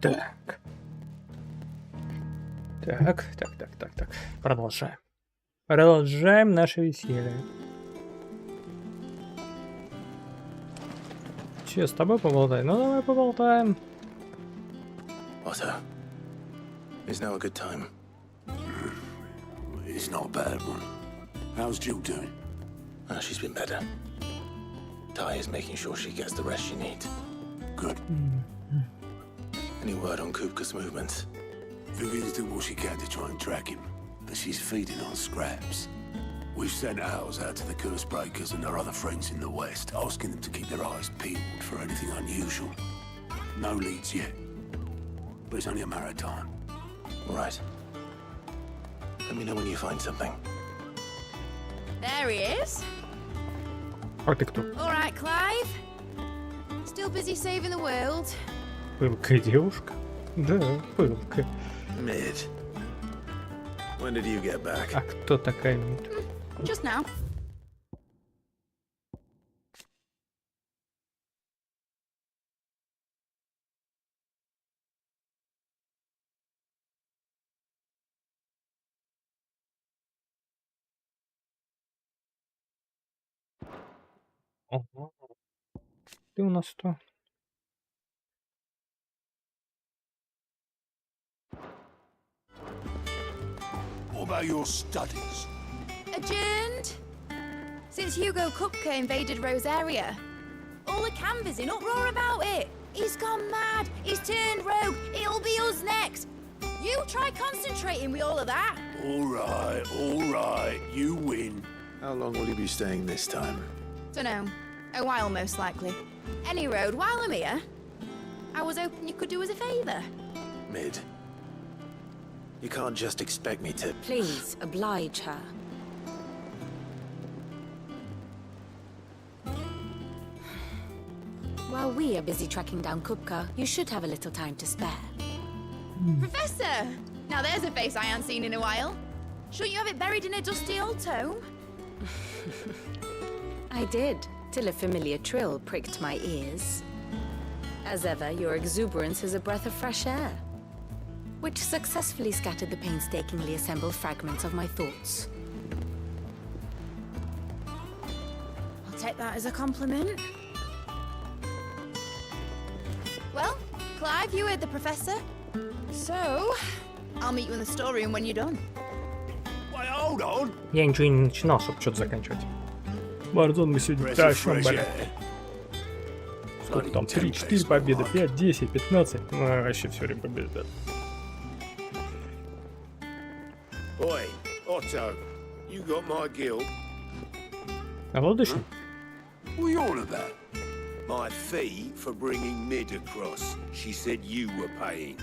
Так. Так. Продолжаем. Продолжаем наше веселье. Че, с тобой поболтай? Ну давай поболтаем. Otto, is now a good time? It's not a bad one. How's Jill doing? She's been better. Ty is making sure she gets the rest she needs. Good. Any word on Kupka's movements? Vivian's doing what she can to try and track him, but she's feeding on scraps. We've sent ours out to the curse breakers and our other friends in the west, asking them to keep their eyes peeled for anything unusual. No leads yet, but it's only a matter of time. Right. Let me know when you find something. There he is. А ты кто? All right, Clive. Still busy saving the world. Пылкая девушка? Да, пылкая. Mid. When did you get back? А кто такая Мид? Just now. Ого. Ты у нас кто? What about your studies? Adjourned. Since Hugo Kupka invaded Rosaria, all the canvassers in uproar about it. He's gone mad. He's turned rogue. It'll be us next. You try concentrating with all of that. All right, you win. How long will you be staying this time? Dunno. A while, most likely. Any road, while I'm here, I was hoping you could do us a favour. Mid. You can't just expect me to... Please, oblige her. While we are busy tracking down Kupka, you should have a little time to spare. Professor! Now there's a face I haven't seen in a while. Shouldn't you have it buried in a dusty old tome? I did, till a familiar trill pricked my ears. As ever, your exuberance is a breath of fresh air, which successfully scattered the painstakingly assembled fragments of my thoughts. I'll take that as a compliment. Well, Clive, you heard the professor. So, I'll meet you in the storeroom when you're done. Wait, hold on. Я ничего не начинал, чтобы что-то заканчивать. Warzone мы сегодня Breath of тащим, fresh блядь. air. Сколько там? 3, 4 победы, 5, 10, 15. Ну, вообще все время победа. Oi, Otto, you got my guilt. А лодочник? What are you on about? My fee for bringing Mid across. She said you were paying.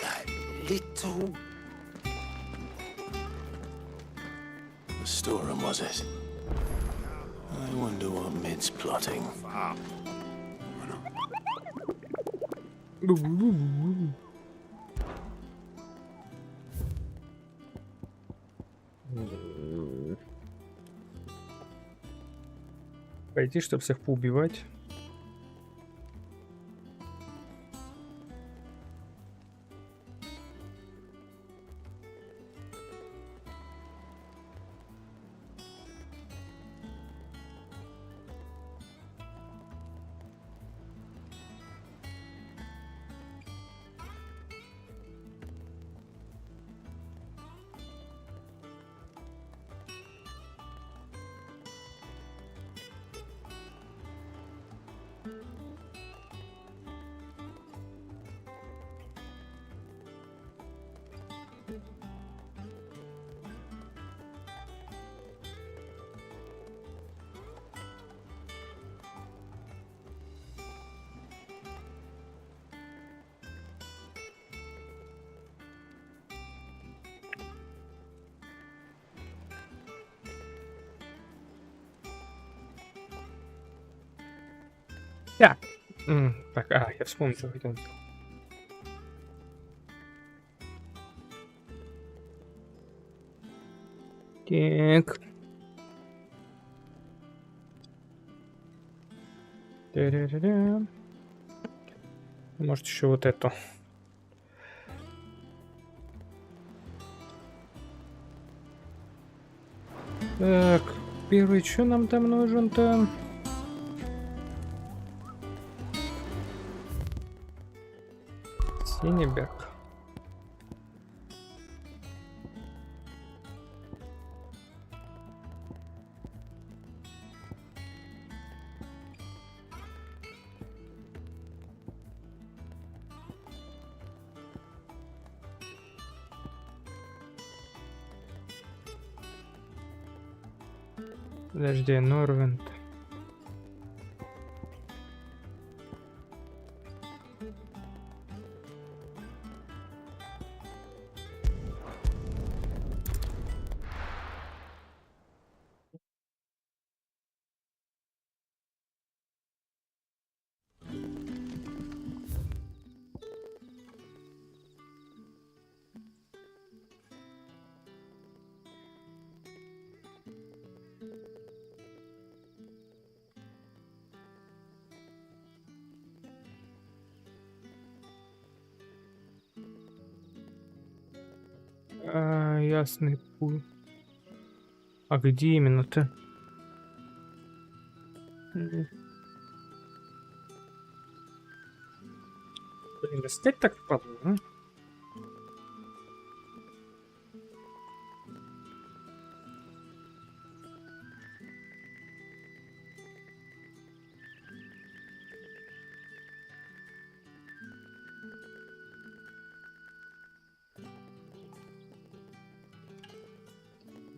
That little... The storeroom, was it? I wonder what Mid's plotting. Fuck. Пойти, чтобы всех поубивать. Так. Так, я вспомнил, что хотел. Так. Та-ра-ра-ра. Может еще вот эту Так, первый, что нам там нужен-то? Синебек. Подожди, Норвенд. Ясный путь. А где именно-то? Блин, достать так падло, а?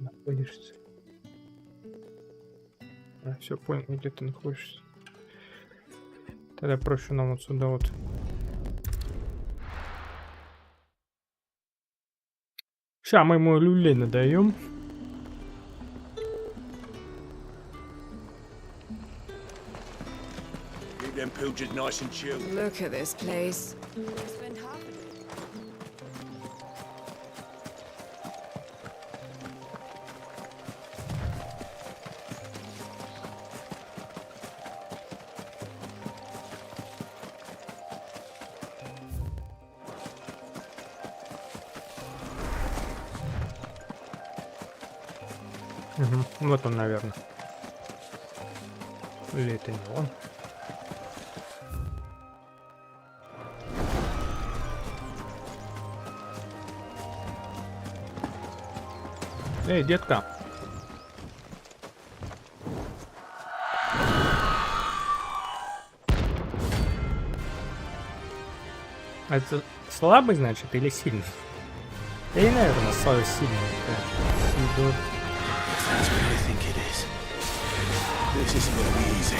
Находишься. Все, понял, где ты находишься. Тогда проще нам вот сюда вот. Сейчас мы ему люлей надаем. Keep them pilchards nice and chilled. Look at this place. Угу. Вот он, наверное. Или это не он? Эй, детка. А это слабый, значит, или сильный? Я не, наверное, сильный. Да. That's what I think it is. This isn't gonna be easy.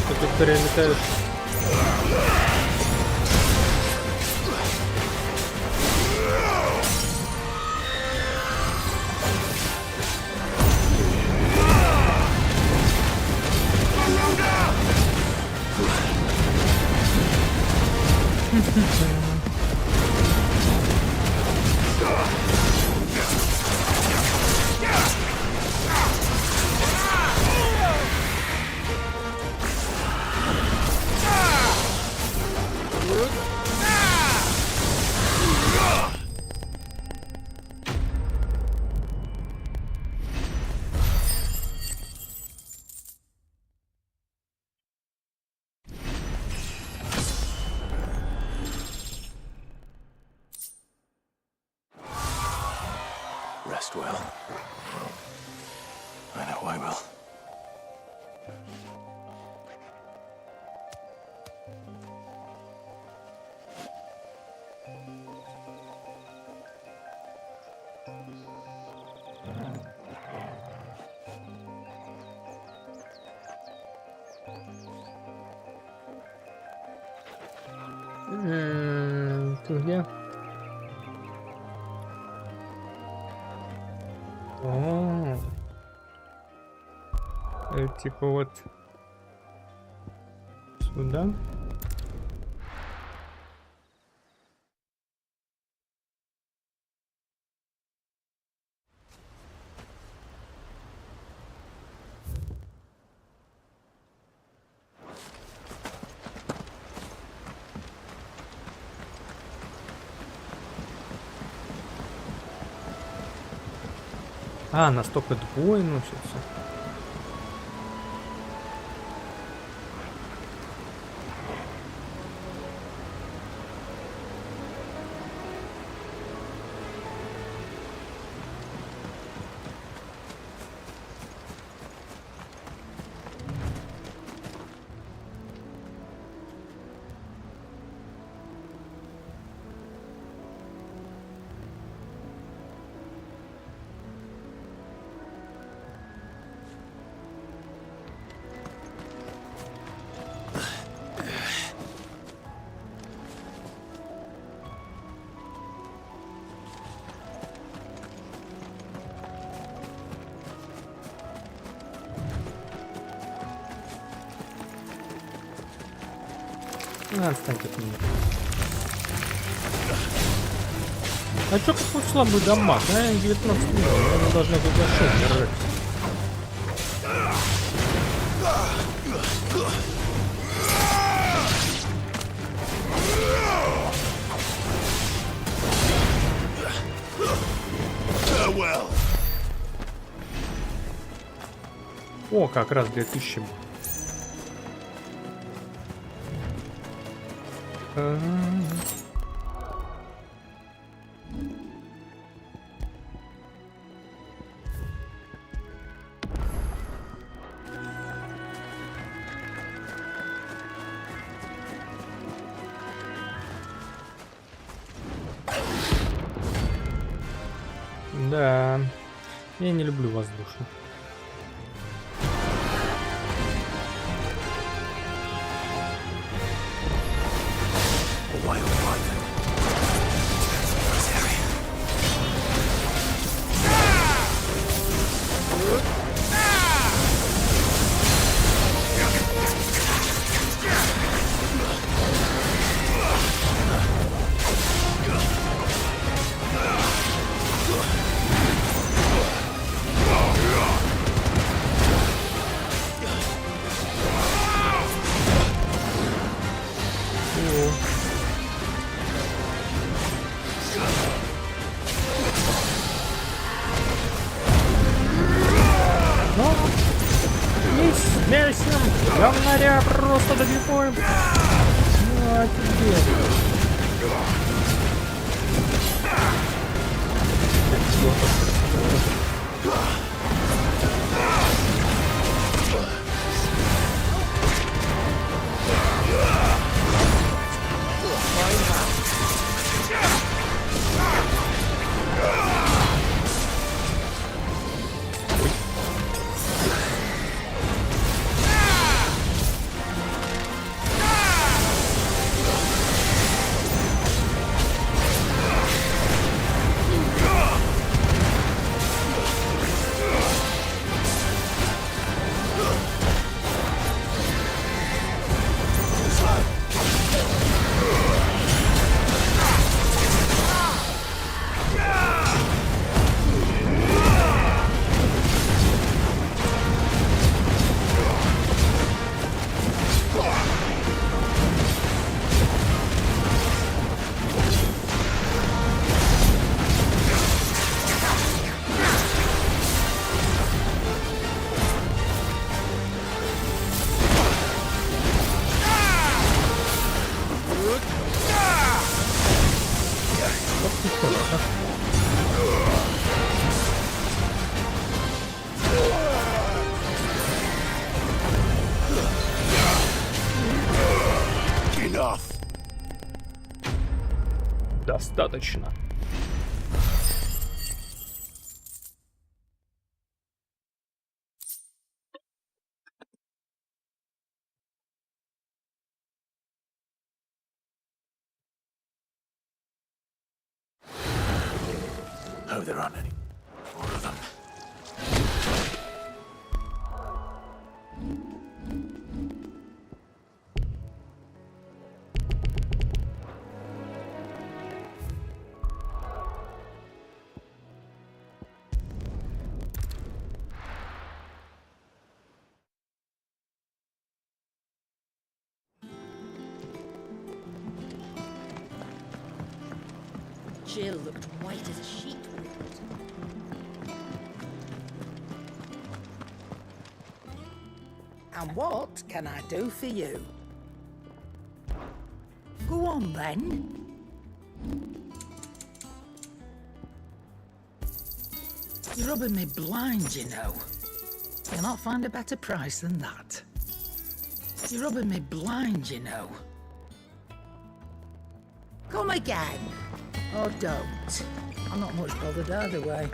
Ты тут перелетаешь. rest well. I know I will. Ты где? О, это типа вот сюда. А, нас только двое носится. Отстаньте от меня. А чё какой слабый дамаг? А, 19 минут. Мы должны приглашать держать. О, как раз 2000. Да, я не люблю воздушный. Говнаря просто добиваем. Ну, а тебе. достаточно. Hope there aren't any more of them. Jill looked white as a sheet when it. And what can I do for you? Go on then. You're rubbing me blind, you know. You'll not find a better price than that. You're rubbing me blind, you know. Come again. Or don't. I'm not much bothered either way.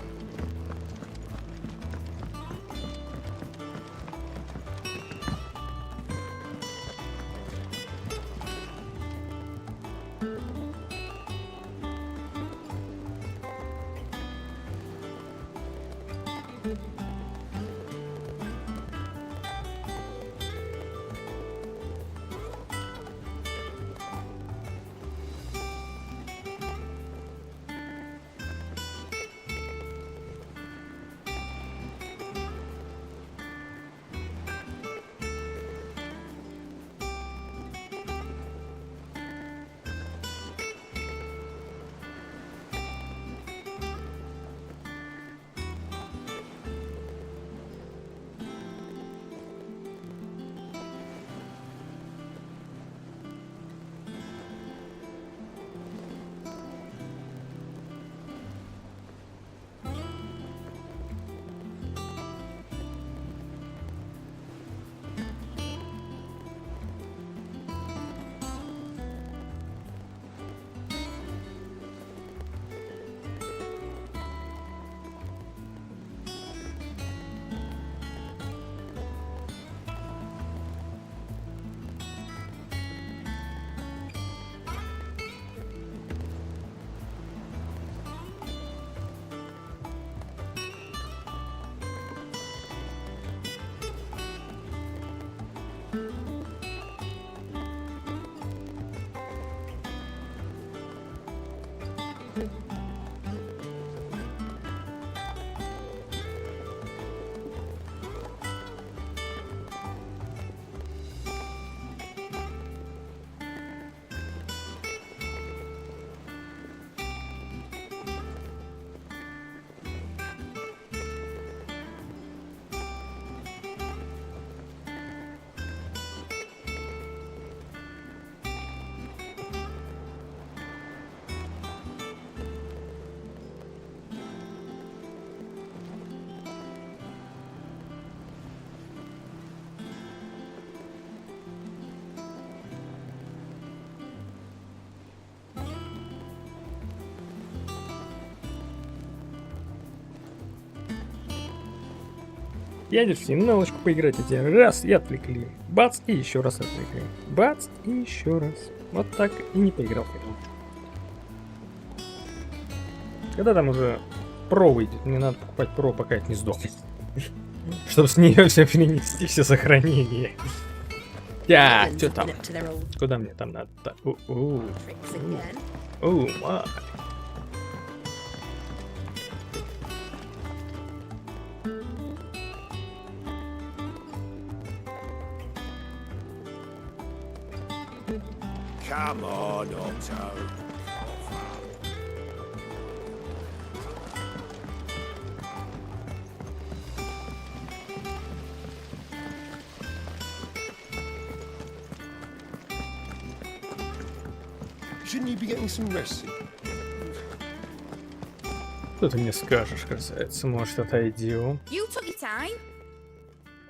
Едешь в немножечко поиграть один раз и отвлекли. Бац, и еще раз отвлекли. Бац, и еще раз. Вот так и не поиграл в игру. Когда там уже Про выйдет, мне надо покупать Про, пока это не сдохнет. Чтобы с нее все перенести, все сохранения. Так, что там? Куда мне там надо? Май. Come on, Otto. Shouldn't you be getting some rest? Что ты мне скажешь, красавица? Может, отойдем? You took your time.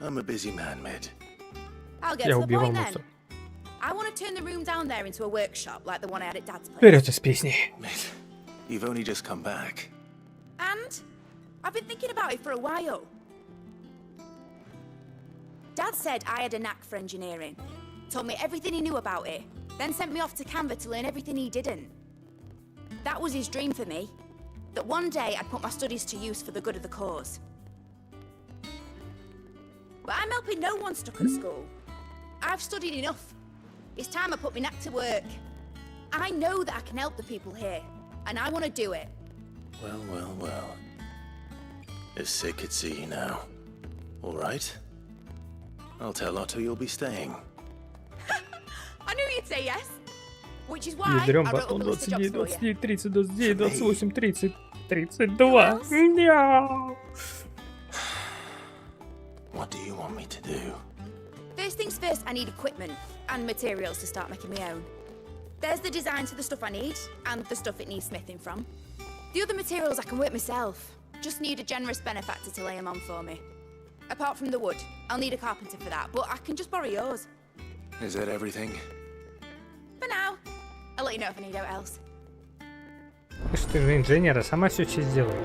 I'm a busy man, Med. I'll get Я to the убивал point then. мусор. I want to turn the room down there into a workshop like the one I had at Dad's place. Вперед с песней. Mid, you've only just come back. And I've been thinking about it for a while. Dad said I had a knack for engineering, told me everything he knew about it, then sent me off to Canva to learn everything he didn't. That was his dream for me, that one day I'd put my studies to use for the good of the cause. But I'm helping no one stuck at school. I've studied enough. It's time I put my knack to work. I know that I can help the people here, and I want to do it. Well, well, well. If Sid could see you now. All right. I'll tell Otto you'll be staying. I knew you'd say yes. Which is why Ядрём I wrote up батон a list of jobs 29, for you. 29, 30, 29, 28, 30, 32. Мяу. What do you want me to do? First things first, I need equipment and materials to start making my own. There's the designs for the stuff I need and the stuff it needs smithing from. The other materials I can work myself. Just need a generous benefactor to lay them on for me. Apart from the wood, I'll need a carpenter for that, but I can just borrow yours. Is that everything? For now. I'll let you know if I need out else. Ты же инженер, а сама все сделай.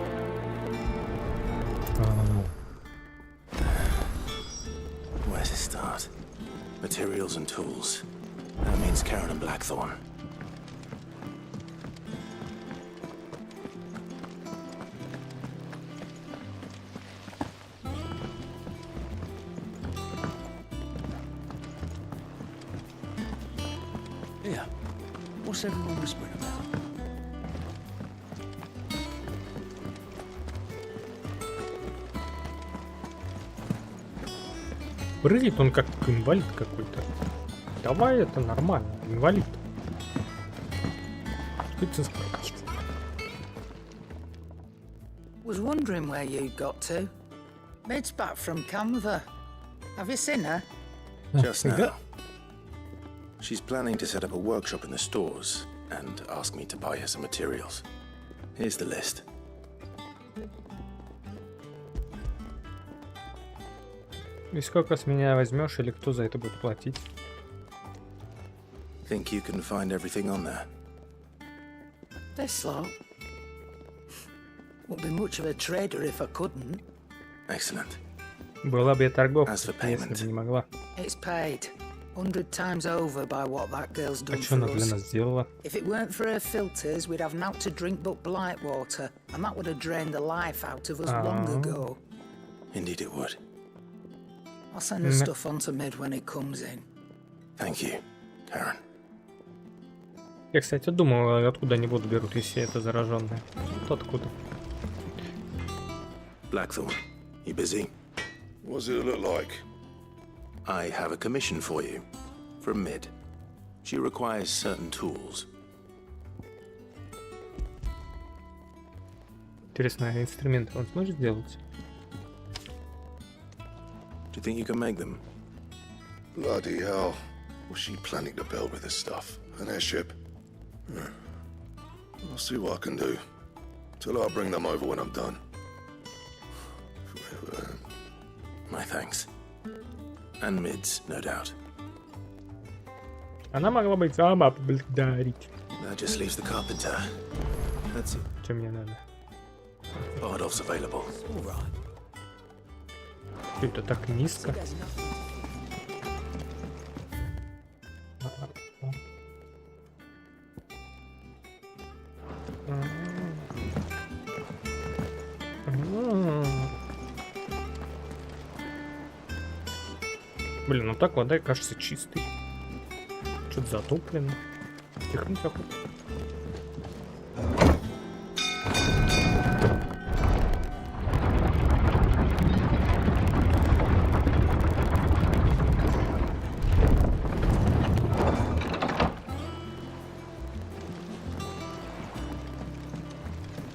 Where to start? Materials and tools. That means Karen and Blackthorn. Yeah. What's everyone whispering about? Прыгает он как инвалид какой-то. Давай, это нормально. Инвалид. Что это за прыгает? Was wondering where you got to. Mid's back from Canva. Have you seen her? Just now. She's planning to set up a workshop in the stores and ask me to buy her some materials. Here's the list. И сколько с меня возьмешь, или кто за это будет платить? Think you can find everything on there? This lot. Wouldn't be much of a trader if I couldn't. Excellent. Была бы я торговка, As for если payment. бы не могла. It's paid 100 times over by what that girl's А done что она for для us. нас сделала? If it weren't for her filters, we'd have naught to drink but blight water, and that would have drained the life out of us long ago. Indeed it would. I'll send her stuff on to Mid when it comes in. Thank you, Karen. Я, кстати, думал, откуда они воду берут, если это зараженные. Вот откуда. Blackthorn, you busy? What does it look like? I have a commission for you. From Mid. She requires certain tools. Интересно, а инструменты он сможет сделать? Do you think you can make them? Bloody hell. What's she planning to build with this stuff? An airship? I'll see what I can do. Tell her I'll bring them over when I'm done. My thanks. And Mid's, no doubt. Она могла бы сама поблагодарить. That just leaves the carpenter. That's it. Что мне надо? Bardolph's available. Что это так низко? Блин, ну так вода кажется чистой. Что-то затоплено. Техника какой-то.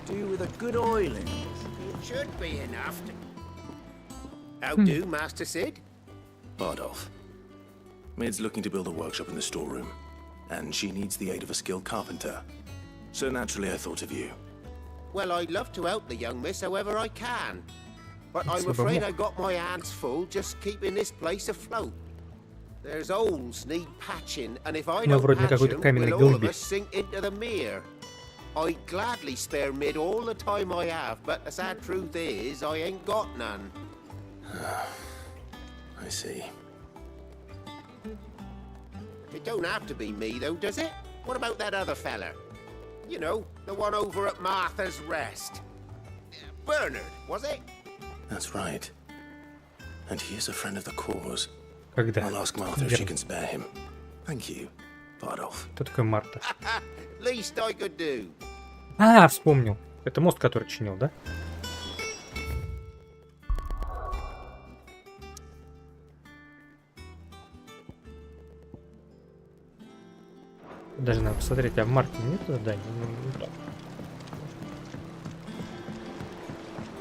Do with a good oiling. It should be enough to... How do, Master Sid? Bardolph. Mid's looking to build a workshop in the storeroom, and she needs the aid of a skilled carpenter. So naturally I thought of you. Well, I'd love to help the young miss however I can. But I'm Super afraid more. I got my hands full just keeping this place afloat. There's holes need patching, and if I Мы don't вроде на patch какой-то them, каменной will all of глыбе. us sink into the mere. I'd gladly spare mid all the time I have, but the sad truth is, I ain't got none. I see. It don't have to be me, though, does it? What about that other fella? You know, the one over at Martha's Rest. Bernard, was it? That's right. And he is a friend of the cause. Когда? I'll ask Martha if she can spare him. Thank you, Bardolph. Кто такой Марта? Least I could do. А, вспомнил. Это мост, который чинил, да? Даже надо посмотреть, а в Марте нет задания? Ну, так.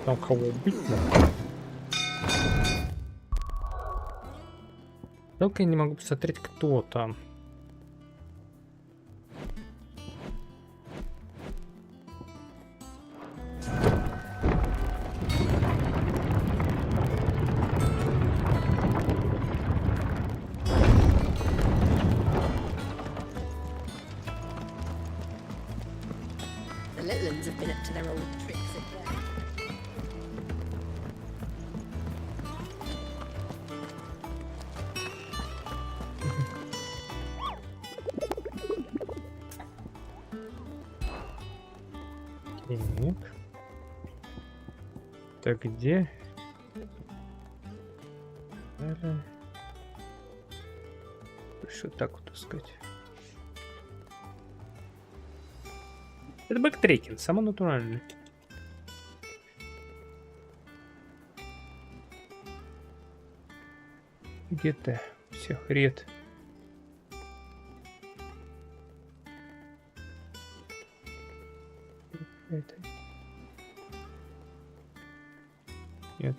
Там кого убить надо. Только я не могу посмотреть, кто там. The little ones have been up to their old tricks again. Так. Так, где? Что так вот искать? Это бэктрекинг, само натуральное. Где ты? Всех ред. Это. Нет.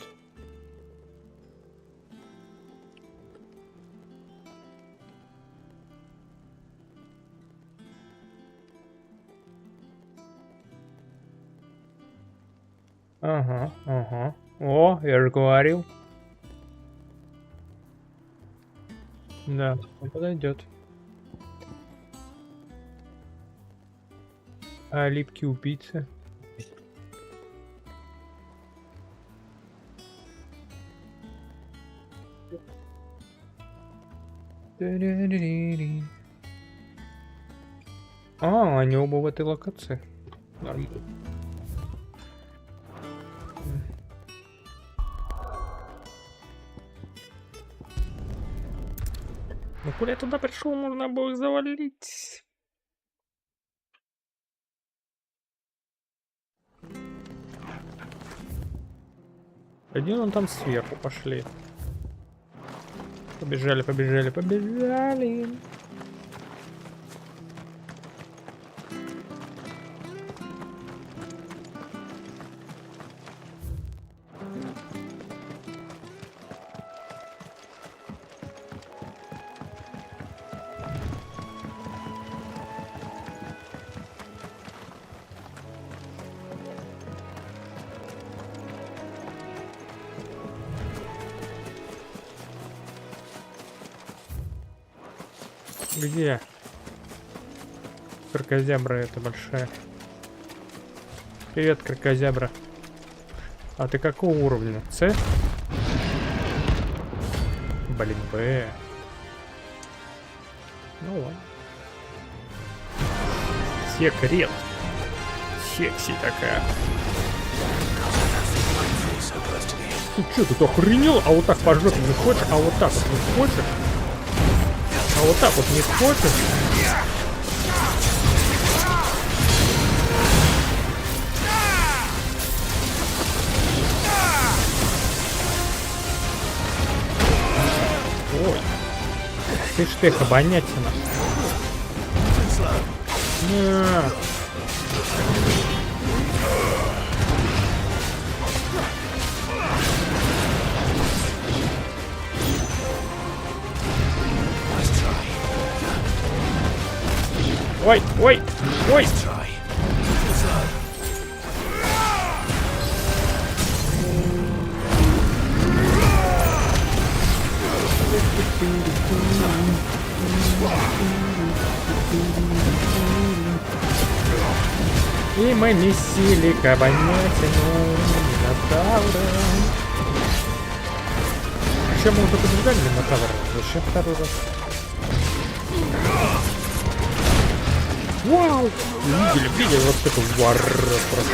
Ага, ага. О, я же говорил. Да, он подойдет. А липкий убийца. А, они оба в этой локации. Нормально. Ну, куда я туда пришел, можно было их завалить. Один он там сверху, пошли. Побежали, побежали, побежали. Где? Кракозябра это большая. Привет, кракозябра. А ты какого уровня? С? Блин, Б. Ну ладно. Секрет. Секси такая. Ты что, тут охренел? А вот так по жопе не хочешь? А вот так вот не хочешь? А вот так вот не хочешь? Ой. Ты ж ты обонятина. Ой, ой, ой! И мы месили кабанятину Минотавра. Еще мы уже побежали Минотавра. Зачем второй раз? Вау! Видели вот такой вар просто.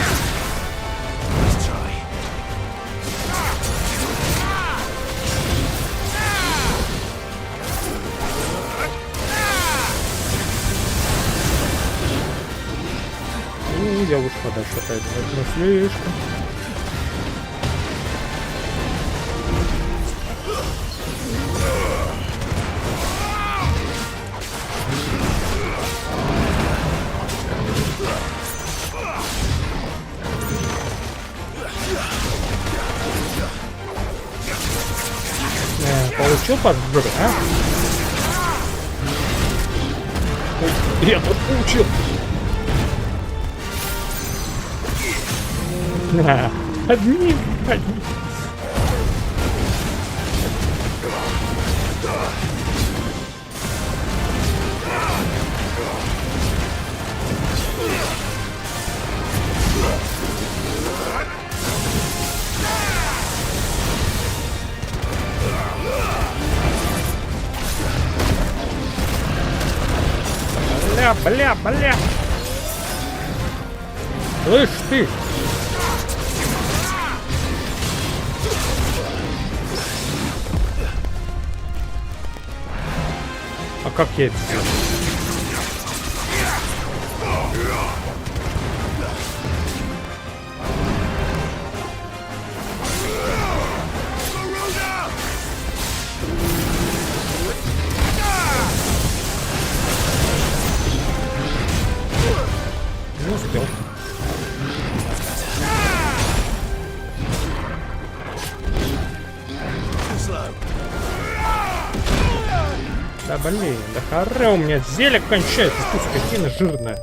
Я лучше подальше опять возьму слишком. Получил под жопе, а? Ой, я тут получил. Одни. Бля. Слышь ты. А как я это сделал? Не успел. Да блин, да харе, у меня зелье кончается, ты скотина жирная.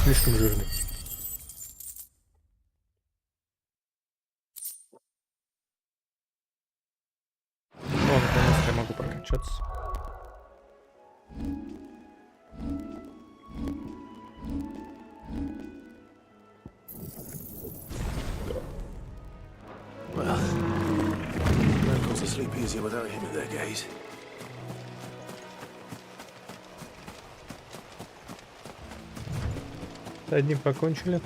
Слишком жирный. О, наконец-то я могу прокачаться. Sleep easier without him in their gaze. С одним покончили.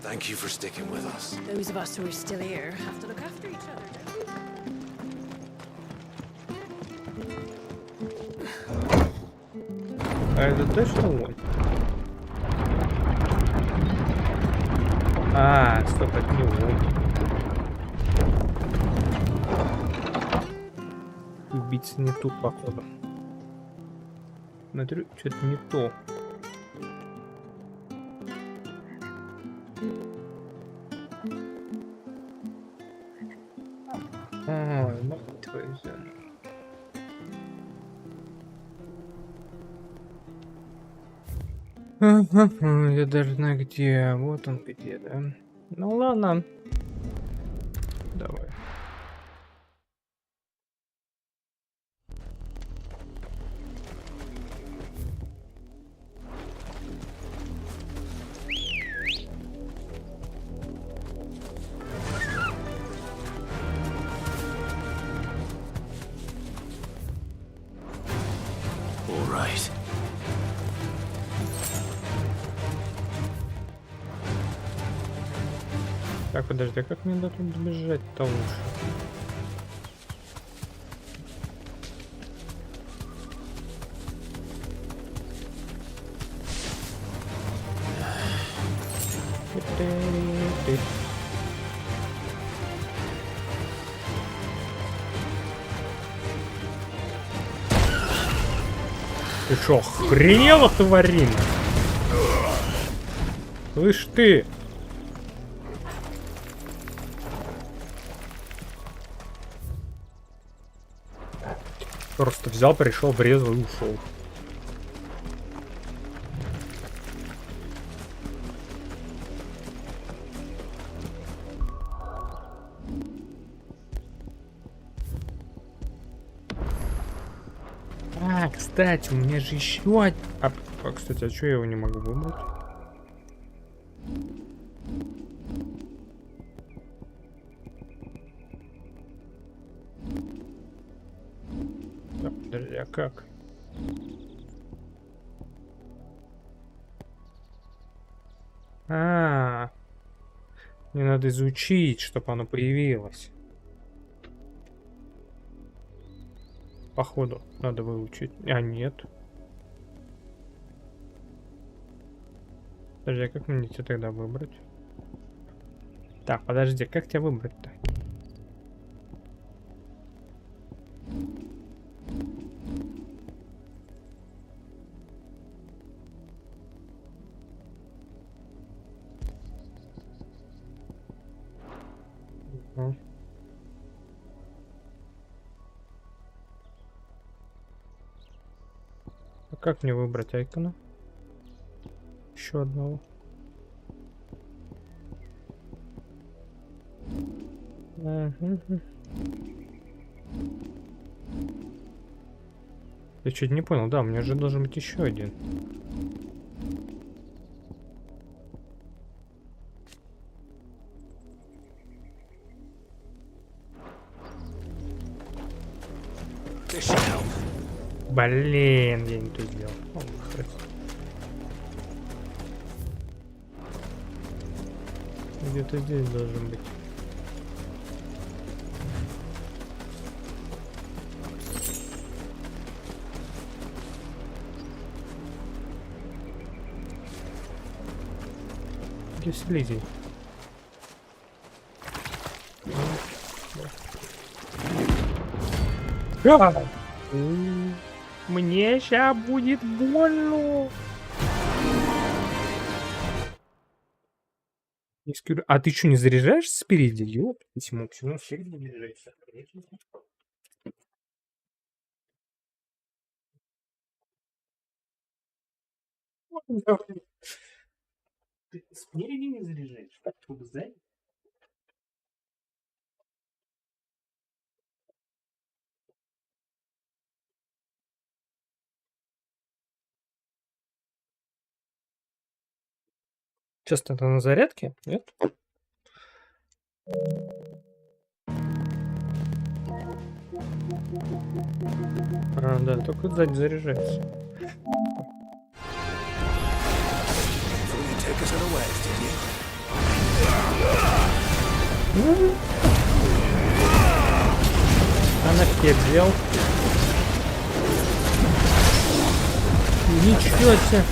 Thank you for sticking with us. Those of us who are still here have to look after each other, don't we? А это точно он? А, стоп, это не он. Убийца не тут, походу. Смотрю, что-то не то. Ой, мать твою землю. Я даже знаю где. Вот он где, да? Ну ладно. Давай. All right. Так, подожди, а как мне до тут добежать-то лучше? Ты шо, охренела, тварина? Слышь ты! Просто взял, пришел, врезал и ушел. А, кстати, у меня же еще... кстати, а что я его не могу выбрать? Подожди, а как? Мне надо изучить, чтобы оно появилось. Походу, надо выучить. А, нет. Подожди, а как мне тебя тогда выбрать? Так, подожди, как тебя выбрать-то? А как мне выбрать айкона? Еще одного. Я чуть не понял, да, у меня же должен быть еще один. Блин, я не то сделал. О, где-то здесь должен быть. Где слизень? Мне сейчас будет больно. А ты что, не заряжаешься спереди? Ёп, почему всех не заряжаешься? Ты спереди не заряжаешь? Откуда сзади? Сейчас ты на зарядке? Нет? А, да, только сзади заряжается. Она взял. Ничего себе.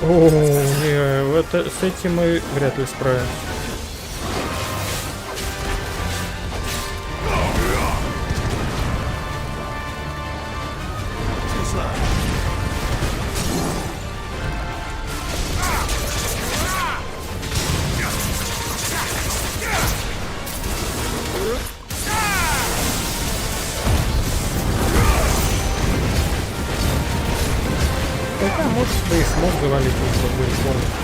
О, не, это, с этим мы вряд ли справимся. Хотя, может, да и смог завалить, если будет полностью.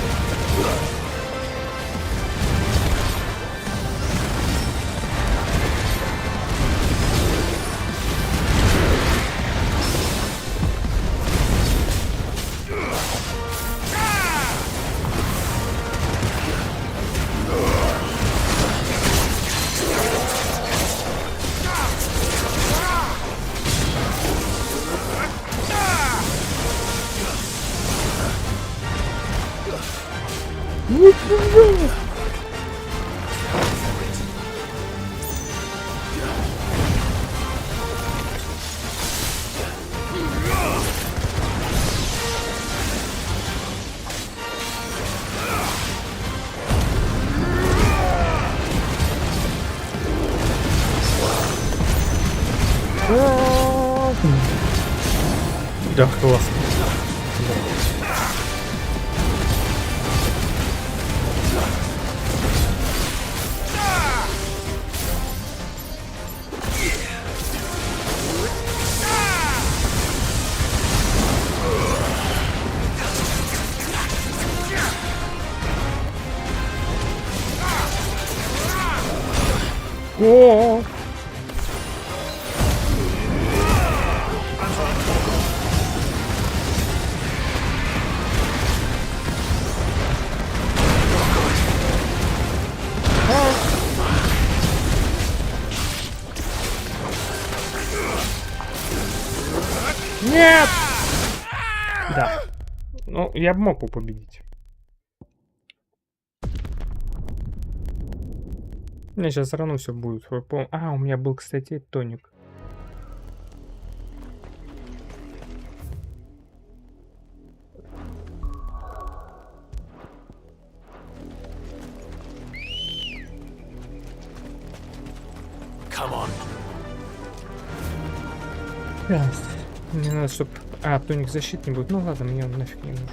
Да, классно. О! Нет! Да. Ну, я бы мог его победить. У меня сейчас все равно все будет. А, у меня был, кстати, тоник. Come on. Мне надо, чтобы... А, тоник защиты не будет. Ну ладно, мне он нафиг не нужен.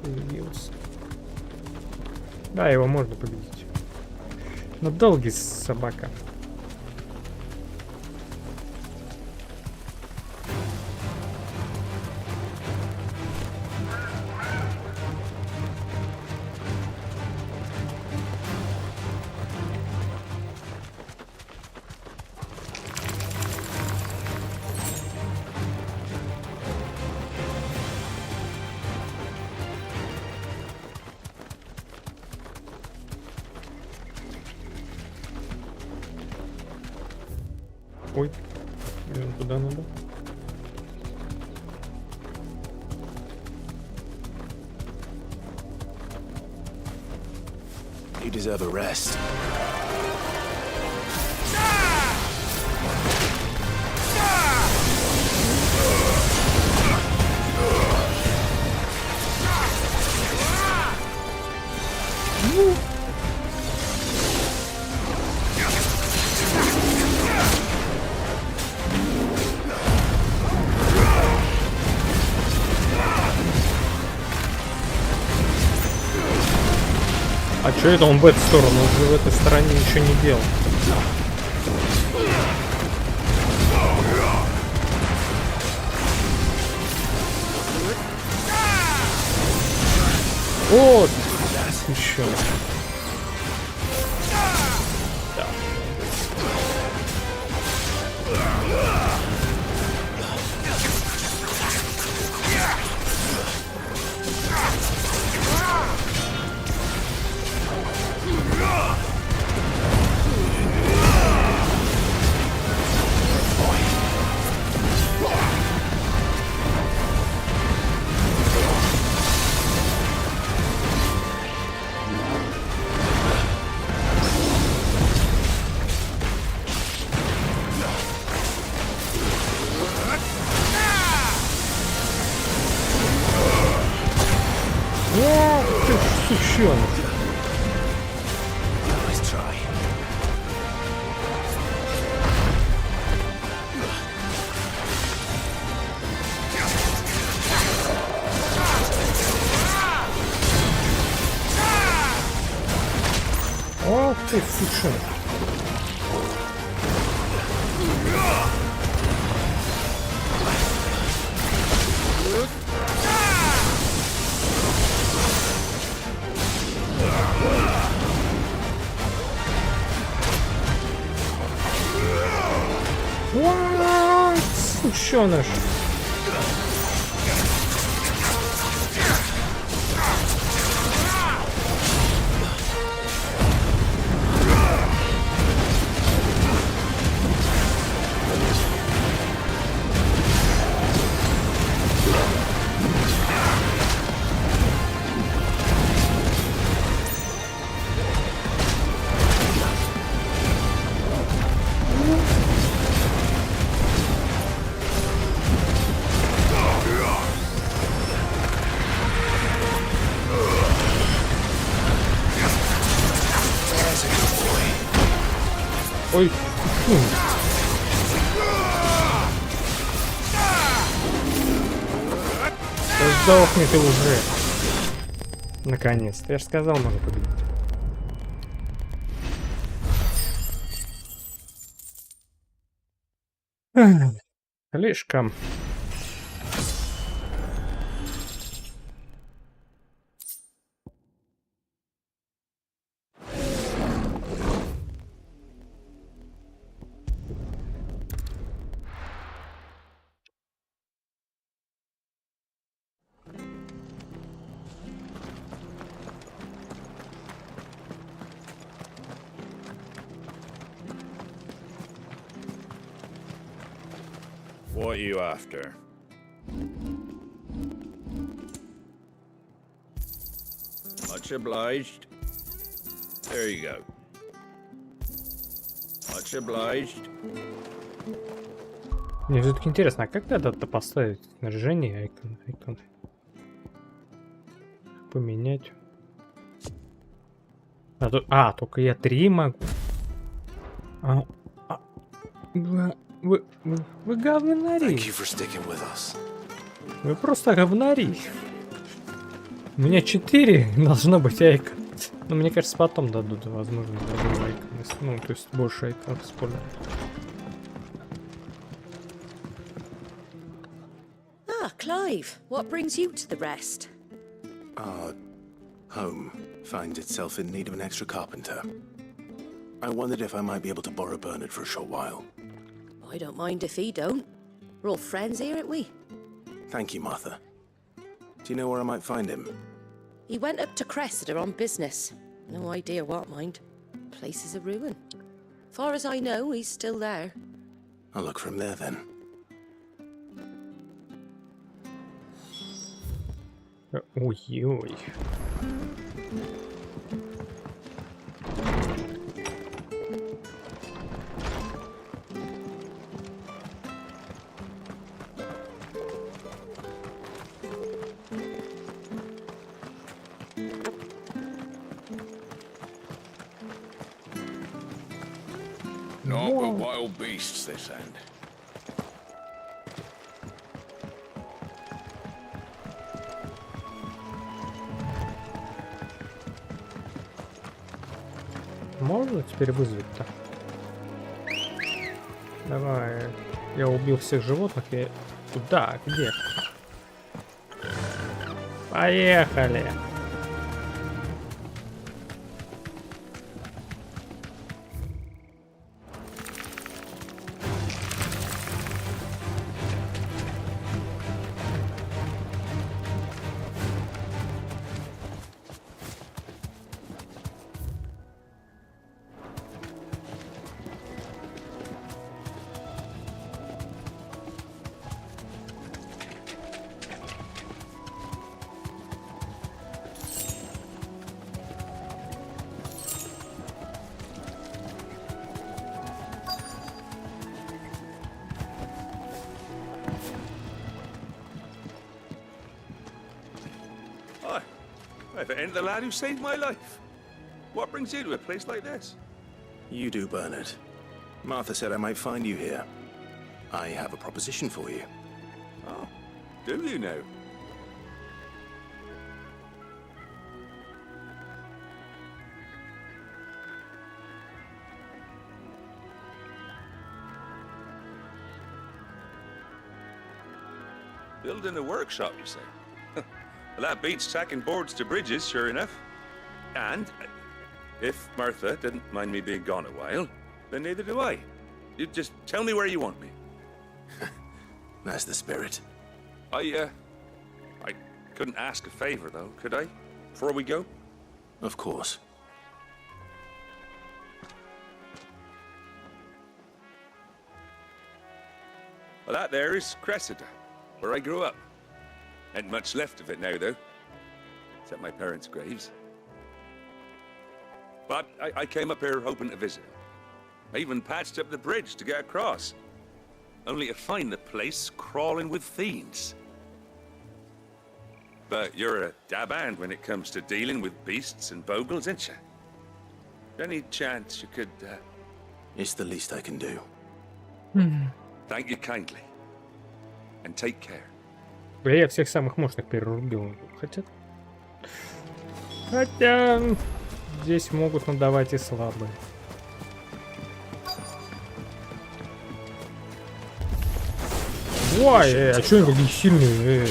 Появился. Да, его можно победить. Но долгий собака. Ой, блин, куда надо? You deserve a rest. А что это он в эту сторону? Он же в этой стороне ничего не делал. Вот! Еще. Да. Сучонок. Nice try. О, ты сучонок. What? Сучёныш. сдохни ты уже. Наконец-то. Я же сказал, можно победить. Слишком. What are you after? Much obliged. There you go. Much obliged. Мне все-таки интересно, а как надо-то поставить снаряжение айкон? Поменять. Только я 3 могу. Вы говнари. Thank you for sticking with us. Вы просто говнари. У меня 4 должно быть айкон. Но мне кажется, потом дадут возможность другой айкон. Ну, то есть больше айкон использовать. Ah, Clive, what brings you to the rest? Our home finds itself in need of an extra carpenter. I wondered if I might be able to borrow Bernard for a short while. I don't mind if he don't. We're all friends here, aren't we? Thank you, Martha. Do you know where I might find him? He went up to Cressida on business. No idea what, mind. Place is a ruin. Far as I know, he's still there. I'll look for him there then. Ой-ой. Not but wild beasts this end. Можно теперь вызвать-то? Давай. Я убил всех животных и... Куда? Где? Поехали! If it ain't the lad who saved my life. What brings you to a place like this? You do, Bernard. Martha said I might find you here. I have a proposition for you. Oh, do you now? Building a workshop, you say? Well, that beats tacking boards to bridges, sure enough. And if Martha didn't mind me being gone a while, then neither do I. You just tell me where you want me. That's the spirit. I couldn't ask a favor, though, could I? Before we go? Of course. Well, that there is Cressida, where I grew up. Ain't much left of it now, though. Except my parents' graves. But I came up here hoping to visit. I even patched up the bridge to get across. Only to find the place crawling with fiends. But you're a dab hand when it comes to dealing with beasts and bogles, ain't you? Any chance you could, It's the least I can do. Thank you kindly. And take care. Бля, я всех самых мощных перерубил. Хотя здесь могут надавать и слабые. Ой, а чё они такие сильные?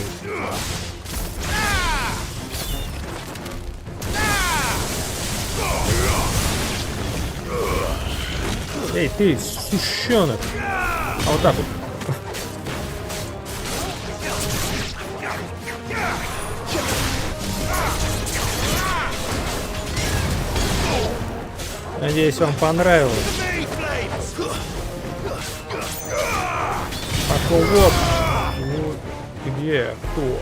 Эй, ты, сущёнок! А вот так вот. Надеюсь, вам понравилось. Пошел вот. Где? Кто?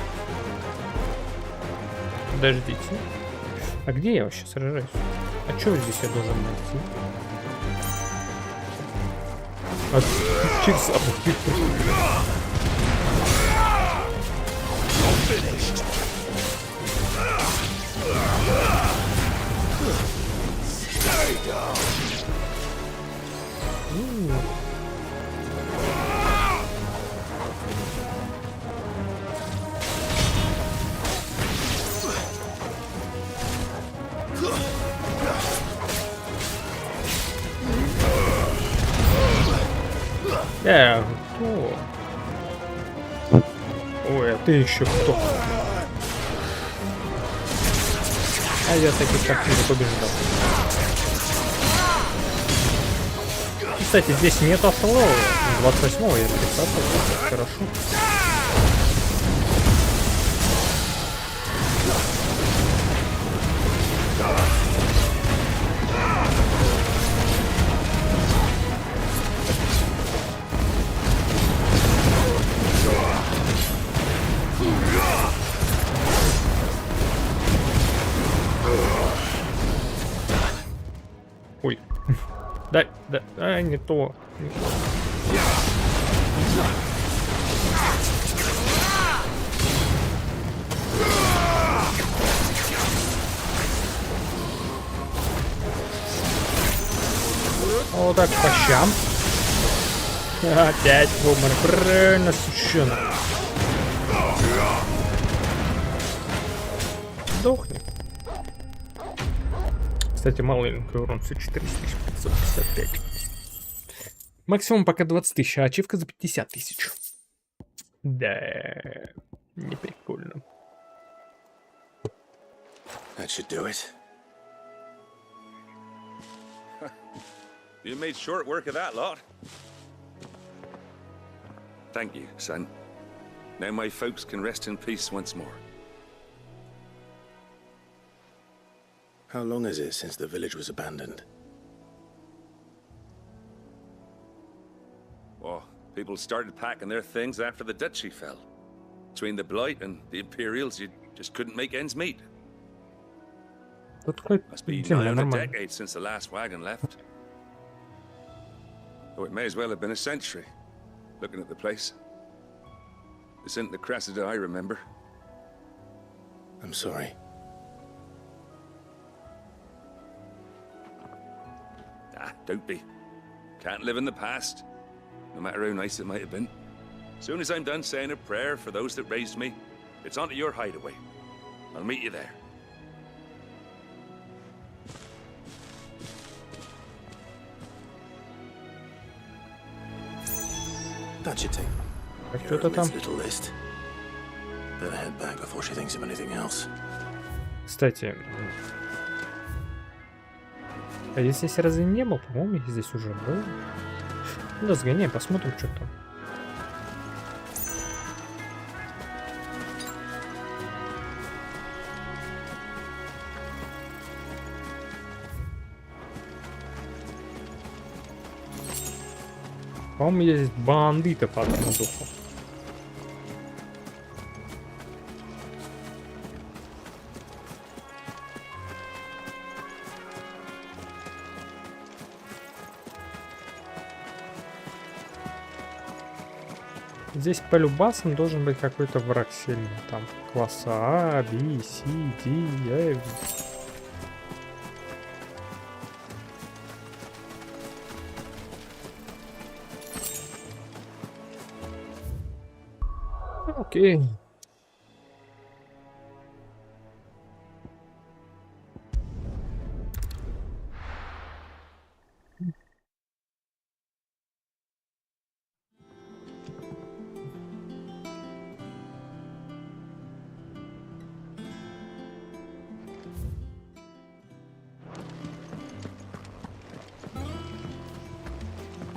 Подождите. А где я вообще сражаюсь? А что здесь я должен найти? Через кто? Ой, а ты еще кто? А я таких как не побеждал. Кстати, здесь нет слова. 28-го я 30-го. Хорошо. Ой. Да, не то. Вот так по щам. Опять в обморок. Правильно, сущёнок. Сдохни. Кстати, маленький урон, все 4555. Максимум пока 20 тысяч, а ачивка за 50 тысяч. Да, не прикольно. That should do it. You made short work of that lot. Thank you, son. Now my folks can rest in peace once more. How long is it since the village was abandoned? Oh, people started packing their things after the duchy fell. Between the Blight and the Imperials, you just couldn't make ends meet. Must be nigh on a decade since the last wagon left. Oh, it may as well have been a century, looking at the place. This isn't the Cressida I remember. I'm sorry. Ah, don't be. Can't live in the past, no matter how nice it might have been. Soon as I'm done saying a prayer for those that raised me, it's onto your hideaway. I'll meet you there. That should take Что это там? little list. Better head back before she thinks of anything else. Кстати, а я здесь разве не был? По-моему, я здесь уже был. Ну да, сгоняем, посмотрим, что там. По-моему, я здесь бандитов одному духу. Здесь по любасам должен быть какой-то враг сильный. Там класса А, Б, С, Д, F. Окей.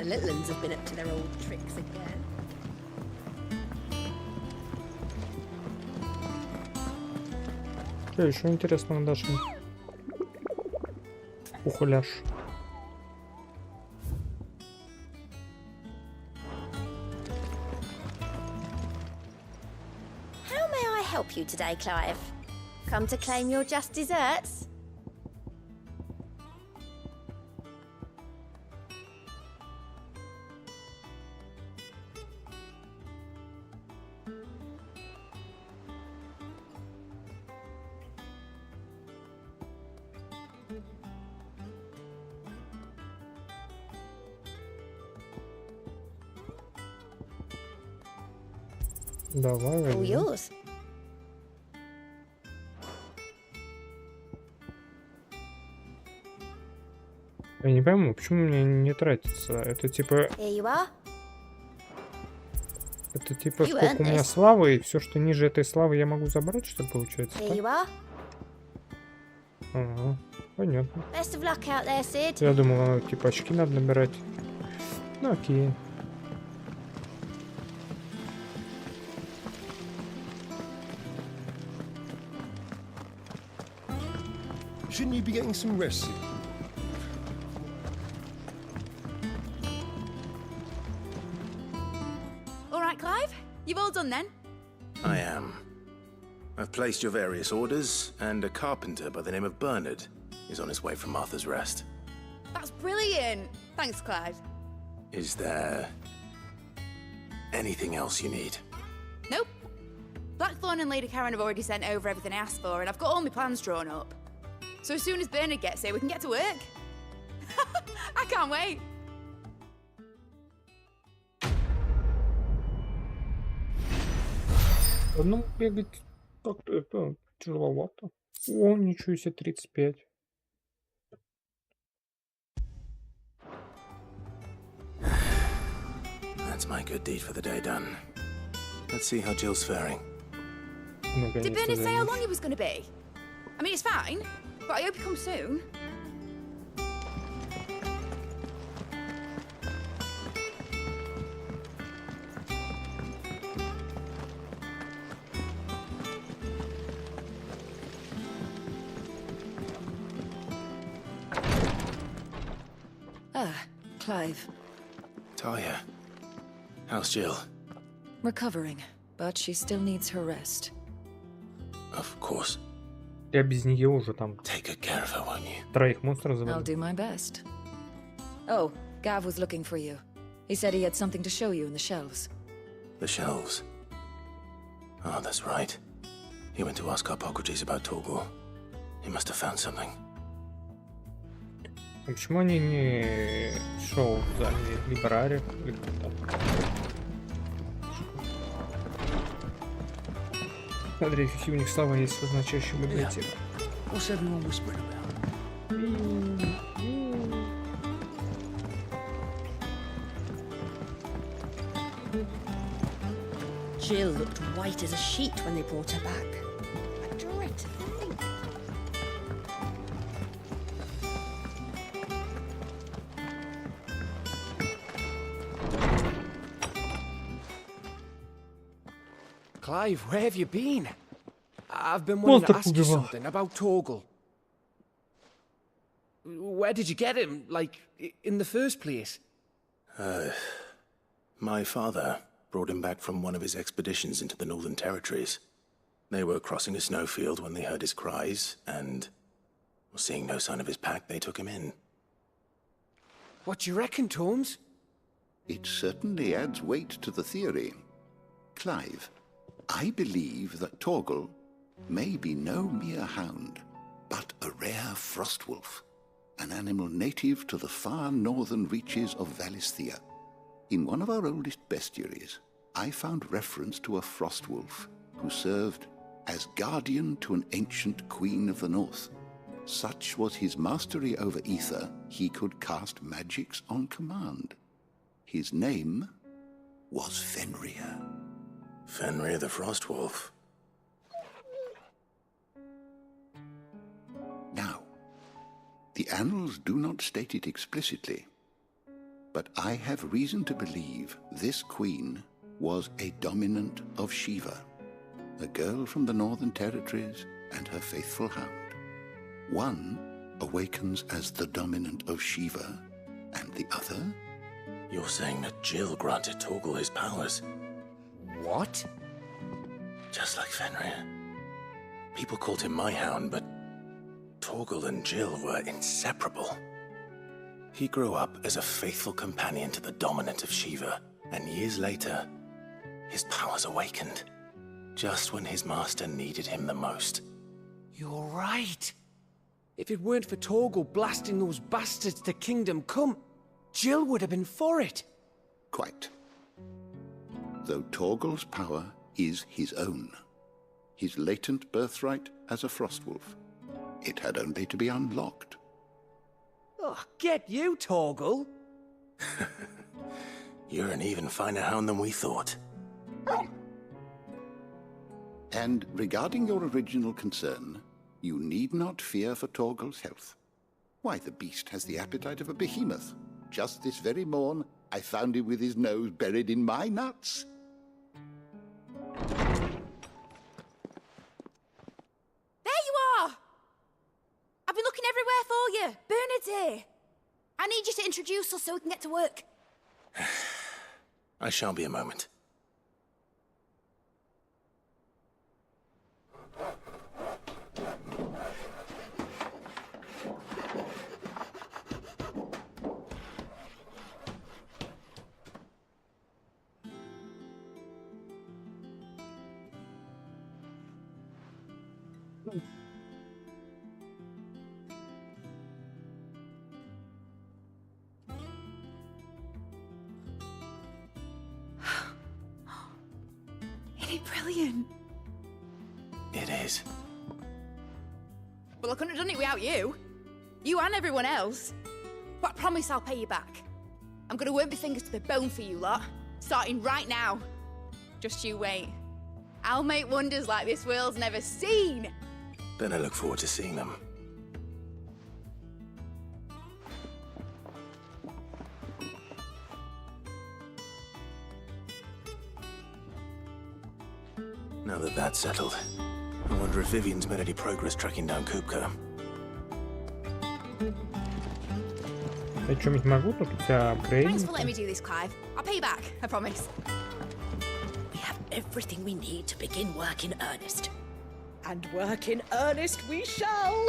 little uns have been up to their old tricks again. Что еще интересного дашь мне? Ухуляш. How may I help you today, Clive? Come to claim your just desserts? Давай, All возьми. yours. Я не пойму, почему у меня не тратится. Это типа, Here you are. сколько earned у меня this. славы, и все, что ниже этой славы, я могу забрать, что получается, Here так? you are. Ага, понятно. Best of luck out there, Sid. Я думал, типа очки надо набирать. Ну окей. Shouldn't you be getting some rest soon? All right, Clive. You've all done then. I am. I've placed your various orders, and a carpenter by the name of Bernard is on his way from Martha's Rest. That's brilliant. Thanks, Clive. Is there anything else you need? Nope. Blackthorn and Lady Karen have already sent over everything I asked for, and I've got all my plans drawn up. So as soon as Bernard gets here, we can get to work. I can't wait. Ну, бегать как-то это тяжеловато. О, ничего себе, 35. That's my good deed for the day done. Let's see how Jill's faring. Did Наконец-то Bernard say how займусь. long he was going to be? I mean, it's fine, but I hope he comes soon. Ah, Clive. Talia, how's Jill? Recovering, but she still needs her rest. Of course. Я без нее уже там Take good care of her, won't you? троих монстров I'll завалил. do my best. Oh, Gav was looking for you. He said he had something to show you in the shelves. The shelves. Oh, that's right. He went to ask Harpocrates about Torgor. He must have found something. А почему они не шоу взяли? Либрари? Или как там? Смотри, какие у них слова есть в означающей библиотеке. What's everyone whispering about? Jill looked white as a sheet when they brought her back. I dread to think. Clive, where have you been? I've been wanting to ask you something about Torgal. Where did you get him? Like, in the first place? My father brought him back from one of his expeditions into the Northern Territories. They were crossing a snowfield when they heard his cries, and seeing no sign of his pack, they took him in. What do you reckon, Tomes? It certainly adds weight to the theory. Clive, I believe that Torgal may be no mere hound, but a rare frostwolf, an animal native to the far northern reaches of Valisthea. In one of our oldest bestiaries, I found reference to a frostwolf who served as guardian to an ancient queen of the north. Such was his mastery over ether, he could cast magics on command. His name was Fenrir. Fenrir the Frostwolf. Now, the annals do not state it explicitly, but I have reason to believe this queen was a dominant of Shiva, a girl from the Northern Territories and her faithful hound. One awakens as the dominant of Shiva, and the other? You're saying that Jill granted Torgal his powers? What? Just like Fenrir. People called him my hound, but Torgal and Jill were inseparable. He grew up as a faithful companion to the dominant of Shiva, and years later, his powers awakened, just when his master needed him the most. You're right. If it weren't for Torgal blasting those bastards to Kingdom Come, Jill would have been for it. Quite. Though Torgal's power is his own, his latent birthright as a Frostwolf, it had only to be unlocked. Oh, get you, Torgal. You're an even finer hound than we thought. And regarding your original concern, you need not fear for Torgal's health. Why, the beast has the appetite of a behemoth. Just this very morn, I found him with his nose buried in my nuts. There you are! I've been looking everywhere for you. Bernard's here. I need you to introduce us so we can get to work. I shall be a moment. Isn't it brilliant? It is. Well, I couldn't have done it without you. You and everyone else. But I promise I'll pay you back. I'm gonna work my fingers to the bone for you lot, starting right now. Just you wait. I'll make wonders like this world's never seen. Then I look forward to seeing them. Now that that's settled, I wonder if Vivian's made any progress tracking down Kupka. Я что-нибудь могу тут у тебя апгрейдить? Thanks for letting me do this, Clive. I'll pay you back, I promise. We have everything we need to begin work in earnest. And work in earnest we shall!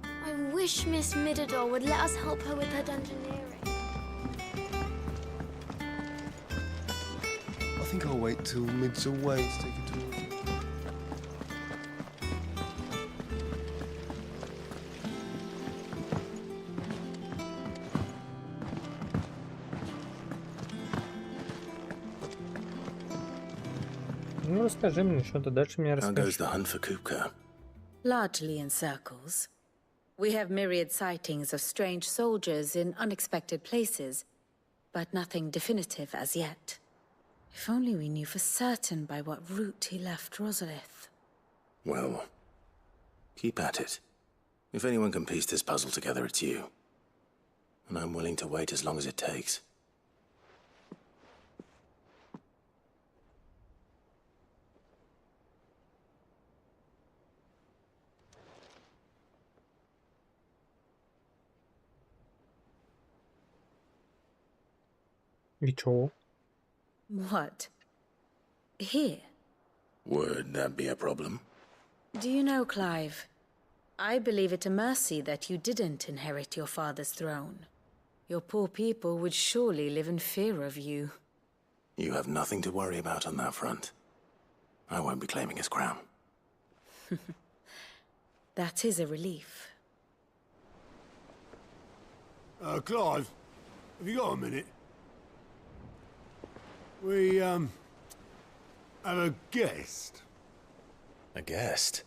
I wish Miss Midador would let us help her with her dungeoneering. I think I'll wait till mid's away to take a tour. Ну, расскажи мне, что ты дальше мне How goes расскажешь. the hunt for Kupka? Largely in circles. We have myriad sightings of strange soldiers in unexpected places, but nothing definitive as yet. If only we knew for certain by what route he left Rosalith. Well, keep at it. If anyone can piece this puzzle together, it's you. And I'm willing to wait as long as it takes. И чё? What? Here? Would that be a problem? Do you know, Clive? I believe it a mercy that you didn't inherit your father's throne. Your poor people would surely live in fear of you. You have nothing to worry about on that front. I won't be claiming his crown. That is a relief. Clive, have you got a minute? We, have a guest. A guest?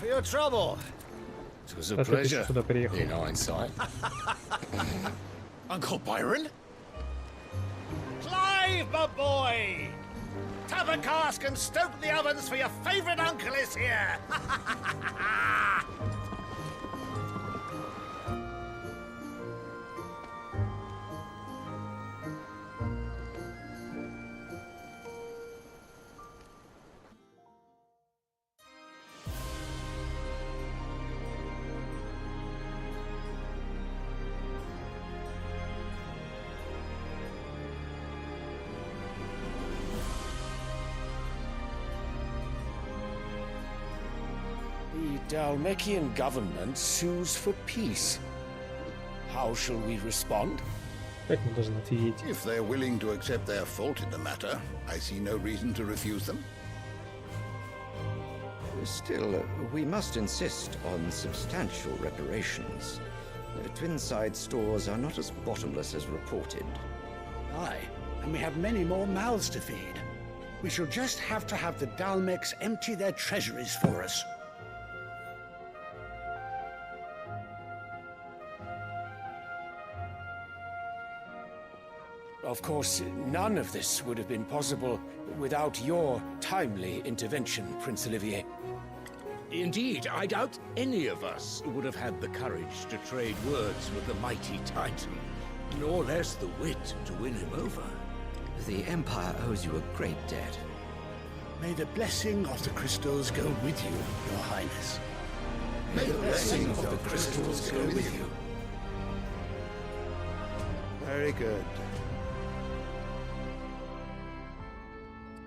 for your trouble. It was a А ты pleasure, сюда приехал. in hindsight. Uncle Byron? Clive, my boy! Tub a cask and stoke the ovens for your favourite uncle is here! The Dalmekian government sues for peace. How shall we respond? Как мы должны ответить? If they're willing to accept their fault in the matter, I see no reason to refuse them. Still, we must insist on substantial reparations. Twinside stores are not as bottomless as reported. Aye, and we have many more mouths to feed. We shall just have to have the Dalmecs empty their treasuries for us. Of course, none of this would have been possible without your timely intervention, Prince Olivier. Indeed, I doubt any of us would have had the courage to trade words with the mighty Titan, nor less the wit to win him over. The Empire owes you a great debt. May the blessing of the crystals go with you, Your Highness. May the blessing of the crystals go with you. Very good.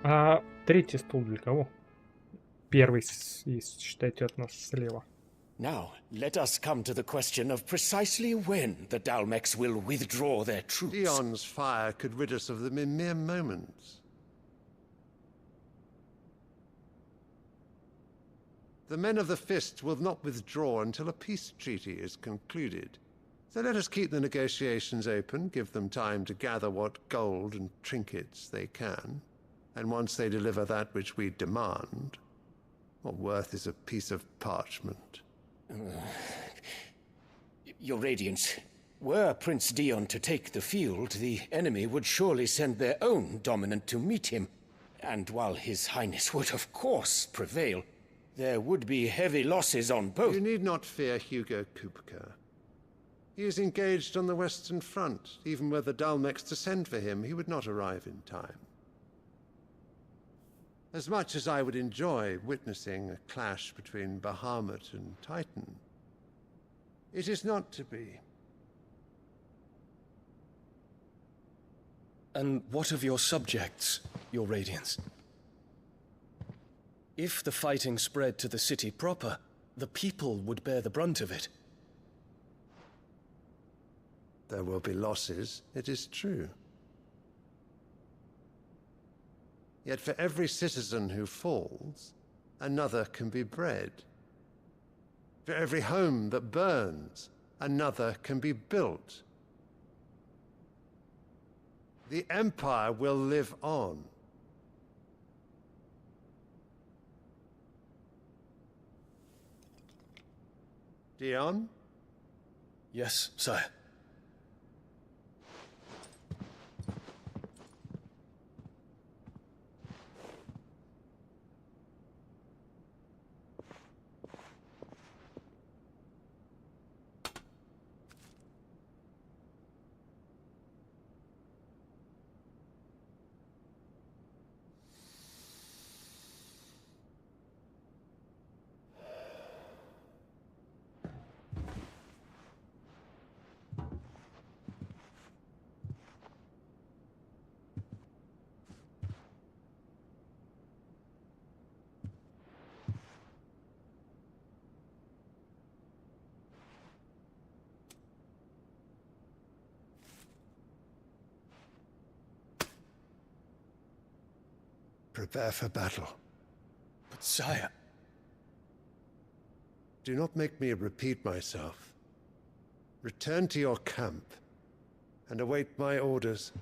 А третий стул для кого? Первый, считайте, от нас слева. Now, let us come to the question of precisely when the Dalmecs will withdraw their troops. Dion's fire could rid us of them in mere moments. The men of the Fist will not withdraw until a peace treaty is concluded. So let us keep the negotiations open, give them time to gather what gold and trinkets they can. And once they deliver that which we demand, what worth is a piece of parchment? Your Radiance, were Prince Dion to take the field, the enemy would surely send their own dominant to meet him. And while His Highness would of course prevail, there would be heavy losses on both. You need not fear Hugo Kupka. He is engaged on the Western Front. Even were the Dalmecs to send for him, he would not arrive in time. As much as I would enjoy witnessing a clash between Bahamut and Titan, it is not to be. And what of your subjects, Your Radiance? If the fighting spread to the city proper, the people would bear the brunt of it. There will be losses, it is true. Yet for every citizen who falls, another can be bred. For every home that burns, another can be built. The Empire will live on. Dion? Yes, sire. Prepare for battle. But sire... Do not make me repeat myself. Return to your camp and await my orders.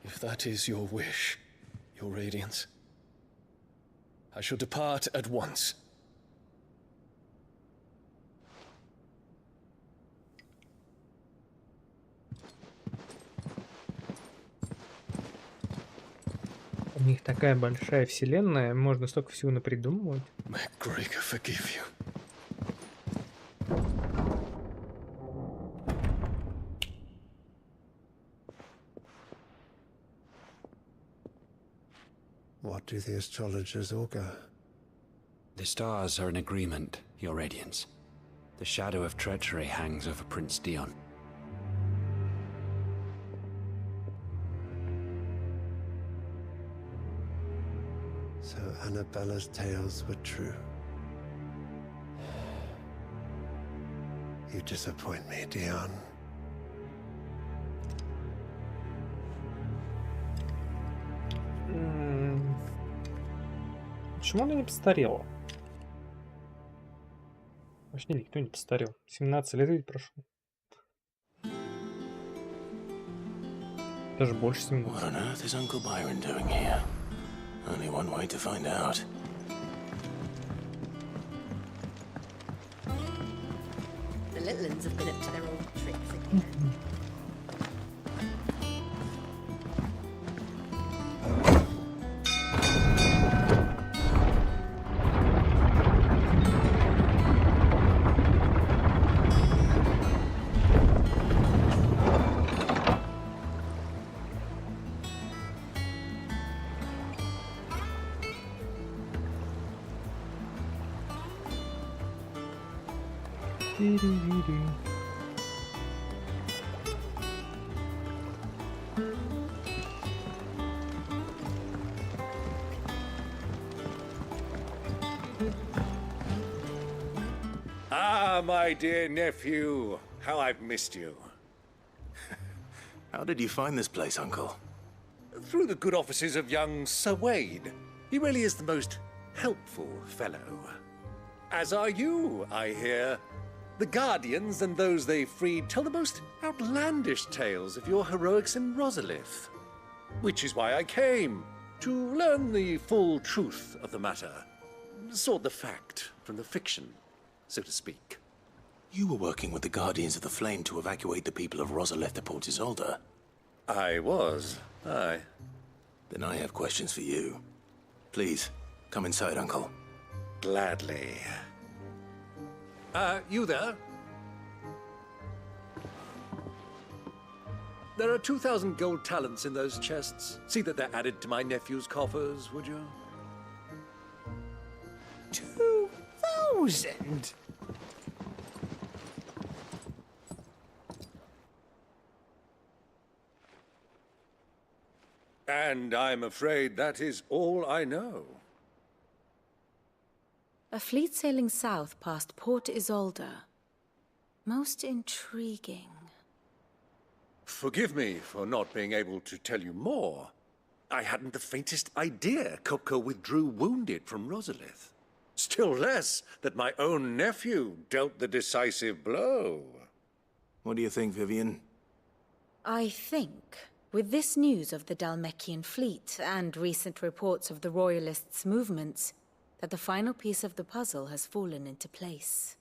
If that is your wish, Your Radiance, I shall depart at once. У них такая большая вселенная, можно столько всего напридумывать. May Gregor forgive you. What do the astrologers augur? The stars are in agreement, Your Radiance. The shadow of treachery hangs over Prince Dion. So Annabella's tales were true. You disappoint me, Dion. Почему она не постарела? Вообще никто не постарел. 17 лет ведь прошло. Даже больше 17. What on earth is Uncle Byron doing here? Only one way to find out. The little ones have been up to their old tricks again. Ah, my dear nephew, how I've missed you. How did you find this place, Uncle? Through the good offices of young Sir Wade. He really is the most helpful fellow. As are you, I hear. The Guardians and those they freed tell the most outlandish tales of your heroics in Rosalith. Which is why I came, to learn the full truth of the matter. Sort the fact from the fiction, so to speak. You were working with the Guardians of the Flame to evacuate the people of Rosalith to Port Isolde. I was, aye. Then I have questions for you. Please, come inside, Uncle. Gladly. You there? There are 2,000 gold talents in those chests. See that they're added to my nephew's coffers, would you? 2,000? And I'm afraid that is all I know. A fleet sailing south past Port Isolde. Most intriguing. Forgive me for not being able to tell you more. I hadn't the faintest idea Kopko withdrew wounded from Rosalith. Still less that my own nephew dealt the decisive blow. What do you think, Vivian? I think, with this news of the Dhalmekian fleet and recent reports of the Royalists' movements, that the final piece of the puzzle has fallen into place.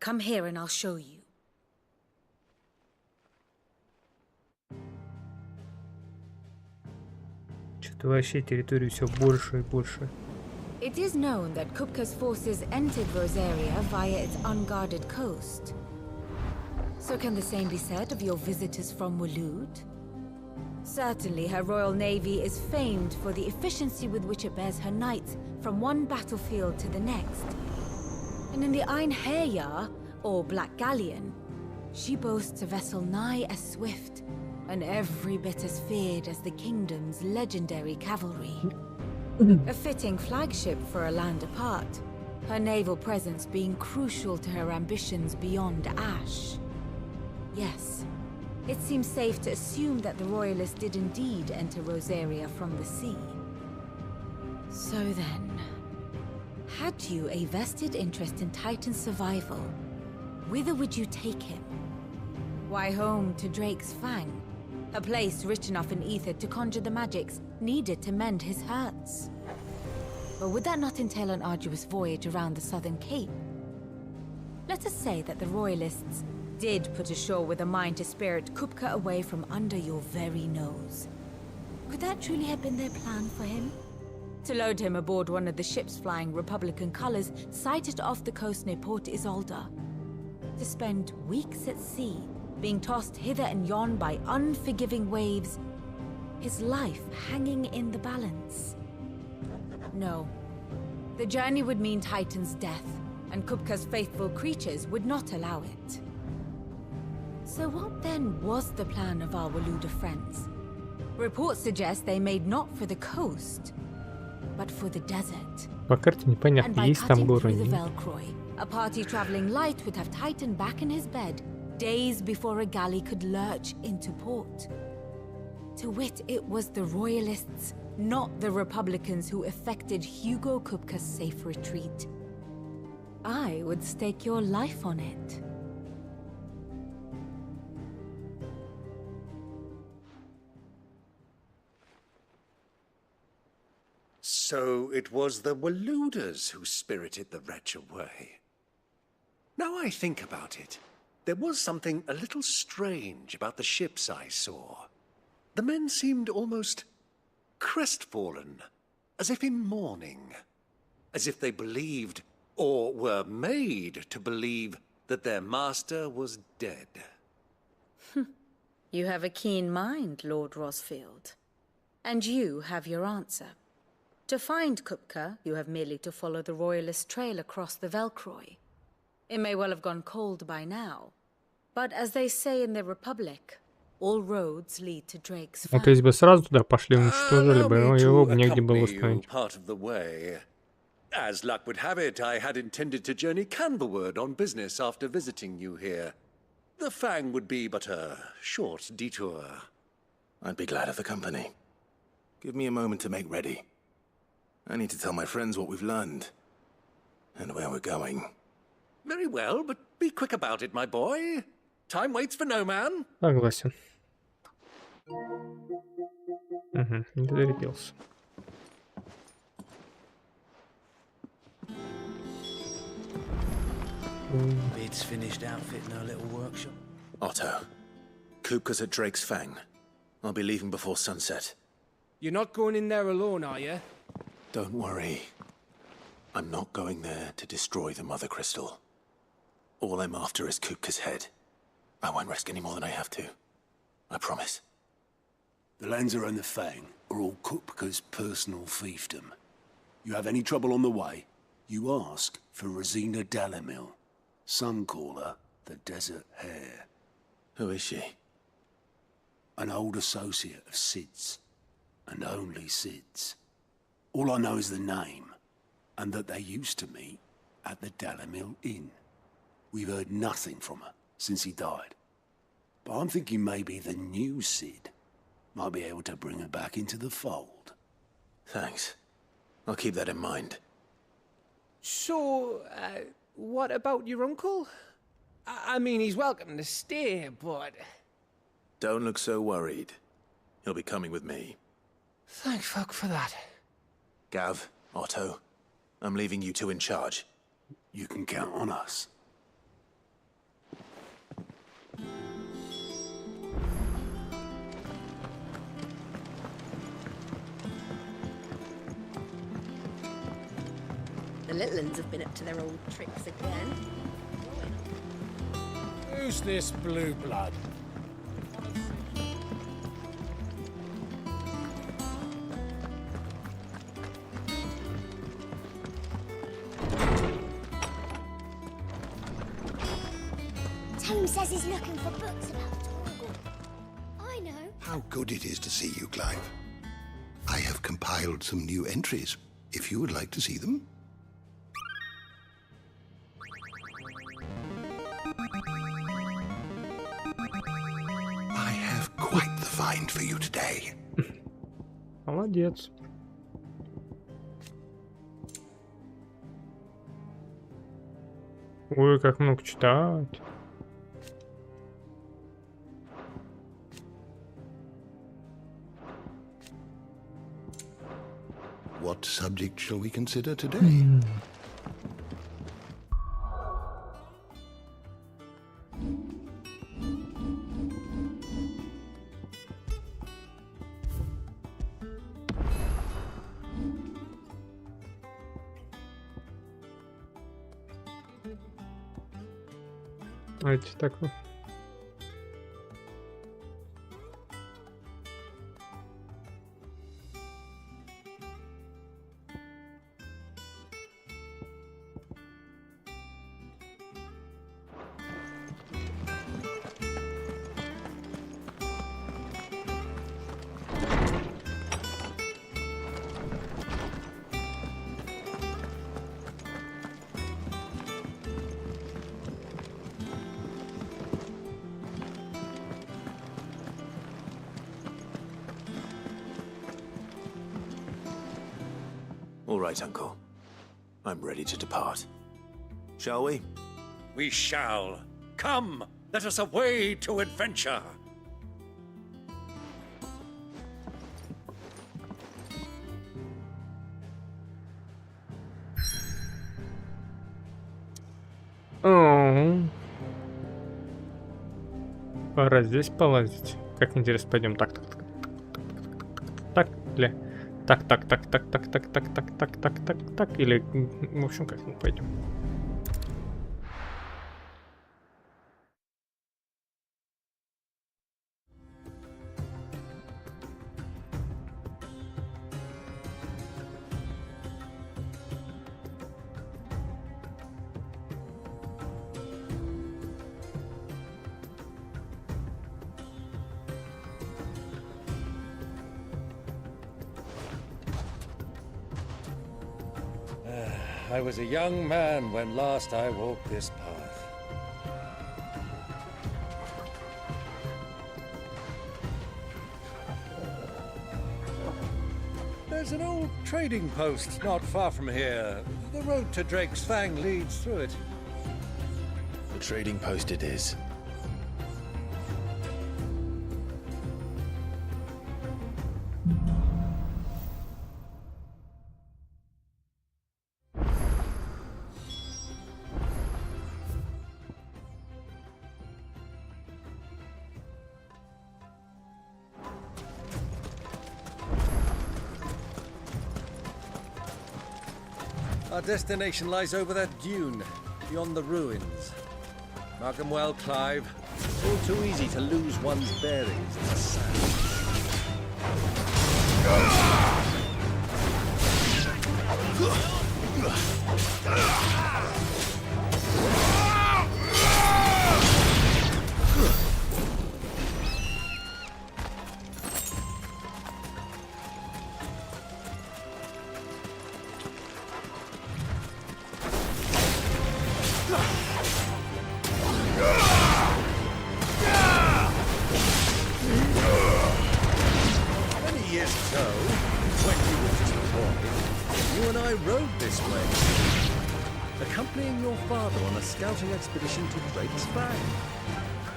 Come here and I'll show you. Что-то вообще территорию все больше и больше. It is known that Kupka's forces entered Rosaria via its unguarded coast. So can the same be said of your visitors from Waloed? Certainly her royal navy is famed for the efficiency with which it bears her knights from one battlefield to the next. And in the Einherjar, or Black Galleon, she boasts a vessel nigh as swift and every bit as feared as the kingdom's legendary cavalry. A fitting flagship for a land apart, her naval presence being crucial to her ambitions beyond Ash. Yes, it seems safe to assume that the Royalists did indeed enter Rosaria from the sea. So then, had you a vested interest in Titan's survival, whither would you take him? Why home to Drake's Fang, a place rich enough in ether to conjure the magics needed to mend his hurts. But would that not entail an arduous voyage around the southern cape? Let us say that the royalists did put ashore with a mind to spirit Kupka away from under your very nose. Could that truly have been their plan for him? To load him aboard one of the ships flying Republican colors sighted off the coast near Port Isolde. To spend weeks at sea, being tossed hither and yon by unforgiving waves, his life hanging in the balance. No. The journey would mean Titan's death, and Kupka's faithful creatures would not allow it. So what then was the plan of our Waluda friends? Reports suggest they made not for the coast, but for the desert. По карте непонятно, And by есть там cutting горы. through the Velcroy, a party traveling light would have Titan back in his bed days before a galley could lurch into port. To wit, it was the royalists, not the Republicans, who effected Hugo Kupka's safe retreat. I would stake your life on it. So it was the Waludas who spirited the wretch away. Now I think about it, there was something a little strange about the ships I saw. The men seemed almost crestfallen, as if in mourning, as if they believed, or were made to believe, that their master was dead. You have a keen mind, Lord Rosfield. And you have your answer. To find Kupka, you have merely to follow the royalist trail across the Velcroy. It may well have gone cold by now, but as they say in the Republic, all roads lead to Drake's Вот если бы сразу туда пошли, уничтожили бы, его бы негде было установить. Part of the way. As luck would have it, I had intended to journey Canberward on business after visiting you here. The Fang would be but a short detour. I'd be glad of the company. Give me a moment to make ready. I need to tell my friends what we've learned. And where we're going. Very well, but be quick about it, my boy. Time waits for no man. Согласен. Угу, не дотерпелся. Bid's finished outfitting her little workshop. Otto, Kupka's at Drake's Fang. I'll be leaving before sunset. You're not going in there alone, are you? Don't worry. I'm not going there to destroy the Mother Crystal. All I'm after is Kupka's head. I won't risk any more than I have to. I promise. The Lanza and the Fang are all Kupka's personal fiefdom. You have any trouble on the way, you ask for Rosina Dalamil. Some call her the Desert Hare. Who is she? An old associate of Sid's. And only Sid's. All I know is the name, and that they used to meet at the Dalamil Inn. We've heard nothing from her since he died. But I'm thinking maybe the new Sid might be able to bring her back into the fold. Thanks. I'll keep that in mind. So, what about your uncle? I mean, he's welcome to stay, but... Don't look so worried. He'll be coming with me. Thank fuck for that. Gav, Otto, I'm leaving you two in charge. You can count on us. The little uns have been up to their old tricks again. Who's this blue blood? Tome says he's looking for books about Torgal. I know. How good it is to see you, Clive. I have compiled some new entries, if you would like to see them. I have quite the find for you today. Молодец. Ой, как много читать. What subject shall we consider today? А это что такое? All right, Uncle. I'm ready to depart. Shall we? We shall. Come, let us away to adventure. Пора здесь полазить. Как интересно, пойдем так, так, так, так, или так, так, так, так, так, так, так, так, так, так, так, так, или, в общем, как мы пойдем. I was a young man when last I walked this path. There's an old trading post not far from here. The road to Drake's Fang leads through it. The trading post it is. Our destination lies over that dune, beyond the ruins. Mark 'em well, Clive. It's all too easy to lose one's bearings in the sand. Many years ago, when you were just a boy, you and I rode this way, accompanying your father on a scouting expedition to Drake's Fang.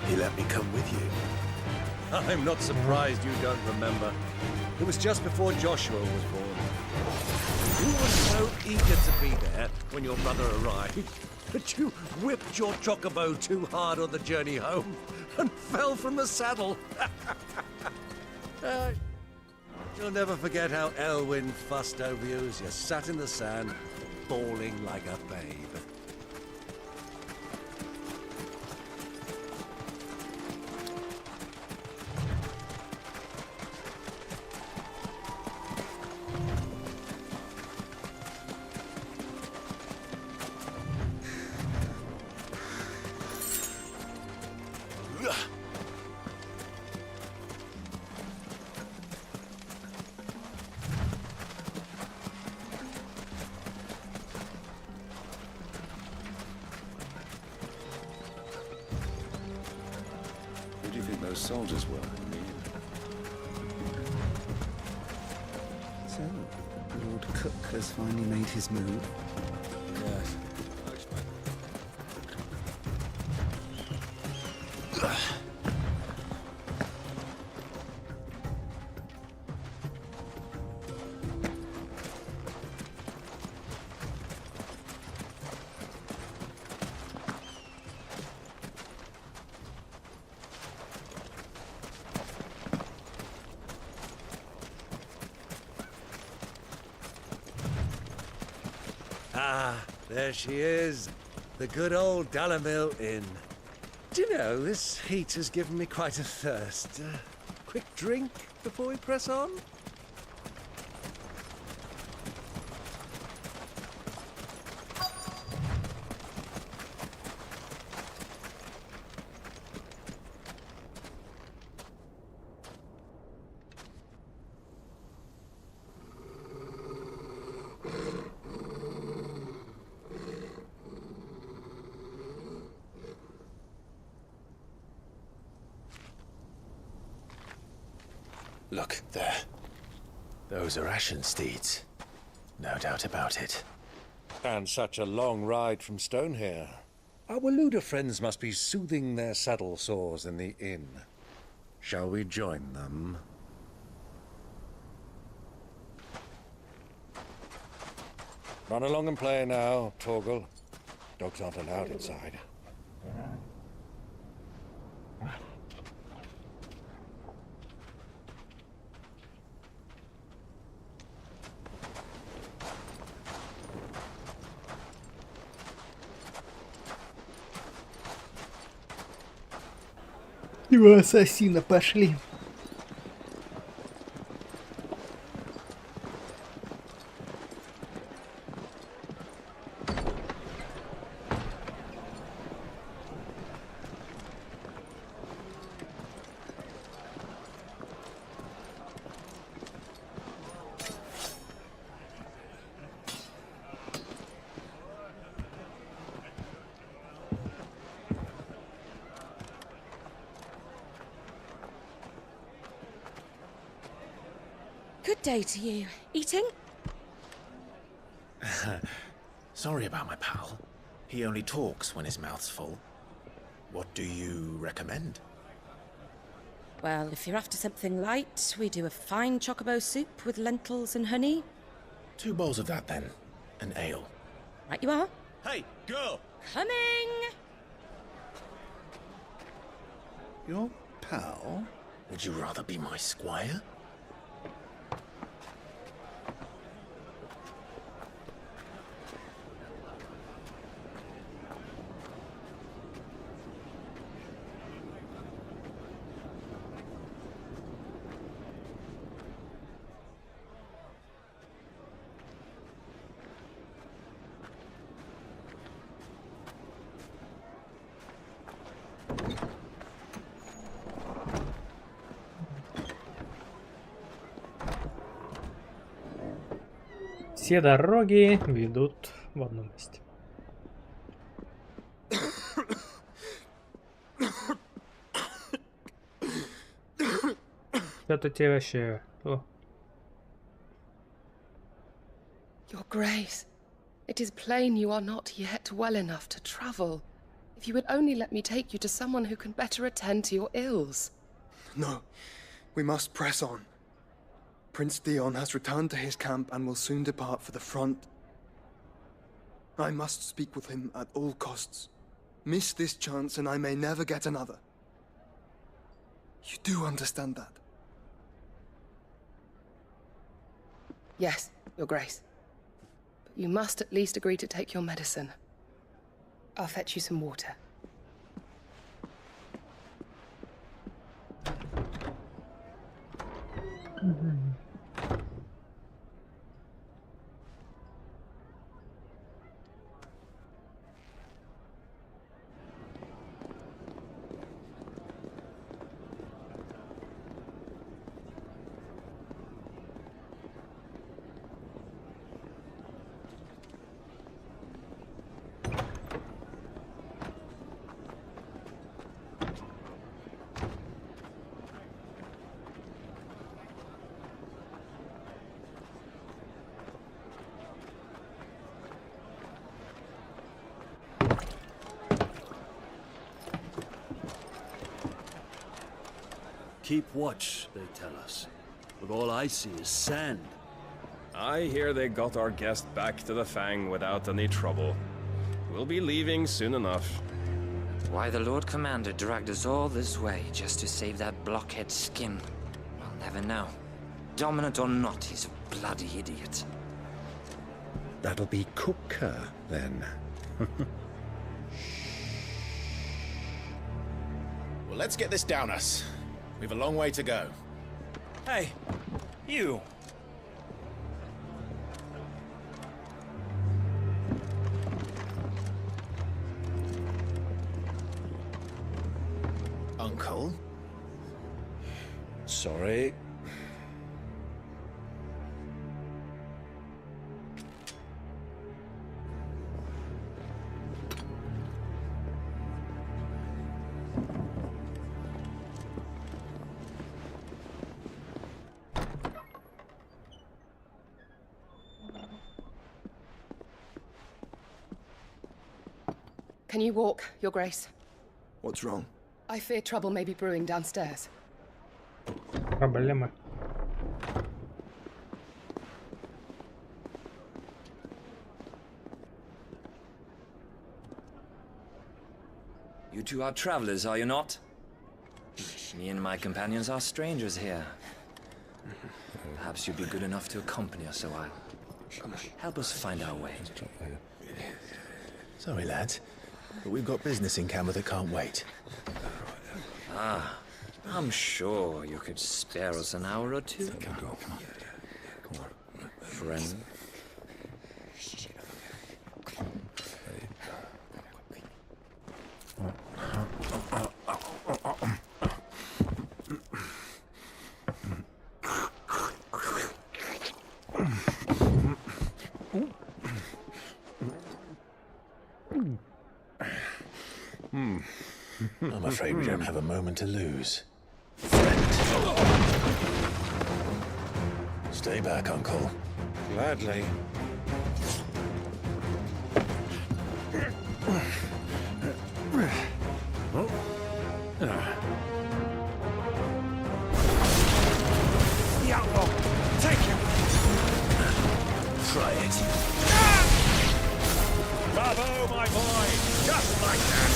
He let me come with you. I'm not surprised you don't remember. It was just before Joshua was born. You were so eager to be there when your brother arrived that you whipped your chocobo too hard on the journey home and fell from the saddle. You'll never forget how Elwyn fussed over you as you sat in the sand, bawling like a babe. Who do you think those soldiers were? So, Lord Cook has finally made his move. Yes. Ah, there she is. The good old Dalamil Inn. Do you know, this heat has given me quite a thirst. Quick drink before we press on? Look, there. Those are Ashen steeds. No doubt about it. And such a long ride from Stonehair. Our Waluda friends must be soothing their saddle sores in the inn. Shall we join them? Run along and play now, Torgal. Dogs aren't allowed inside. Два ассасина пошли. Good day to you. Eating? Sorry about my pal. He only talks when his mouth's full. What do you recommend? Well, if you're after something light, we do a fine chocobo soup with lentils and honey. 2 bowls of that, then. An ale. Right you are. Hey, girl! Coming! Your pal? Would you rather be my squire? Все дороги ведут в одно место. Это тебе вообще... О. Your Grace, it is plain you are not yet well enough to travel. If you would only let me take you to someone who can better attend to your ills. No, we must press on. Prince Dion has returned to his camp and will soon depart for the front. I must speak with him at all costs. Miss this chance and I may never get another. You do understand that? Yes, Your Grace. But you must at least agree to take your medicine. I'll fetch you some water. Keep watch, they tell us. But all I see is sand. I hear they got our guest back to the Fang without any trouble. We'll be leaving soon enough. Why the Lord Commander dragged us all this way just to save that blockhead skin, I'll never know. Dominant or not, he's a bloody idiot. That'll be cooker, then. Well, let's get this down us. We've a long way to go. Hey, you! Uncle? Sorry. Can you walk, Your Grace? What's wrong? I fear trouble may be brewing downstairs. Проблема. You two are travelers, are you not? Me and my companions are strangers here. Perhaps you'd be good enough to accompany us a while. Help us find our way. Sorry, lads, but we've got business in camera that can't wait. Ah, I'm sure you could spare us an hour or two. Friend. I'm afraid we don't have a moment to lose. Stay back, Uncle. Gladly. The outlaw! Take him! Try it. Bravo, my boy! Just like that!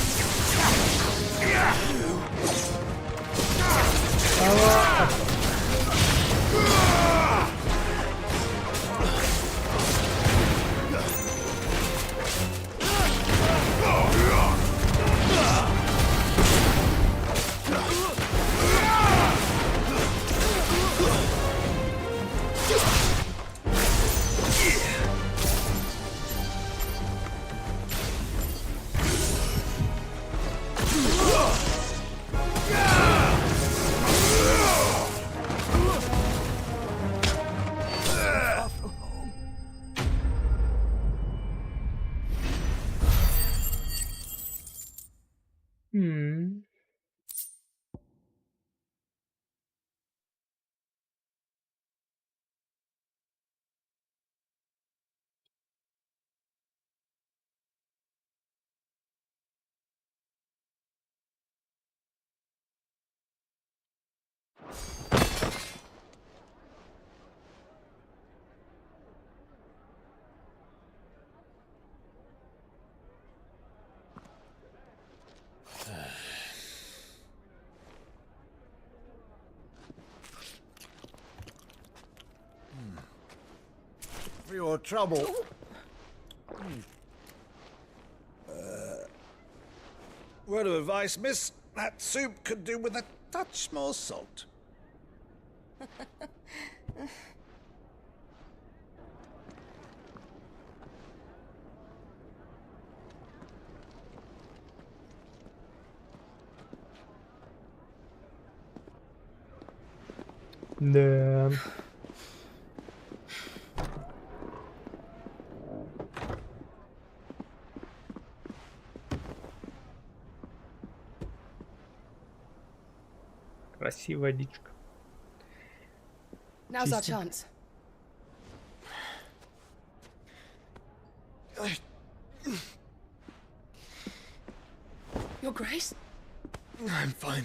For your trouble. Word of advice, miss. That soup could do with a touch more salt. Да. Красивая водичка. Now's our Чистенько. chance. Your Grace? I'm fine.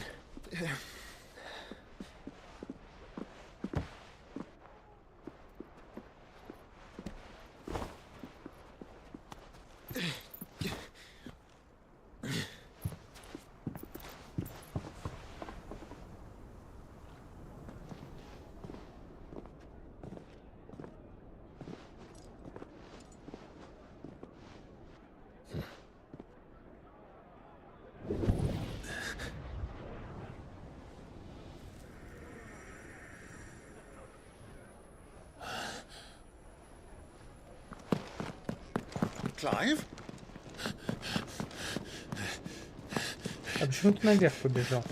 Clive? А почему ты наверх побежал?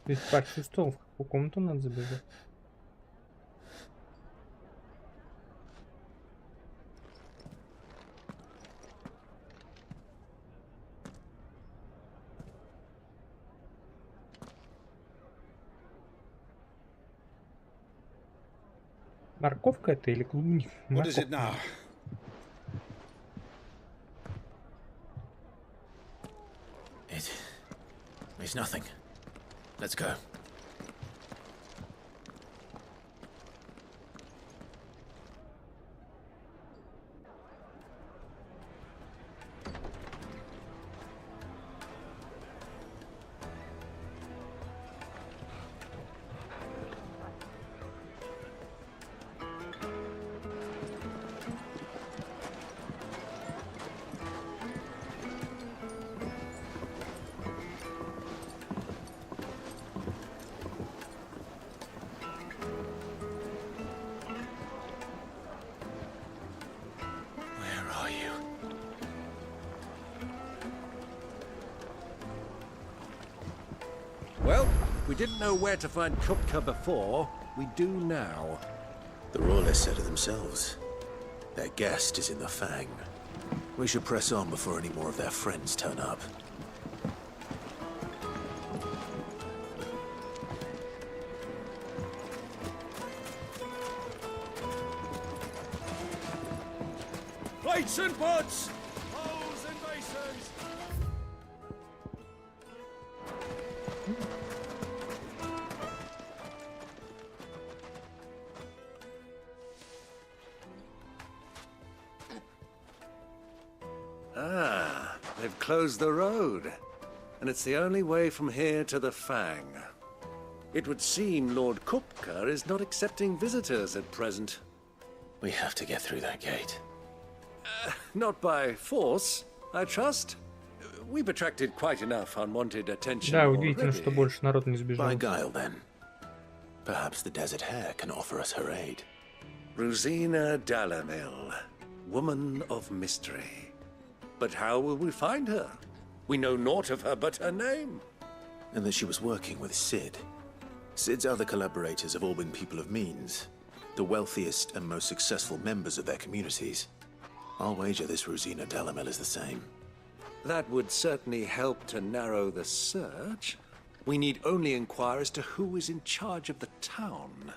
Ведь почувствовал, в какую комнату надо забежать. Морковка это или клубника? What is it now? It's nothing. Let's go. Well, we didn't know where to find Kupka before. We do now. The royalists said it themselves. Their guest is in the Fang. We should press on before any more of their friends turn up. Plates and pots! Bowls and basins! Ah, they've closed the road. And it's the only way from here to the Fang. It would seem Lord Kupka is not accepting visitors at present. We have to get through that gate. Not by force, I trust. We've attracted quite enough unwanted attention Да, удивительно, already. что больше народ не сбежал. By guile, then. Perhaps the Desert Hare can offer us her aid. Rosina Dalamil, woman of mystery. But how will we find her? We know naught of her but her name. And that she was working with Sid. Sid's other collaborators have all been people of means. The wealthiest and most successful members of their communities. I'll wager this Rosina Dalamil is the same. That would certainly help to narrow the search. We need only inquire as to who is in charge of the town.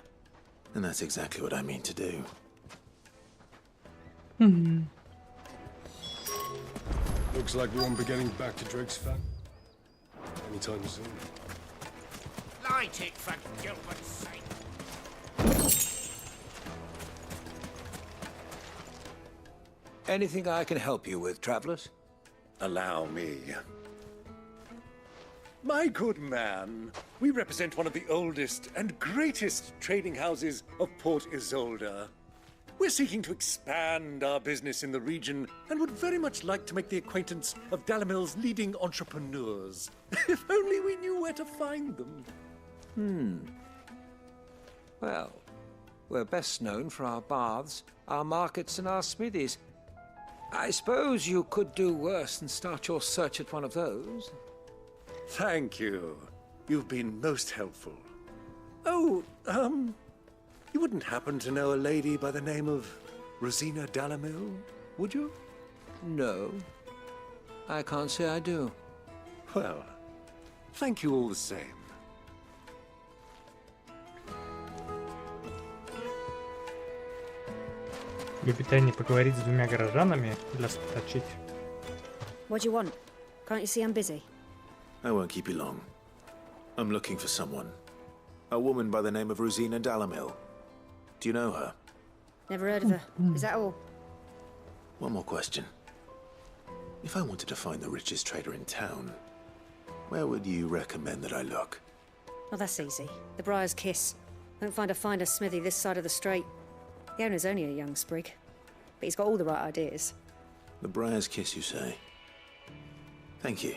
And that's exactly what I mean to do. Looks like we won't be getting back to Drake's Fang anytime soon. Light it, for Gilbert's sake! Anything I can help you with, travelers? Allow me. My good man, we represent one of the oldest and greatest trading houses of Port Isolde. We're seeking to expand our business in the region and would very much like to make the acquaintance of Dalamil's leading entrepreneurs. If only we knew where to find them. Well, we're best known for our baths, our markets, and our smithies. I suppose you could do worse than start your search at one of those. Thank you. You've been most helpful. Oh, you wouldn't happen to know a lady by the name of Rosina Dalamil, would you? No. I can't say I do. Well, thank you all the same. Любит не поговорить с двумя горожанами для стачить. What do you want? Can't you see I'm busy? I won't keep you long. I'm looking for someone. A woman by the name of Rosina Dalamil. Do you know her? Never heard of her. Is that all? One more question. If I wanted to find the richest trader in town, where would you recommend that I look? Oh, that's easy. The Briar's Kiss. Won't find a finer smithy this side of the strait. The owner's only a young sprig, but he's got all the right ideas. The Briar's Kiss, you say? Thank you.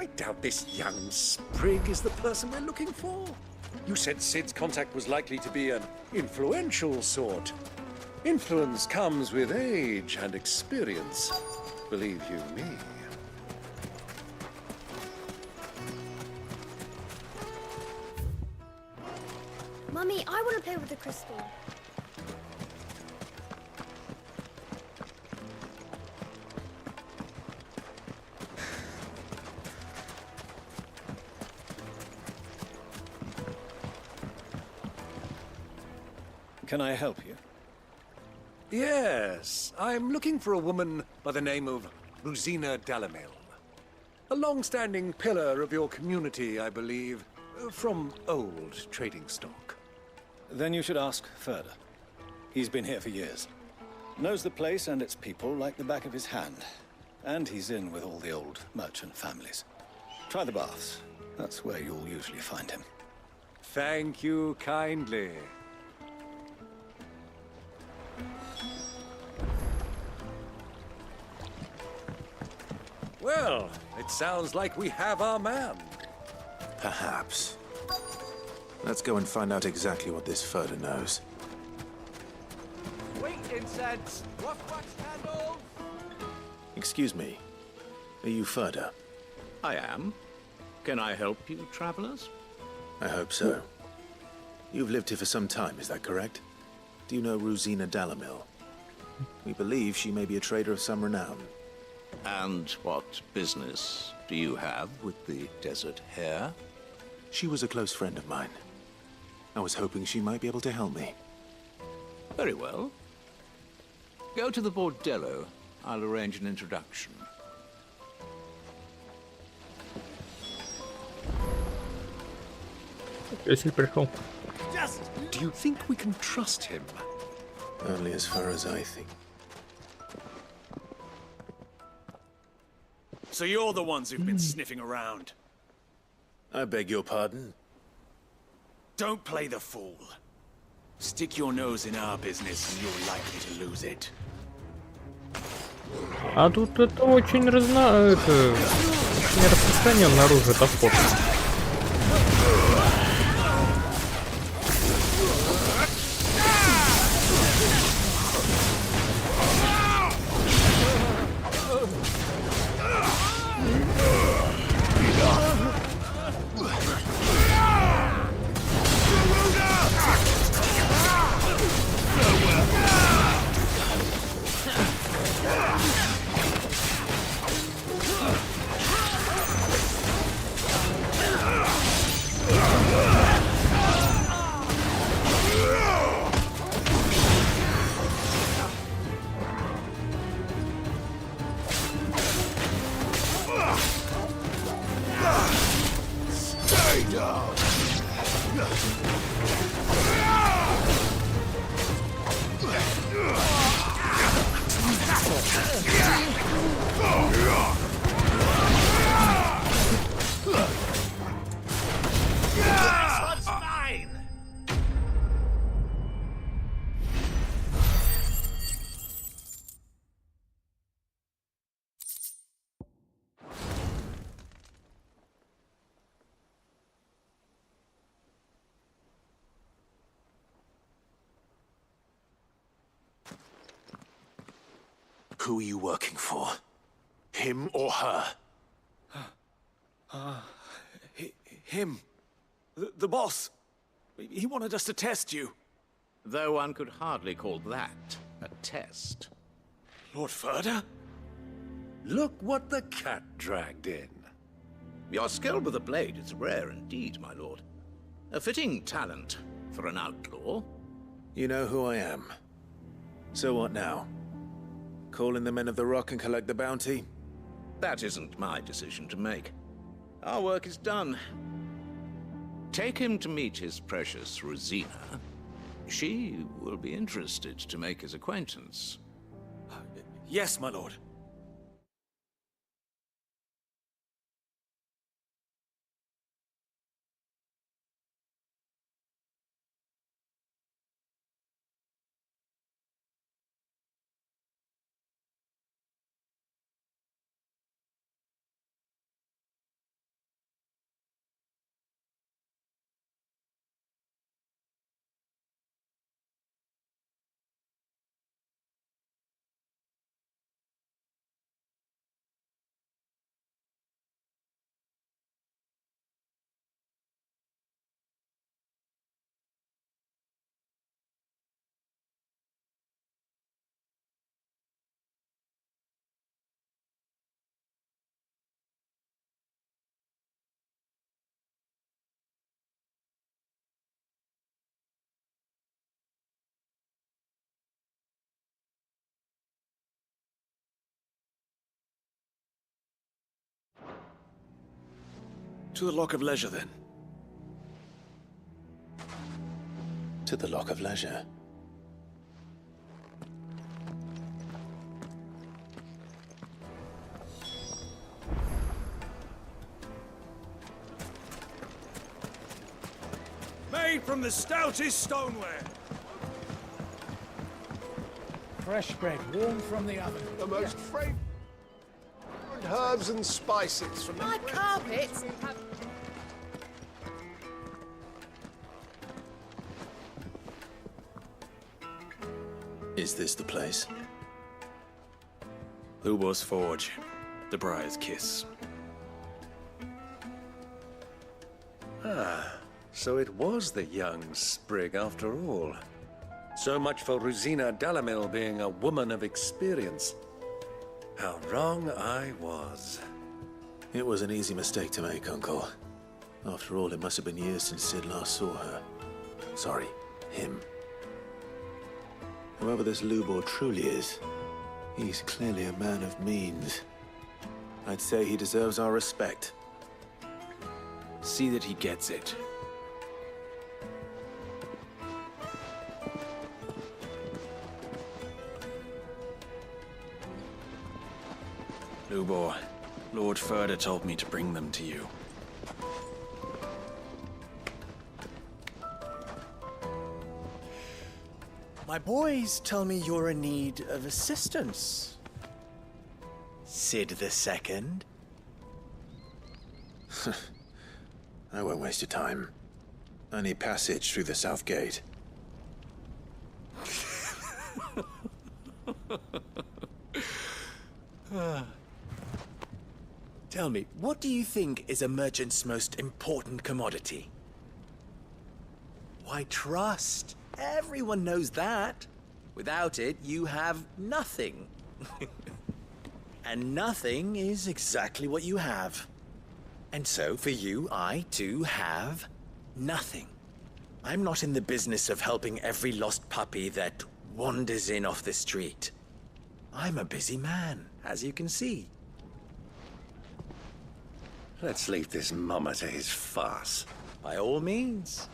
I doubt this young sprig is the person we're looking for. You said Sid's contact was likely to be an influential sort. Influence comes with age and experience, believe you me. Mummy, I want to play with the crystal. Can I help you? Yes, I'm looking for a woman by the name of Rosina Dalamil. A long-standing pillar of your community, I believe, from old trading stock. Then you should ask Further. He's been here for years. Knows the place and its people like the back of his hand. And he's in with all the old merchant families. Try the baths. That's where you'll usually find him. Thank you kindly. Well, it sounds like we have our man. Perhaps. Let's go and find out exactly what this Further knows. Wait, incense! Rough wax candles! Excuse me. Are you Further? I am. Can I help you, travelers? I hope so. You've lived here for some time, is that correct? Do you know Rosina Dalamil? We believe she may be a trader of some renown. And what business do you have with the desert hare? She was a close friend of mine. I was hoping she might be able to help me. Very well. Go to the bordello. I'll arrange an introduction. Do you think we can trust him? Only as far as I think. So you're the ones who've been sniffing around. I beg your pardon? Don't play the fool. Stick your nose in our business and you're likely to lose it. А тут это очень очень распространен оружие подход. Who are you working for? Him or her? Him. The boss. He wanted us to test you. Though one could hardly call that a test. Lord Further? Look what the cat dragged in. Your skill with the blade is rare indeed, my lord. A fitting talent for an outlaw. You know who I am. So what now? Call in the men of the Rock and collect the bounty? That isn't my decision to make. Our work is done. Take him to meet his precious Rosina. She will be interested to make his acquaintance. Yes, my lord. To the Lock of Leisure, then. To the Lock of Leisure. Made from the stoutest stoneware. Fresh bread, warm from the oven. The most fragrant herbs and spices from the... My carpets! Is this the place? Lubor's Forge. The Briar's Kiss. Ah, so it was the young sprig after all. So much for Rosina Dalamil being a woman of experience. How wrong I was. It was an easy mistake to make, Uncle. After all, it must have been years since Sid last saw her. Sorry, him. Whoever this Lubor truly is, he's clearly a man of means. I'd say he deserves our respect. See that he gets it. Lubor, Lord Furder told me to bring them to you. My boys tell me you're in need of assistance. Sid the Second? I won't waste your time. I need passage through the south gate. Tell me, what do you think is a merchant's most important commodity? Why, trust. Everyone knows that. Without it, you have nothing. And nothing is exactly what you have. And so, for you, I, too, have nothing. I'm not in the business of helping every lost puppy that wanders in off the street. I'm a busy man, as you can see. Let's leave this mummer to his farce. By all means.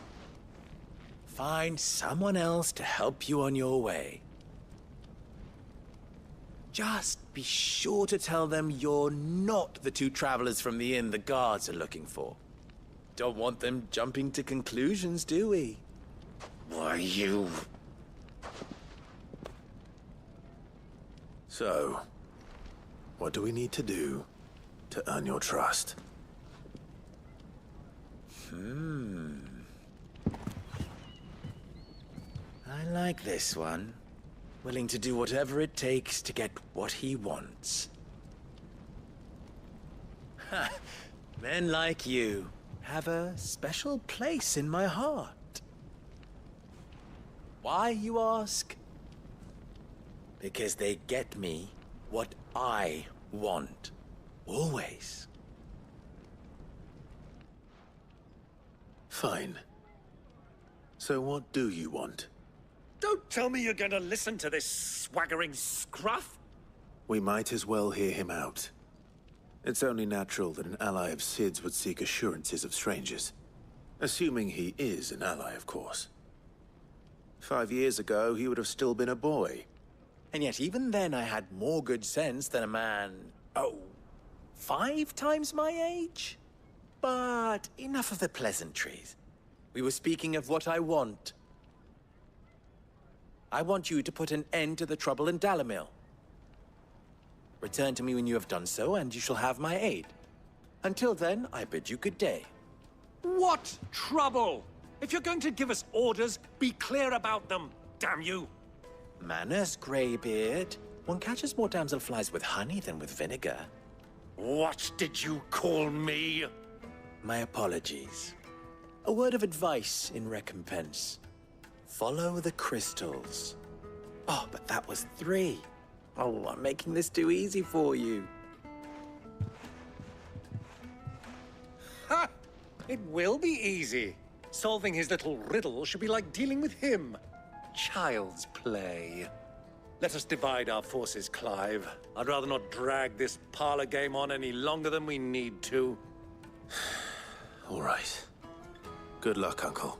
Find someone else to help you on your way. Just be sure to tell them you're not the two travelers from the inn the guards are looking for. Don't want them jumping to conclusions, do we? Why, you... So, what do we need to do to earn your trust? I like this one. Willing to do whatever it takes to get what he wants. Ha! Men like you have a special place in my heart. Why, you ask? Because they get me what I want. Always. Fine. So what do you want? Don't tell me you're going to listen to this swaggering scruff! We might as well hear him out. It's only natural that an ally of Sid's would seek assurances of strangers. Assuming he is an ally, of course. 5 years ago, he would have still been a boy. And yet even then I had more good sense than a man, 5 times my age? But enough of the pleasantries. We were speaking of what I want. I want you to put an end to the trouble in Dalamil. Return to me when you have done so, and you shall have my aid. Until then, I bid you good day. What trouble? If you're going to give us orders, be clear about them, damn you! Manners, Greybeard. One catches more damselflies with honey than with vinegar. What did you call me? My apologies. A word of advice in recompense. Follow the crystals. Oh, but that was 3. Oh, I'm making this too easy for you. Ha! It will be easy. Solving his little riddle should be like dealing with him. Child's play. Let us divide our forces, Clive. I'd rather not drag this parlor game on any longer than we need to. All right. Good luck, Uncle.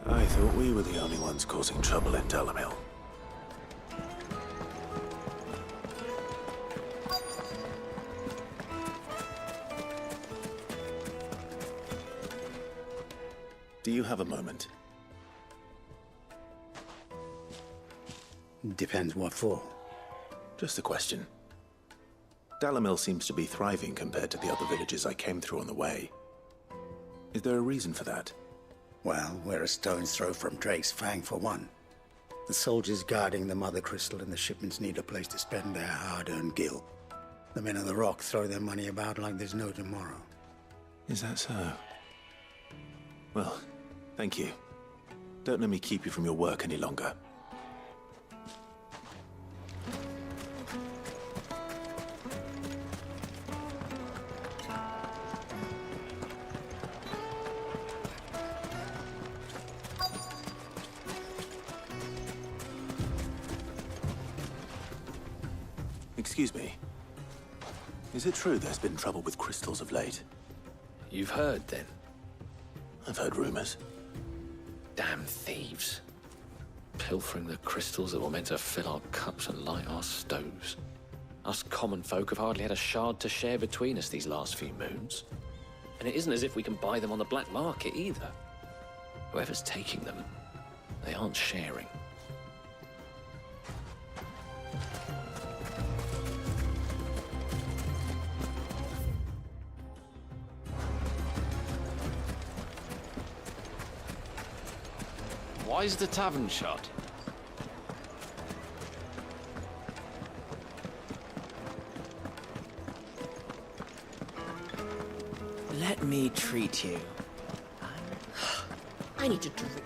I thought we were the only ones causing trouble in Dalamil. Do you have a moment? Depends what for. Just a question. Dalamil seems to be thriving compared to the other villages I came through on the way. Is there a reason for that? Well, we're a stone's throw from Drake's Fang for one. The soldiers guarding the Mother Crystal and the shipments need a place to spend their hard-earned gil. The men of the Rock throw their money about like there's no tomorrow. Is that so? Well, thank you. Don't let me keep you from your work any longer. Excuse me. Is it true there's been trouble with crystals of late? You've heard, then? I've heard rumors. Damn thieves. Pilfering the crystals that were meant to fill our cups and light our stoves. Us common folk have hardly had a shard to share between us these last few moons. And it isn't as if we can buy them on the black market either. Whoever's taking them, they aren't sharing. Why is the tavern shut? Let me treat you. I need a drink.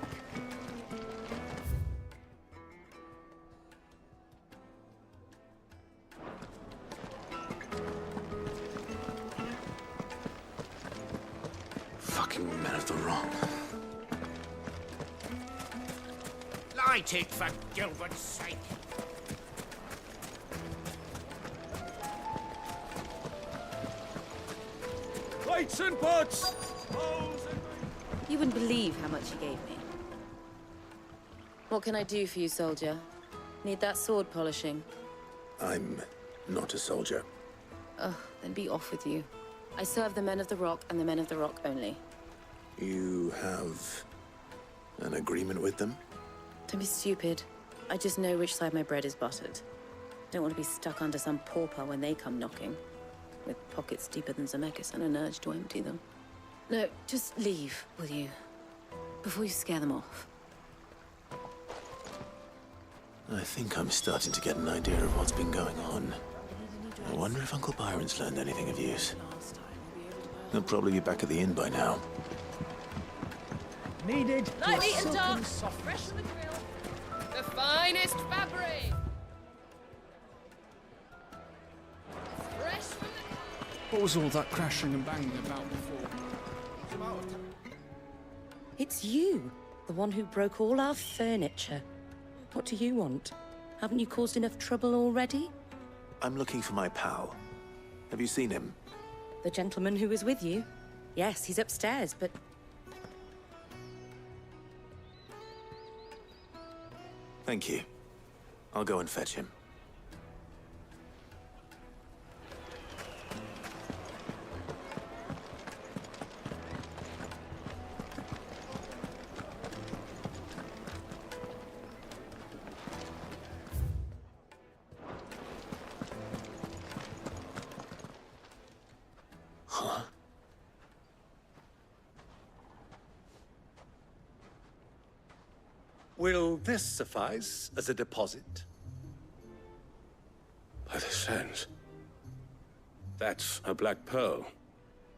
Fucking men of the Rock. Light it, for Gilbert's sake. Plates and pots! You wouldn't believe how much he gave me. What can I do for you, soldier? Need that sword polishing? I'm not a soldier. Ugh, then be off with you. I serve the men of the Rock and the men of the Rock only. You have an agreement with them? Don't be stupid. I just know which side my bread is buttered. Don't want to be stuck under some pauper when they come knocking, with pockets deeper than Zemeckis and an urge to empty them. No, just leave, will you? Before you scare them off. I think I'm starting to get an idea of what's been going on. I wonder if Uncle Byron's learned anything of use. He'll probably be back at the inn by now. Needed. Lightly and dark, fresh from the grill. The finest fabric. Fresh from the... What was all that crashing and banging about before? It's you, the one who broke all our furniture. What do you want? Haven't you caused enough trouble already? I'm looking for my pal. Have you seen him? The gentleman who was with you? Yes, he's upstairs, but... Thank you. I'll go and fetch him. Huh? Will this suffice as a deposit? By the sands. That's a black pearl.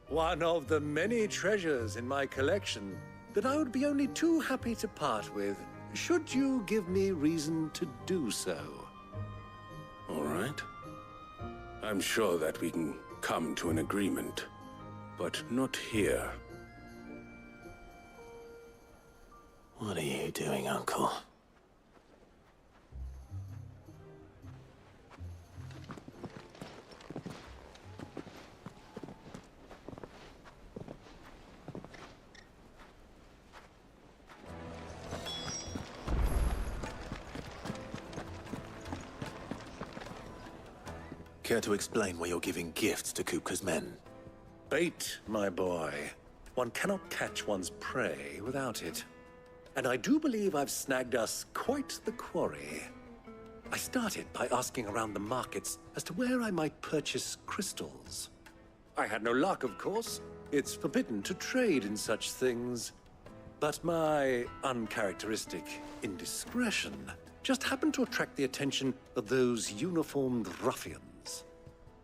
One of the many treasures in my collection that I would be only too happy to part with, should you give me reason to do so. All right. I'm sure that we can come to an agreement, but not here. What are you doing, Uncle? Care to explain why you're giving gifts to Kupka's men? Bait, my boy. One cannot catch one's prey without it. And I do believe I've snagged us quite the quarry. I started by asking around the markets as to where I might purchase crystals. I had no luck, of course. It's forbidden to trade in such things. But my uncharacteristic indiscretion just happened to attract the attention of those uniformed ruffians.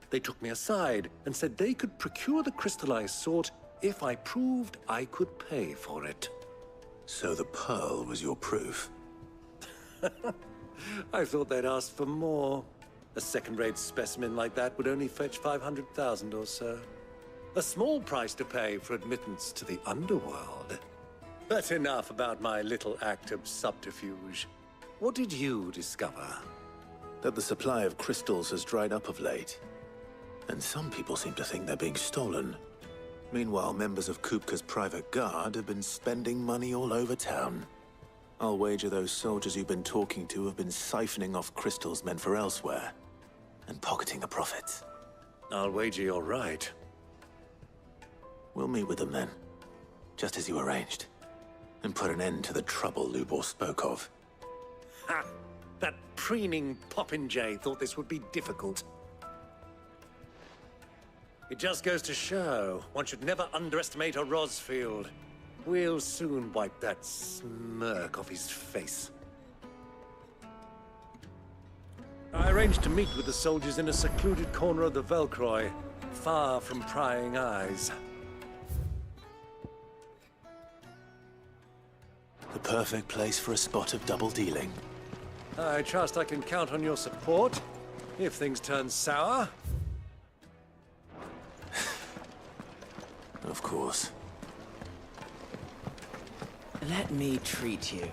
They took me aside and said they could procure the crystal I sought if I proved I could pay for it. So the pearl was your proof? I thought they'd ask for more. A second-rate specimen like that would only fetch 500,000 or so. A small price to pay for admittance to the underworld. But enough about my little act of subterfuge. What did you discover? That the supply of crystals has dried up of late. And some people seem to think they're being stolen. Meanwhile, members of Kupka's private guard have been spending money all over town. I'll wager those soldiers you've been talking to have been siphoning off crystals meant for elsewhere, and pocketing the profits. I'll wager you're right. We'll meet with them then, just as you arranged, and put an end to the trouble Lubor spoke of. Ha! That preening popinjay thought this would be difficult. It just goes to show, one should never underestimate a Rosfield. We'll soon wipe that smirk off his face. I arranged to meet with the soldiers in a secluded corner of the Velcroy, far from prying eyes. The perfect place for a spot of double dealing. I trust I can count on your support, if things turn sour. Of course. Let me treat you.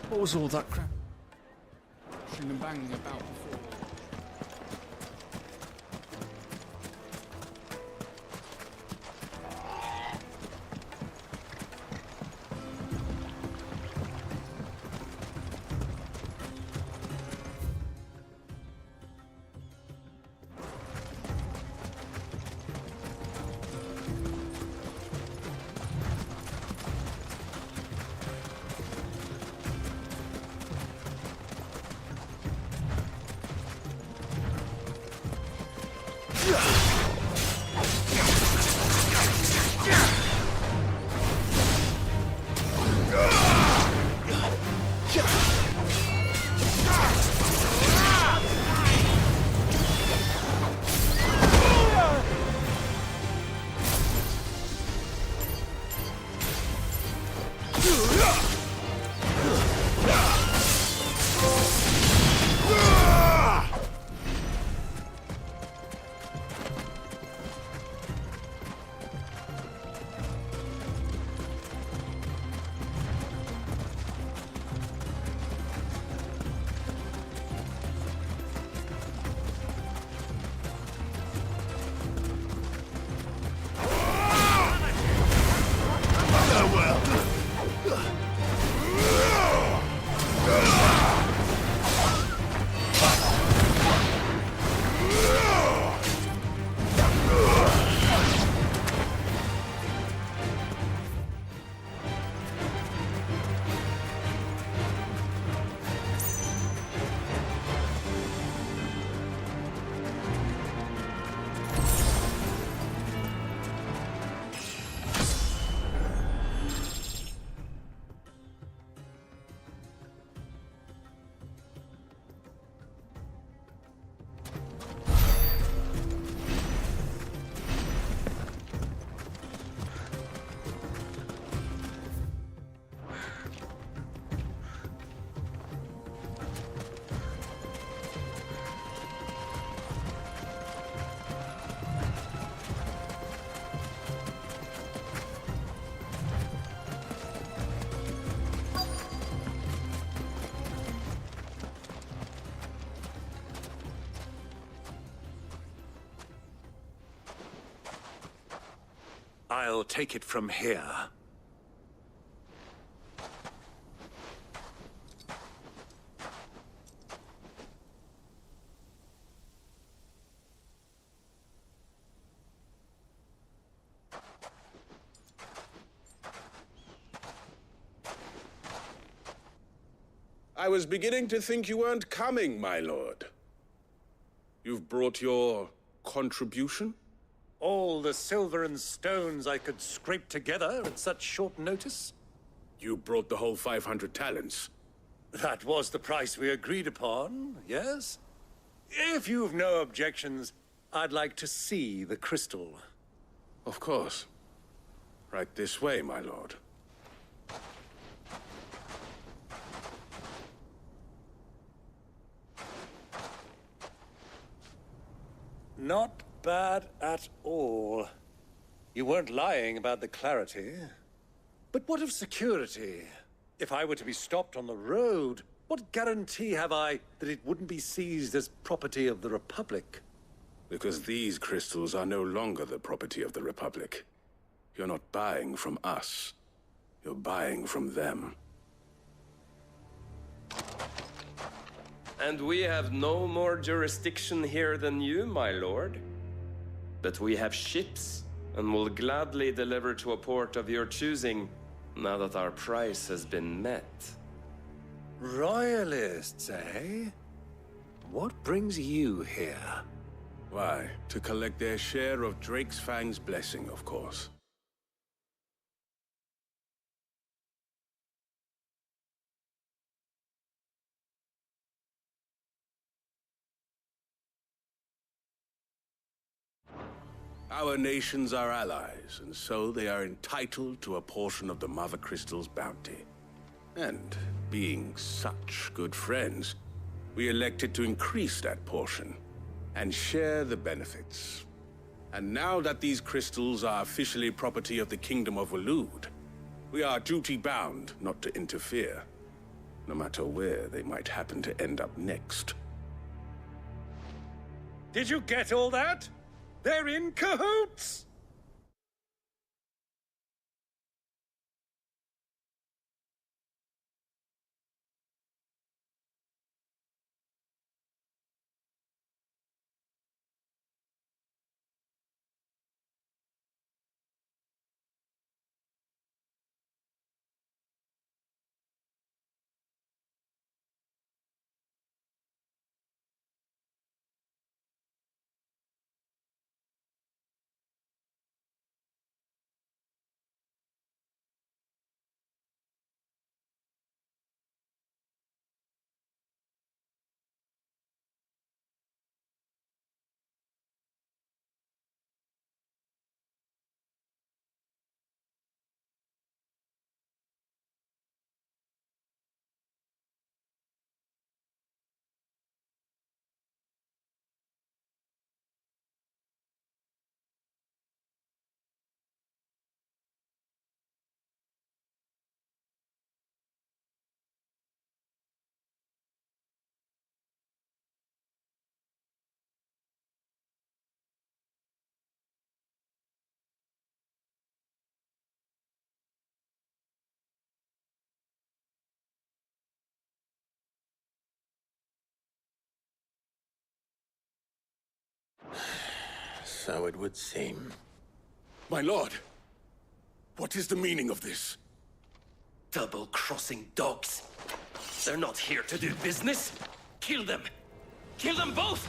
What was all that crap? Crashing and banging about before. I'll take it from here. I was beginning to think you weren't coming, my lord. You've brought your contribution? All the silver and stones I could scrape together at such short notice? You brought the whole 500 talents. That was the price we agreed upon, yes? If you've no objections, I'd like to see the crystal. Of course. Right this way, my lord. Not bad at all. You weren't lying about the clarity. But what of security? If I were to be stopped on the road, what guarantee have I that it wouldn't be seized as property of the Republic? Because these crystals are no longer the property of the Republic. You're not buying from us. You're buying from them. And we have no more jurisdiction here than you, my lord. But we have ships, and will gladly deliver to a port of your choosing, now that our price has been met. Royalists, eh? What brings you here? Why, to collect their share of Drake's Fang's blessing, of course. Our nations are allies, and so they are entitled to a portion of the Mother Crystal's bounty. And being such good friends, we elected to increase that portion and share the benefits. And now that these crystals are officially property of the Kingdom of Waloed, we are duty-bound not to interfere, no matter where they might happen to end up next. Did you get all that? They're in cahoots! So it would seem. My lord, what is the meaning of this? Double-crossing dogs. They're not here to do business. Kill them. Kill them both!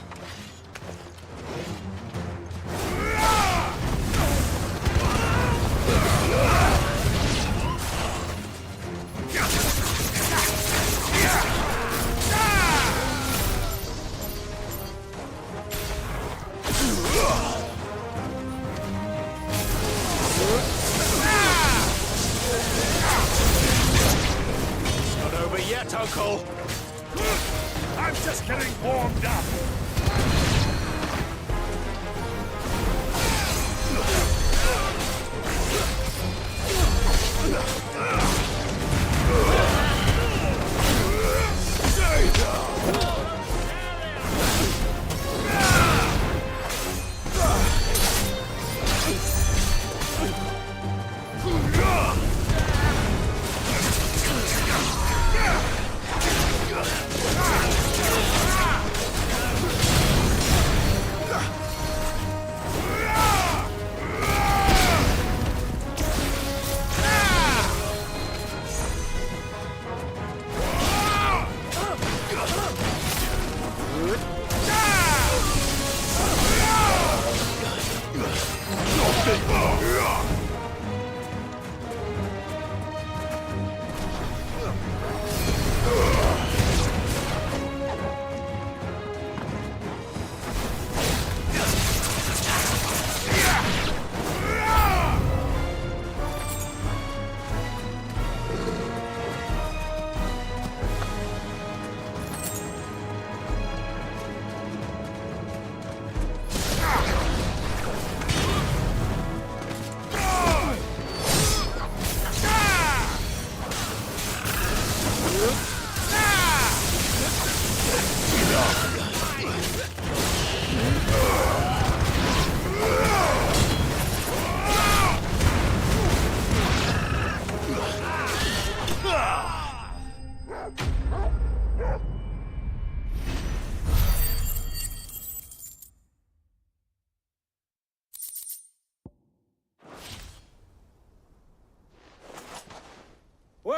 Not over yet, Uncle. I'm just getting warmed up.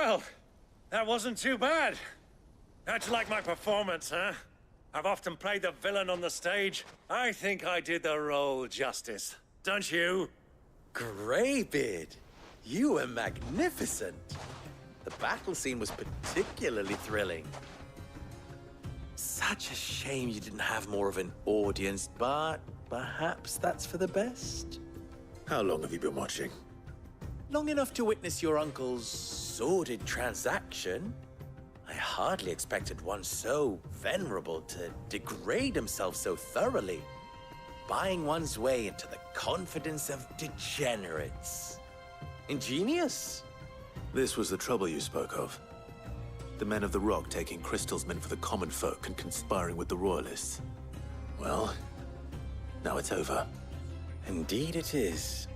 Well, that wasn't too bad. How'd you like my performance, huh? I've often played the villain on the stage. I think I did the role justice. Don't you? Greybeard, you were magnificent. The battle scene was particularly thrilling. Such a shame you didn't have more of an audience, but perhaps that's for the best. How long have you been watching? Long enough to witness your uncle's sordid transaction. I hardly expected one so venerable to degrade himself so thoroughly, buying one's way into the confidence of degenerates. Ingenious. This was the trouble you spoke of. The men of the Rock taking crystals meant for the common folk and conspiring with the Royalists. Well, now it's over. Indeed it is.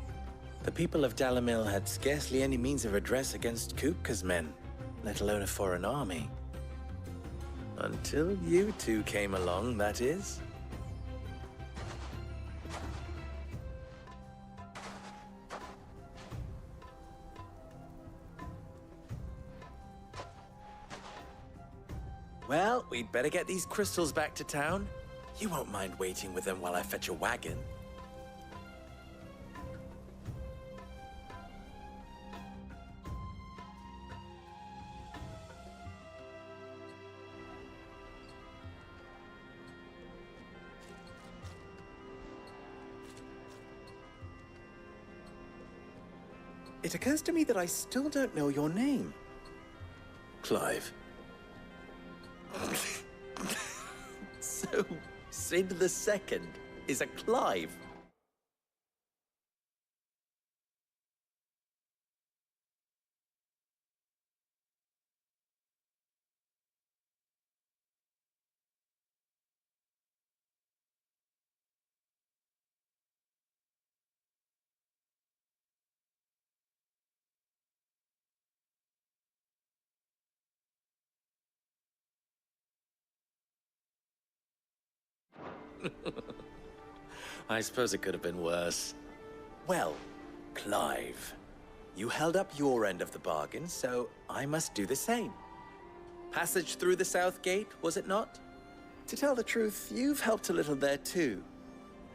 The people of Dalamil had scarcely any means of redress against Kupka's men, let alone a foreign army. Until you two came along, that is. Well, we'd better get these crystals back to town. You won't mind waiting with them while I fetch a wagon. It occurs to me that I still don't know your name. Clive. So, Sid the Second is a Clive. I suppose it could have been worse. Well, Clive, you held up your end of the bargain, so I must do the same. Passage through the South Gate, was it not? To tell the truth, you've helped a little there too.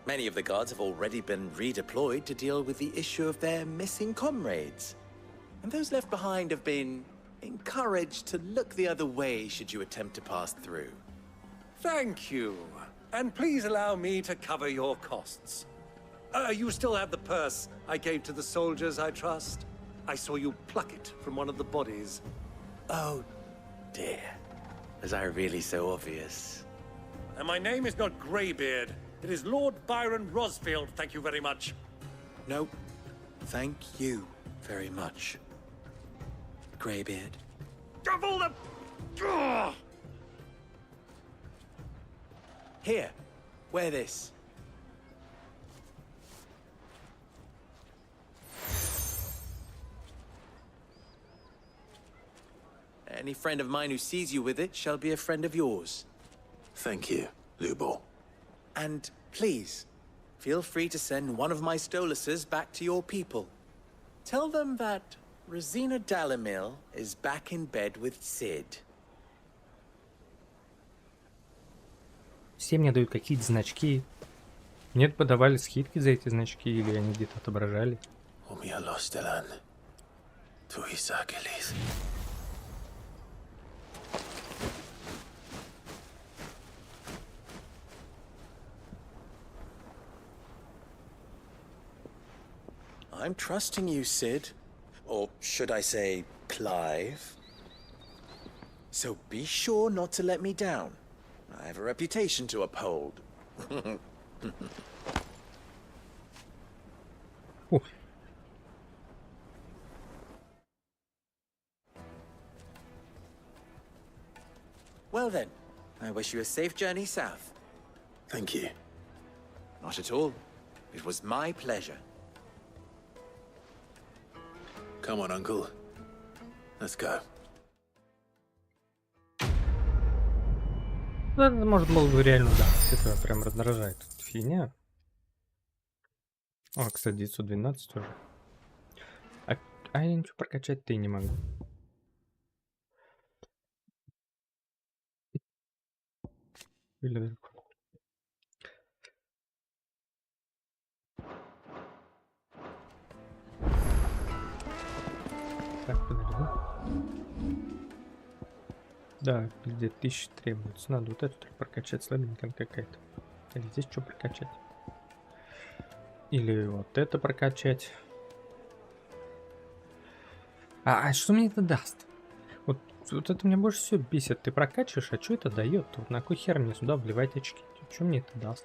Many of the guards have already been redeployed to deal with the issue of their missing comrades. And those left behind have been encouraged to look the other way should you attempt to pass through. Thank you. And please allow me to cover your costs. You still have the purse I gave to the soldiers, I trust? I saw you pluck it from one of the bodies. Oh, dear. Was I really so obvious? And my name is not Greybeard. It is Lord Byron Rosfield, thank you very much. No, thank you very much, Greybeard. Of all the... Ugh! Here, wear this. Any friend of mine who sees you with it shall be a friend of yours. Thank you, Lubor. And please, feel free to send one of my Stoluses back to your people. Tell them that Rosina Dalamil is back in bed with Sid. Все мне дают какие-то значки. Мне подавали скидки за эти значки, или они где-то отображали. I'm trusting you, Sid. Or should I say, Clive. So be sure not to let me down. I have a reputation to uphold. Well then, I wish you a safe journey south. Thank you. Not at all. It was my pleasure. Come on, Uncle. Let's go. Да, может, было бы реально, да. Это прям раздражает. Фигня. О, кстати, 912 тоже. А я ничего прокачать-то и не могу. Или... Так, подожди. Да, где 1000 требуется. Надо вот эту прокачать, слабенькая какая-то. Или здесь что прокачать? Или вот это прокачать. А что мне это даст? Вот это меня больше всего бесит. Ты прокачиваешь, а что это дает? Вот на кой хер мне сюда вливать очки? Что мне это даст?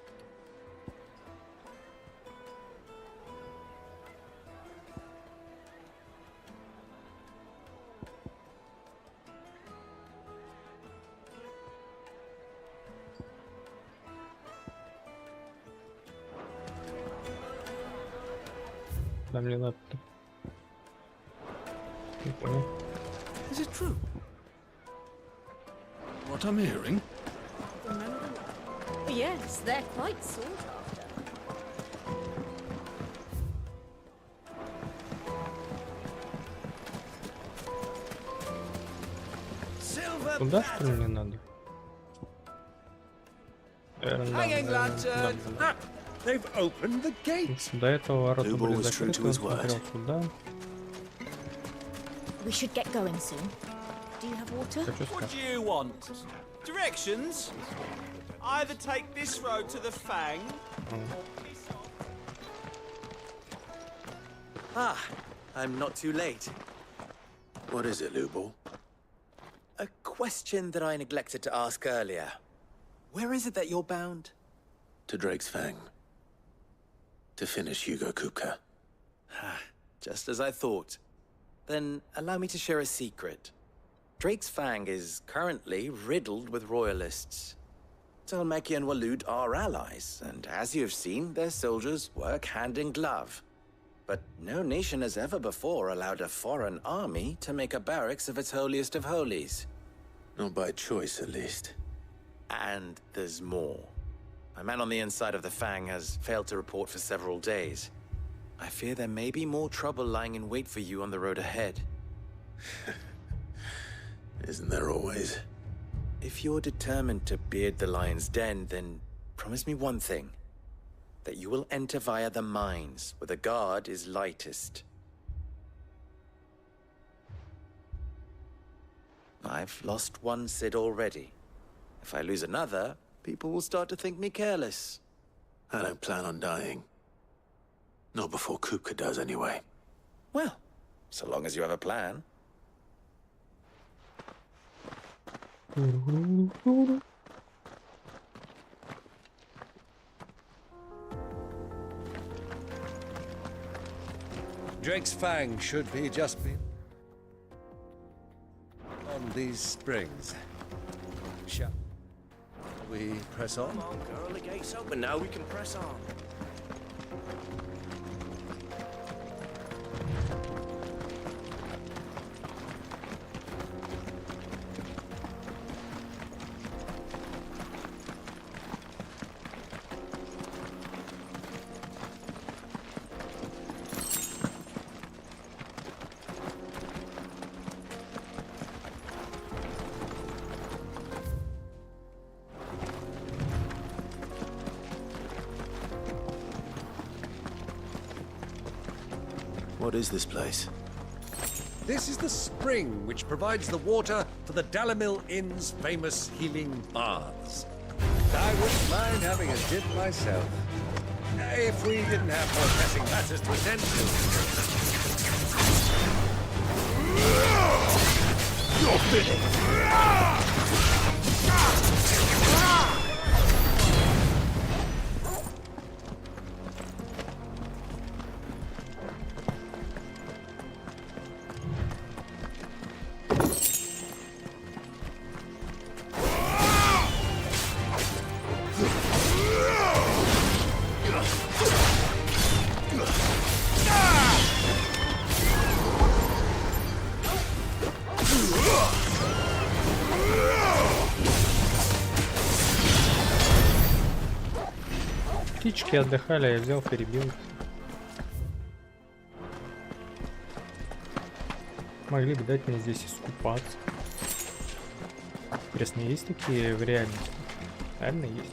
Да, мне надо. Не понял. Is it true? What I'm hearing? Yes, they're quite sought after. Туда, что ли, мне надо? Hanging lantern! They've opened the gate. До этого ворота были закрыты, он смотрел сюда. We should get going soon. Do you have water? What do you want? Directions? Either take this road to the Fang. Ah, I'm not too late. What is it, Lubor? A question that I neglected to ask earlier. Where is it that you're bound? To Drake's Fang. To finish Hugo Kupka. Just as I thought. Then allow me to share a secret. Drake's Fang is currently riddled with royalists. Talmeki and Walud are allies, and as you have seen, their soldiers work hand in glove. But no nation has ever before allowed a foreign army to make a barracks of its holiest of holies. Not by choice, at least. And there's more. My man on the inside of the Fang has failed to report for several days. I fear there may be more trouble lying in wait for you on the road ahead. Isn't there always? If you're determined to beard the lion's den, then promise me one thing. That you will enter via the mines, where the guard is lightest. I've lost one Cid already. If I lose another, people will start to think me careless. I don't plan on dying. Not before Kupka does, anyway. Well, so long as you have a plan. Drake's Fang should be just be on these springs. Shall we press on? Come on, girl, the gate's open now. We can press on. What is this place? This is the spring which provides the water for the Dalimil Inn's famous healing baths. I wouldn't mind having a dip myself. If we didn't have more pressing matters to attend to. You're finished! Птички отдыхали, я взял, перебил. Могли бы дать мне здесь искупаться. Интересно, есть такие в реальности? Наверное, есть.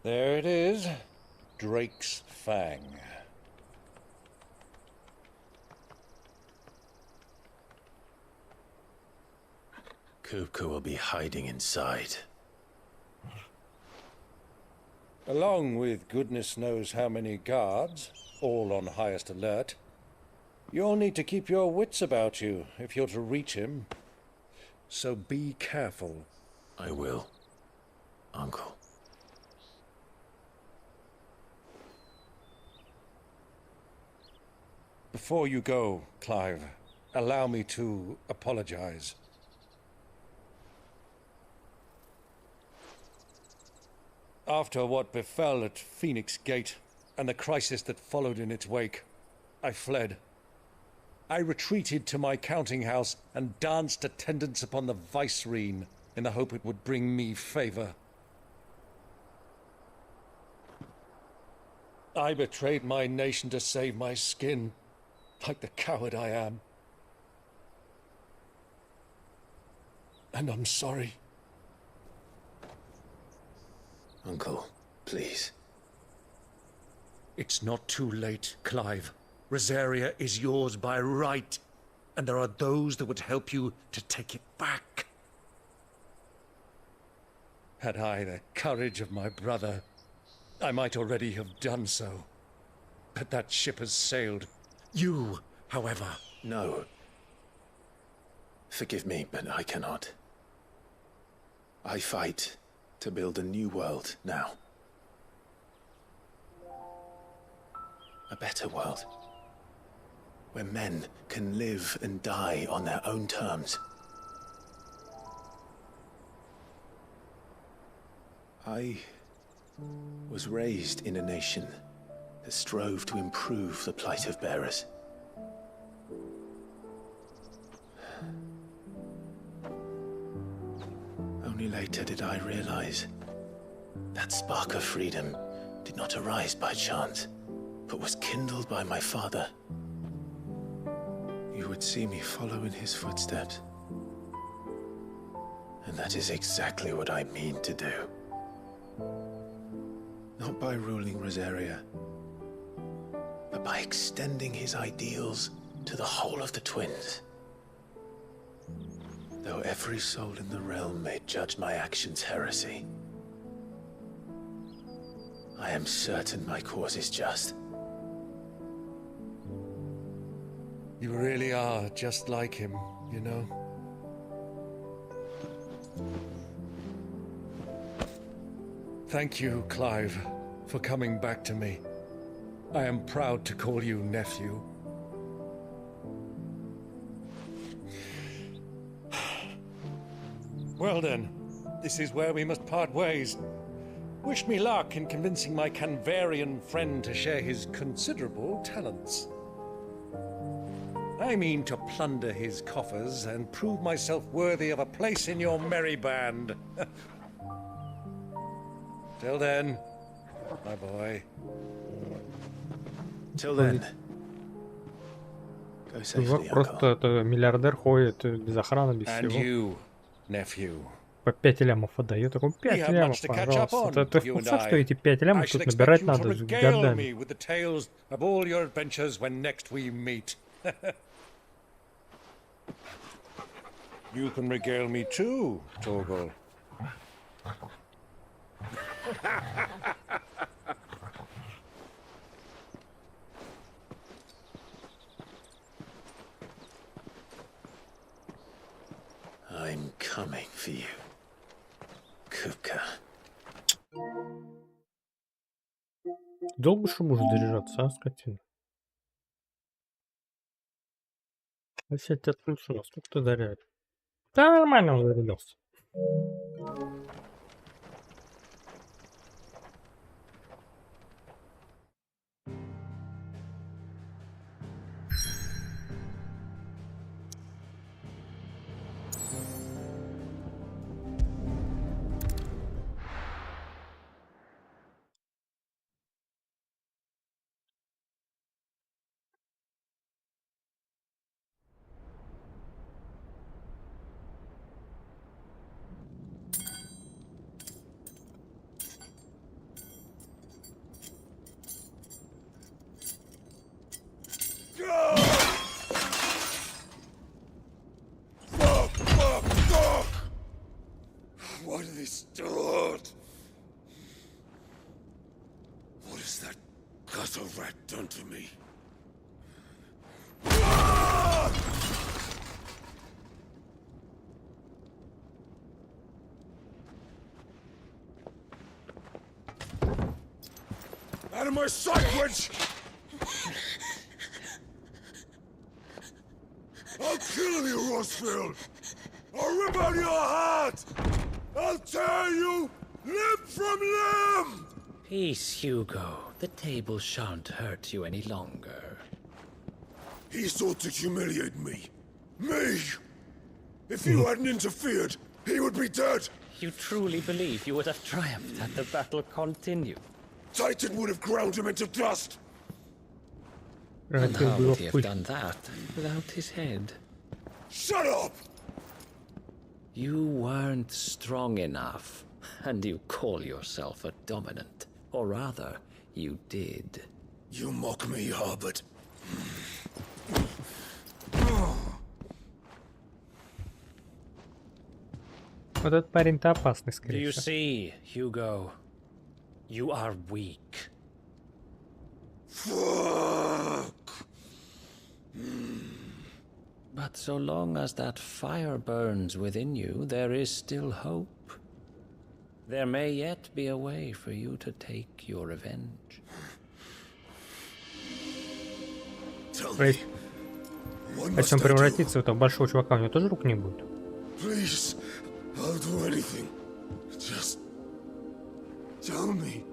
There it is. Drake's Fang. Kupka will be hiding inside. Along with goodness knows how many guards, all on highest alert. You'll need to keep your wits about you if you're to reach him. So be careful. I will, Uncle. Before you go, Clive, allow me to apologize. After what befell at Phoenix Gate and the crisis that followed in its wake, I fled. I retreated to my counting house and danced attendance upon the vicereine in the hope it would bring me favor. I betrayed my nation to save my skin, like the coward I am. And I'm sorry. Uncle, please. It's not too late, Clive. Rosaria is yours by right, and there are those that would help you to take it back. Had I the courage of my brother, I might already have done so. But that ship has sailed. You, however... No. Forgive me, but I cannot. I fight to build a new world now. A better world. Where men can live and die on their own terms. I was raised in a nation that strove to improve the plight of bearers. Only later did I realize that spark of freedom did not arise by chance, but was kindled by my father. You would see me follow in his footsteps. And that is exactly what I mean to do. Not by ruling Rosaria, but by extending his ideals to the whole of the twins. Though every soul in the realm may judge my actions heresy, I am certain my cause is just. You really are just like him, you know? Thank you, Clive, for coming back to me. I am proud to call you nephew. Well then, this is where we must part ways. Wish me luck in convincing my Canvarian friend to share his considerable talents. I mean to plunder his coffers and prove myself worthy of a place in your merry band. Till then, my boy. Till then. Go safely, Чувак Uncle. просто это миллиардер ходит без охраны, без And всего. you, nephew. По 5 лямов отдает. Такой 5 have лямов, much to catch up пожалуйста. on, Ты в you and курсе, что I. эти 5 I лямов shall тут expect набирать you to надо regale годами? me with the tales of all your adventures when next we meet. You can regale me too, Torgal. I'm coming for you, Kupka. Долго еще можешь заряжаться, а, скотина? Если я тебя отключу, насколько ты заряжаешь? Да нормально он зарядился. What a rat done to me. Out of my sight, wench! I'll kill you, Rossfield! I'll rip out your heart! I'll tear you limb from limb! Peace, Hugo. The table shan't hurt you any longer. He sought to humiliate me. Me! If you hadn't interfered, he would be dead! You truly believe you would have triumphed had the battle continued? Titan would have ground him into dust! And how would he have done that without his head? Shut up! You weren't strong enough, and you call yourself a dominant. Or rather, you did. You mock me, Harbert. Вот этот парень-то опасный, Do скорее you всего. see, Hugo? You are weak. Fuck! But so long as that fire burns within you, there is still hope. There may yet be a way for you to take your revenge. То есть, если он превратится в этого большого чувака, у него тоже рук не будет? Please, I'll do anything. Just tell me.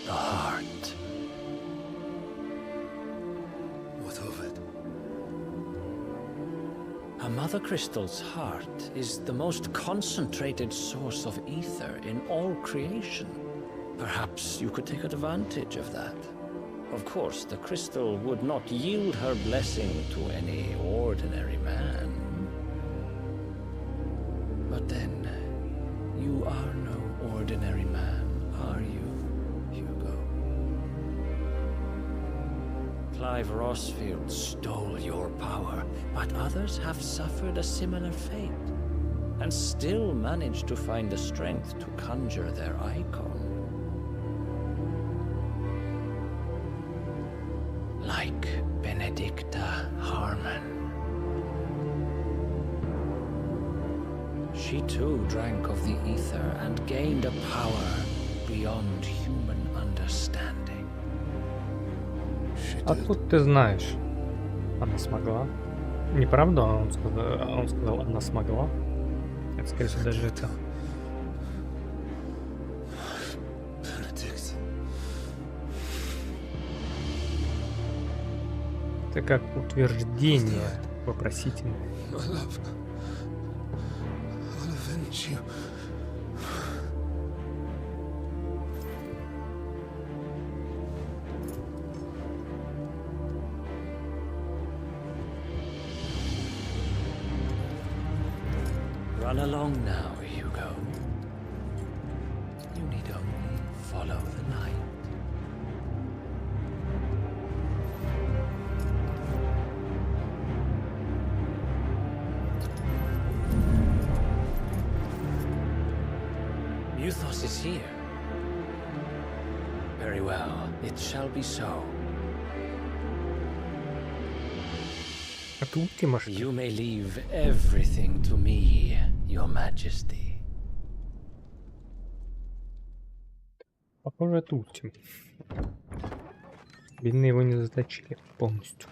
The heart. What of it? A mother crystal's heart is the most concentrated source of ether in all creation. Perhaps you could take advantage of that. Of course, the crystal would not yield her blessing to any ordinary man. But then, you are no ordinary man, are you, Hugo? Clive Rossfield stole your power, but others have suffered a similar fate, and still managed to find the strength to conjure their icon. Like Benedicta Harmon. She too drank of the ether and gained a power beyond human understanding. Откуда ты знаешь? Она смогла. Неправда, он сказал, она смогла. Это, скорее всего, даже это. Это как утверждение вопросительное. Run along now, Hugo. You need only follow the night. Muthos is here. Very well, it shall be so. You may leave everything to me, Your Majesty. Похоже, это ультим. Видно, его не заточили полностью.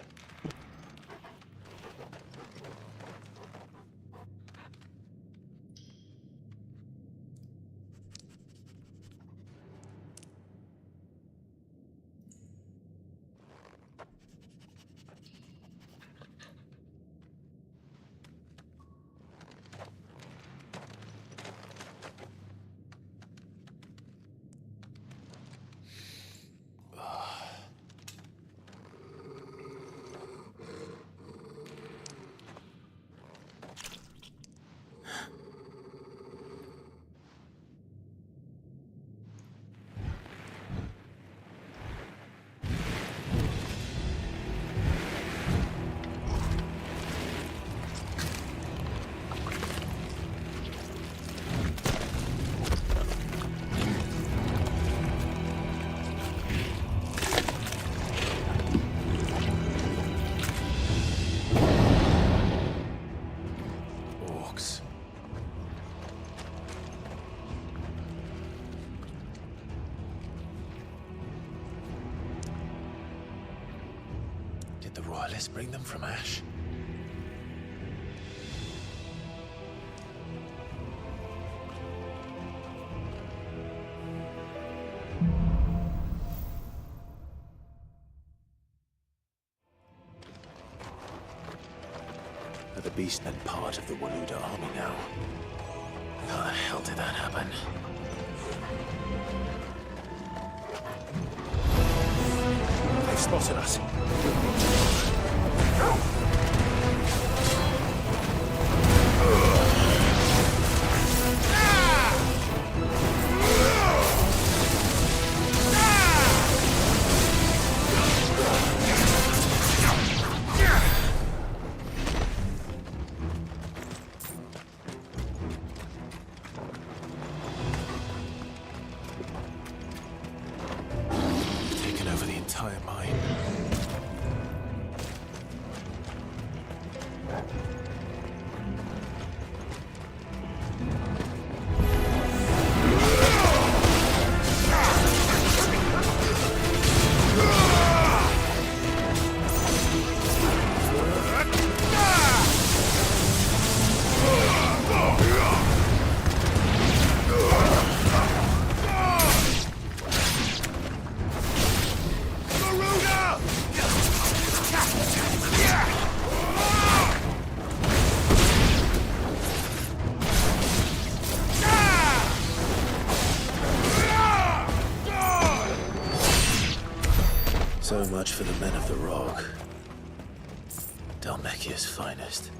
rocks. Did the royalists bring them from Ash? Are the beastmen part of the Waluda army now? How the hell did that happen? They've spotted us. Taken over the entire mine. So much for the men of the Rock. Dalmekia's finest.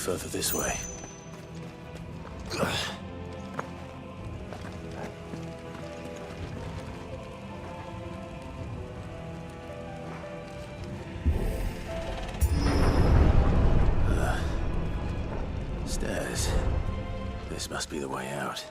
further this way. Stairs. This must be the way out.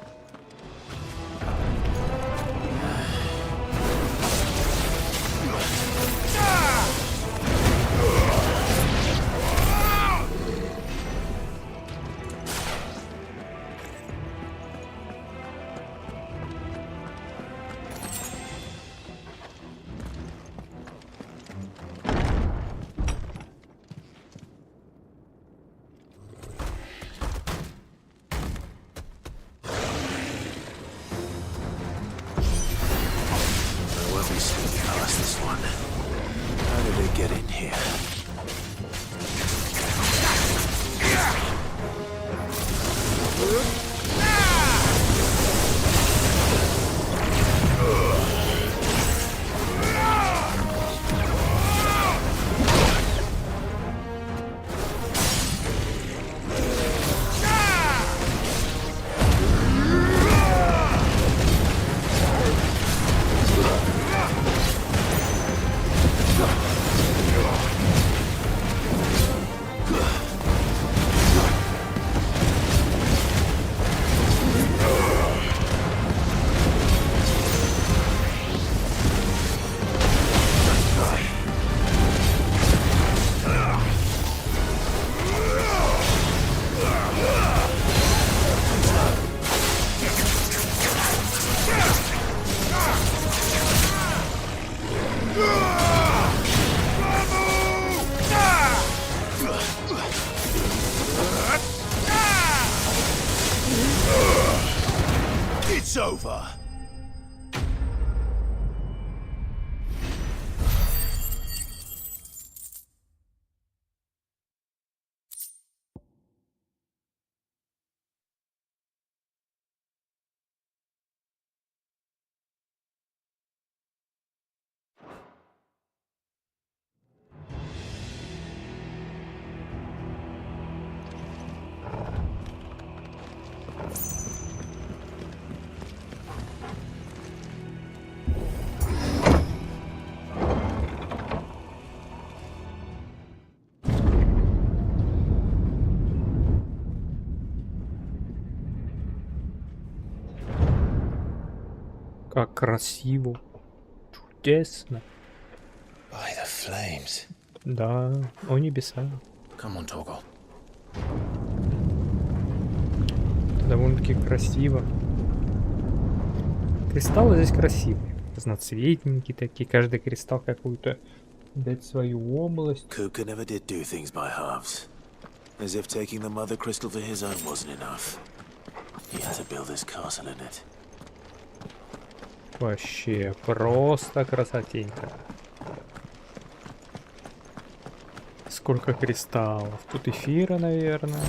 It's over. Как красиво. Чудесно. By the flames. Да, о небеса. Come on, Torgal. Довольно-таки красиво. Кристаллы здесь красивые. Разноцветненькие такие. Каждый кристалл какую-то дать свою область. Kuka never did do things by halves. As if taking the mother crystal for his own wasn't enough. He had to build his castle in it. Вообще просто красотенько. Сколько кристаллов. Тут эфира, наверное.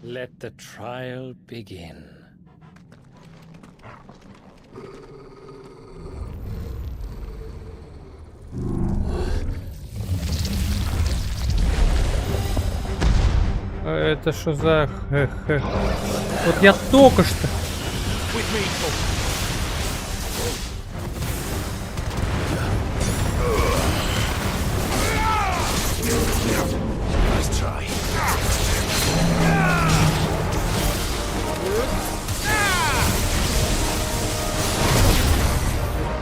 Let the trial begin. Это что за... Вот я только что...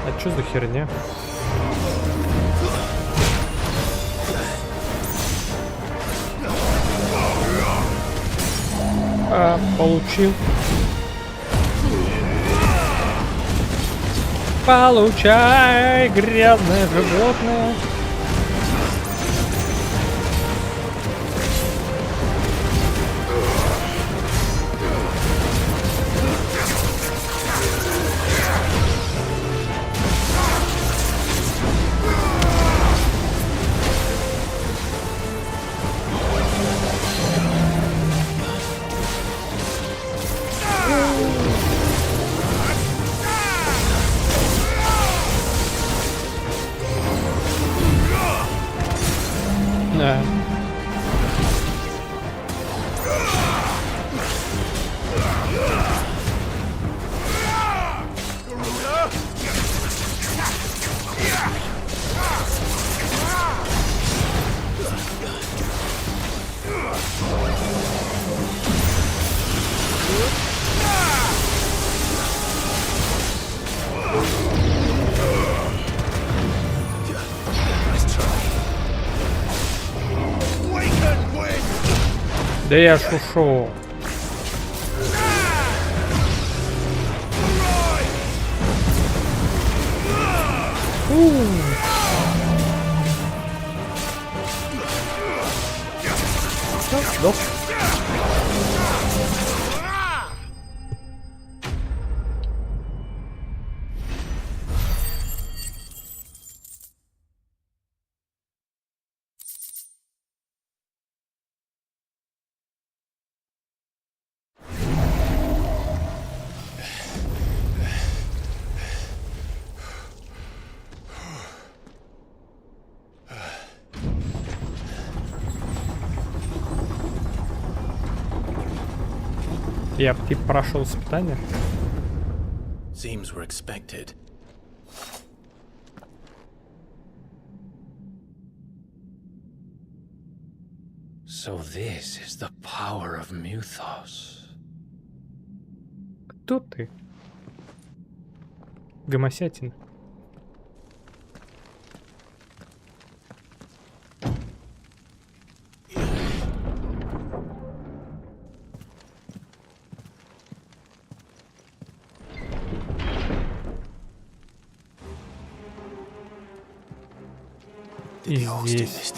А чё за херня? Получил. Получай, грязное животное. Да. Да я ж ушел. Сдох. Я типа прошел испытание. Seems we're expected. So this is the power of Mythos. Кто ты? Гомосятин. И здесь.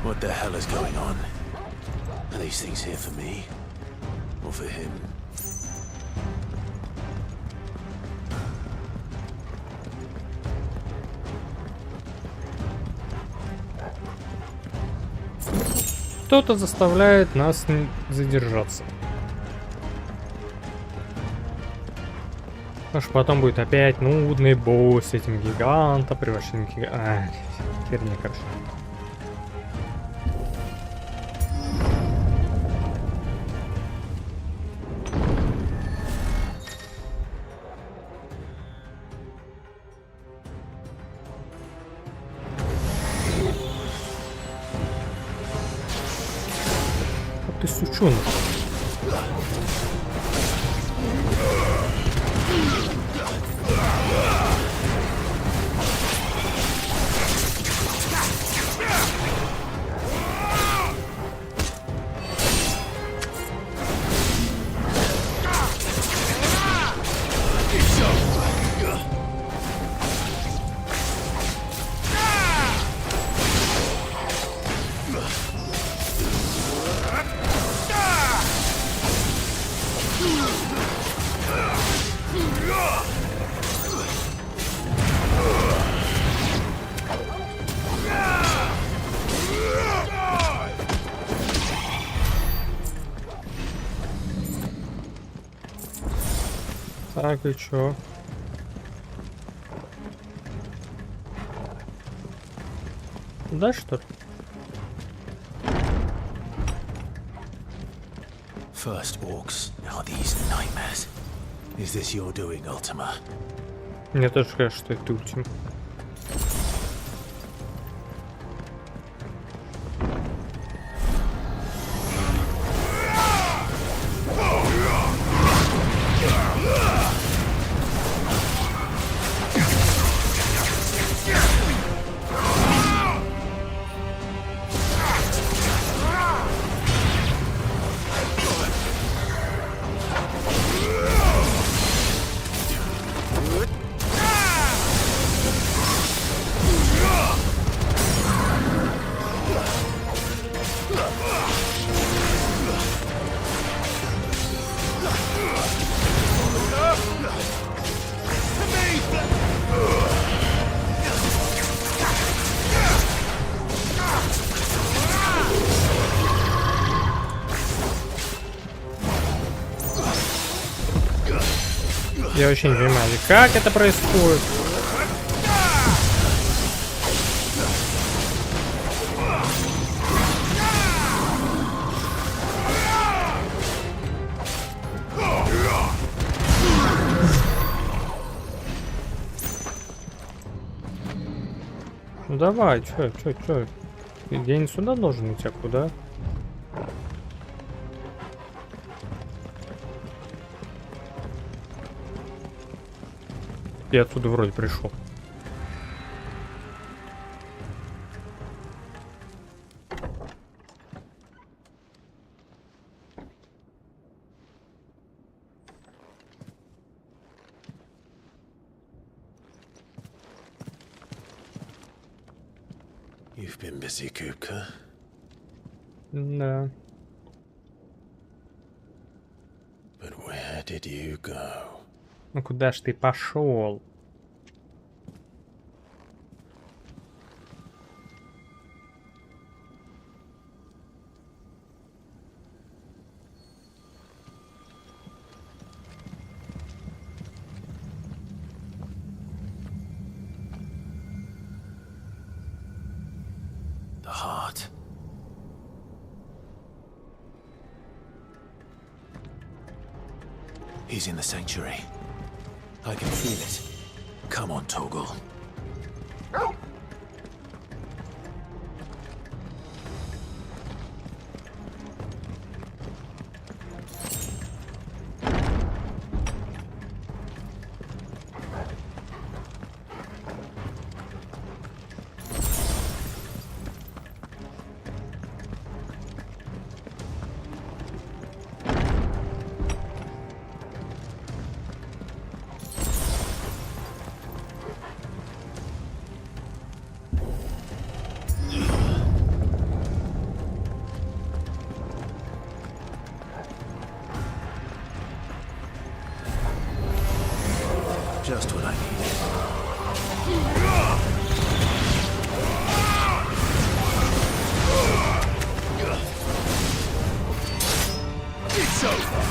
What the hell is going on? Are these things here for me? Or for him? Кто-то заставляет нас задержаться. Потому что потом будет опять нудный босс с этим гигантом, превращением гиганта. Херня, короче. Ты сучонок. Так, и чё? Да, что ли? First orcs, now these nightmares. Is this your doing, Ultima? Мне тоже кажется, что это Ультима. Я вообще не понимаю, как это происходит. Ну давай, чё? Я не сюда должен идти, а куда? Я оттуда вроде пришел. You've been busy, Kupka. Да. But where did you go? Ну куда ж ты пошел? The heart. He's in the sanctuary. I can feel it. Come on, Torgal. Just what I need. It's over.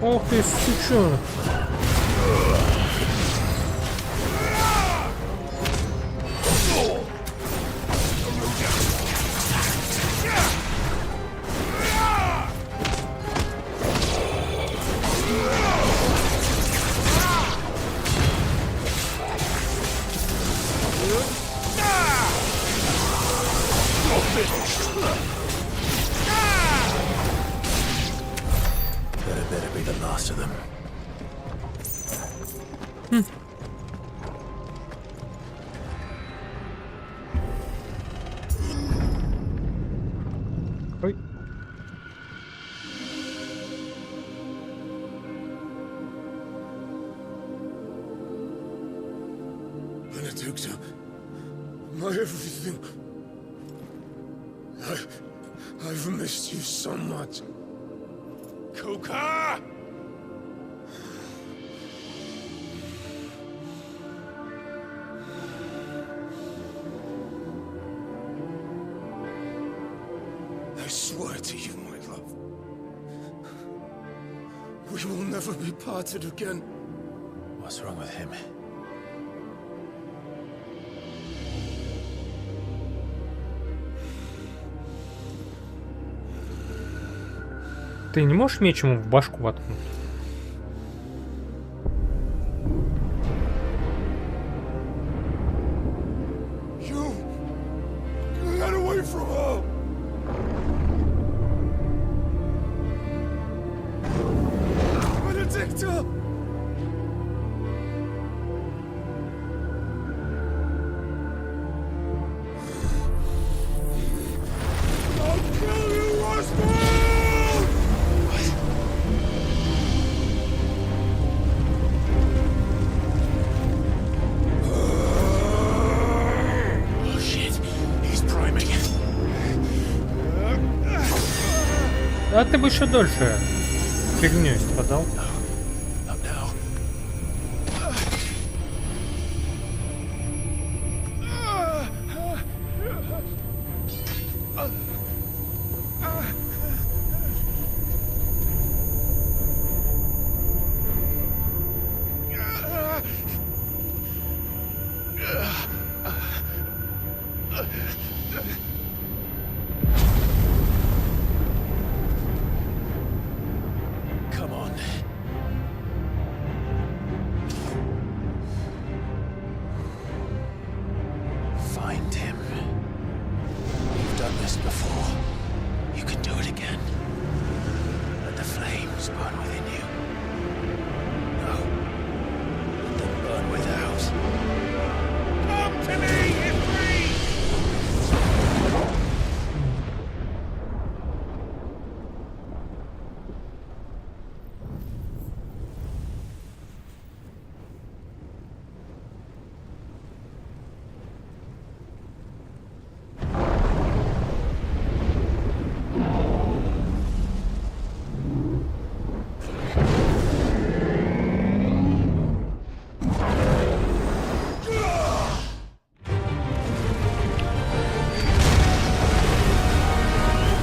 Ох ты, сучонок. That better be the last of them. Ой. Benedicta, everything. I've missed you so much. Kuka! I swear to you, my love, we will never be parted again. What's wrong with him? Ты не можешь меч ему в башку воткнуть? You got away from her. Benedicta! I'll kill you, Roscoe! Oh shit, he's priming. А ты бы еще дольше фигней страдал. Up now. Come on. Find him. You've done this before. You can do it again. Let the flames burn within you. No. Let them burn without. Come to me, Ifrit!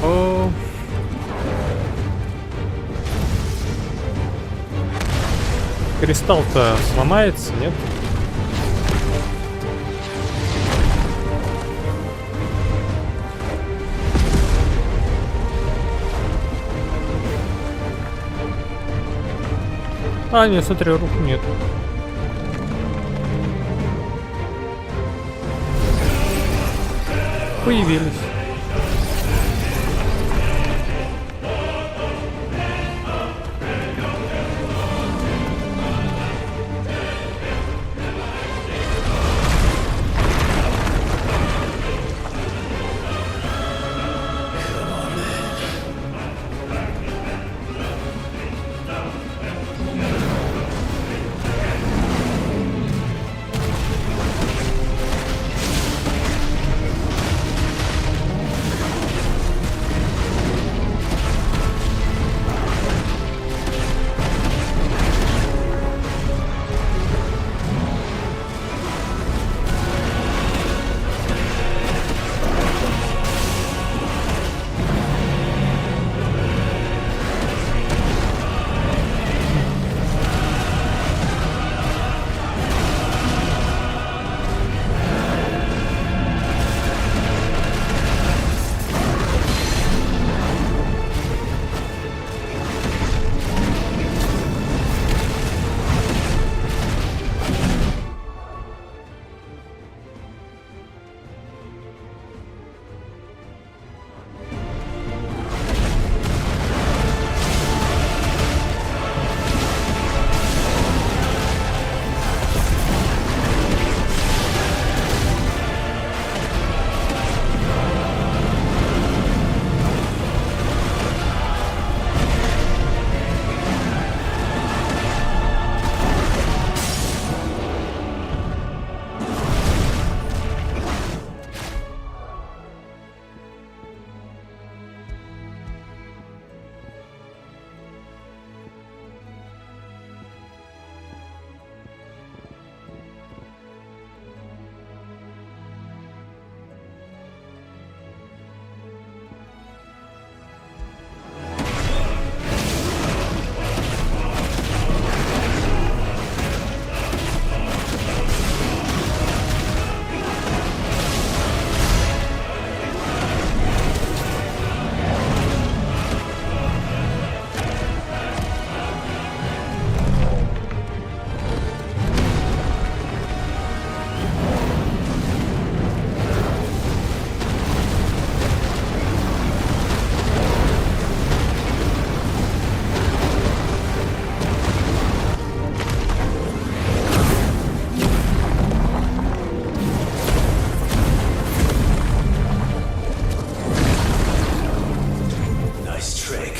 О. Кристалл-то сломается, нет? А, нет, смотри, рук нет. Появились. nice trick.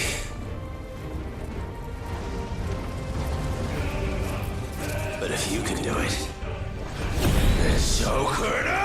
But if you can do it, then so could I!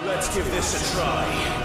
Let's give this a try.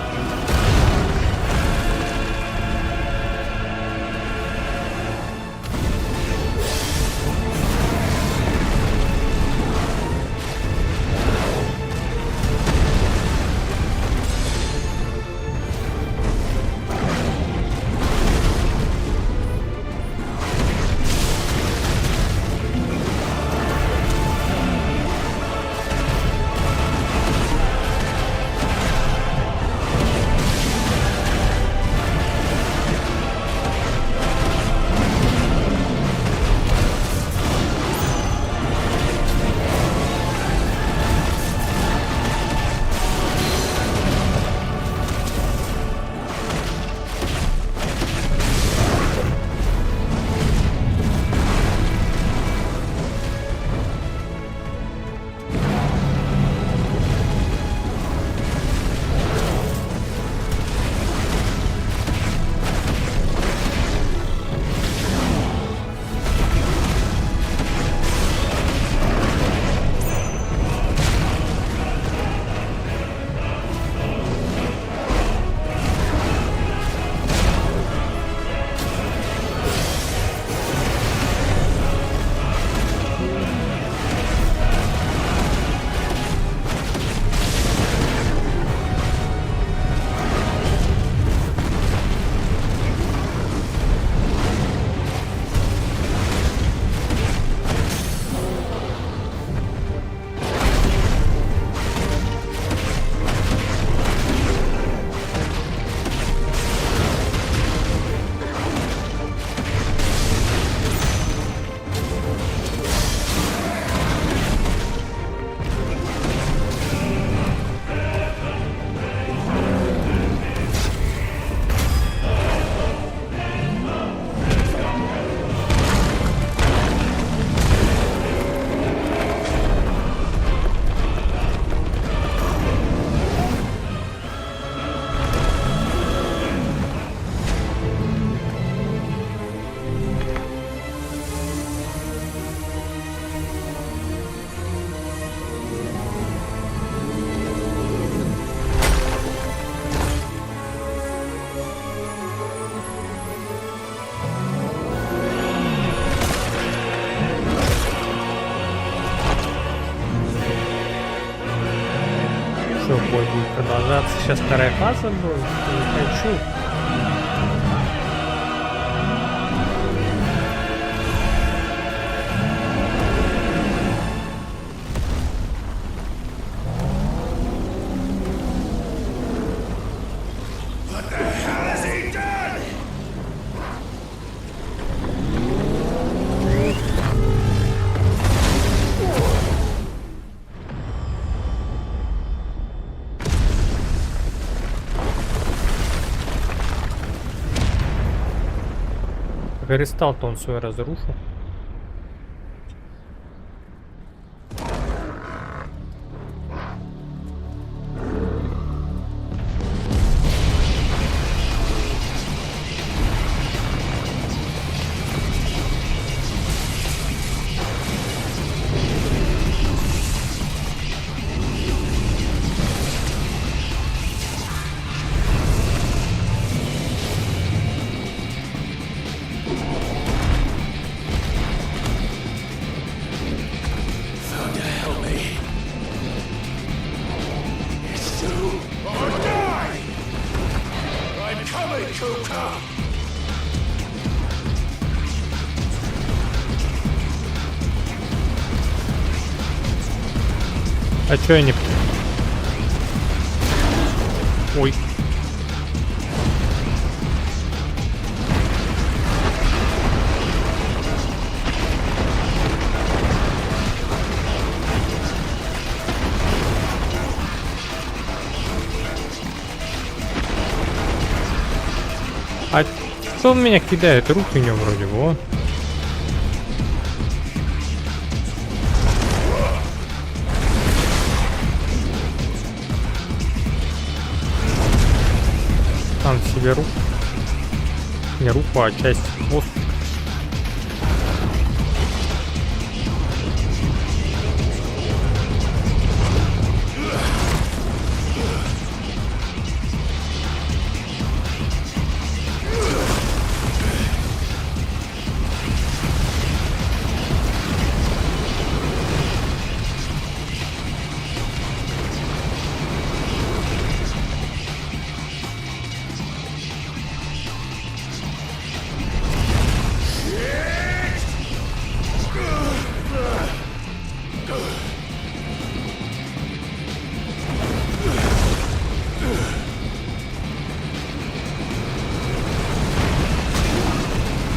Что, бой будет продолжаться? Сейчас вторая фаза будет? Не хочу. Кристалл-то он свой разрушил. or die! I'm coming, Kuka! А чё я не... Ой. А что он меня кидает? Руки у него вроде бы, Сам себе руку. Не руку, а часть хвост.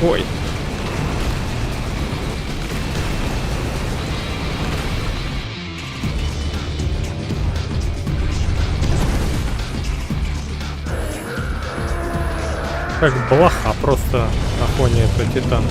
Ой. Как блоха просто на фоне этого титана.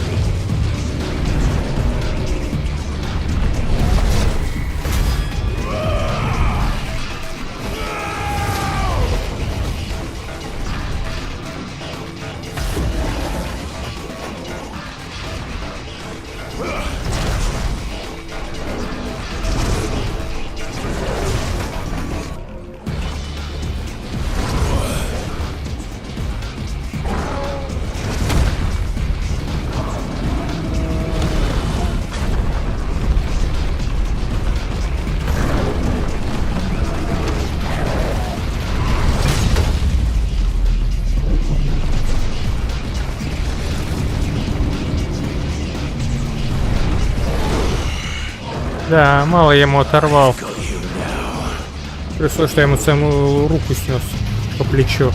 Да, мало я ему оторвал. Пришлось, что я ему самую руку снес по плечу.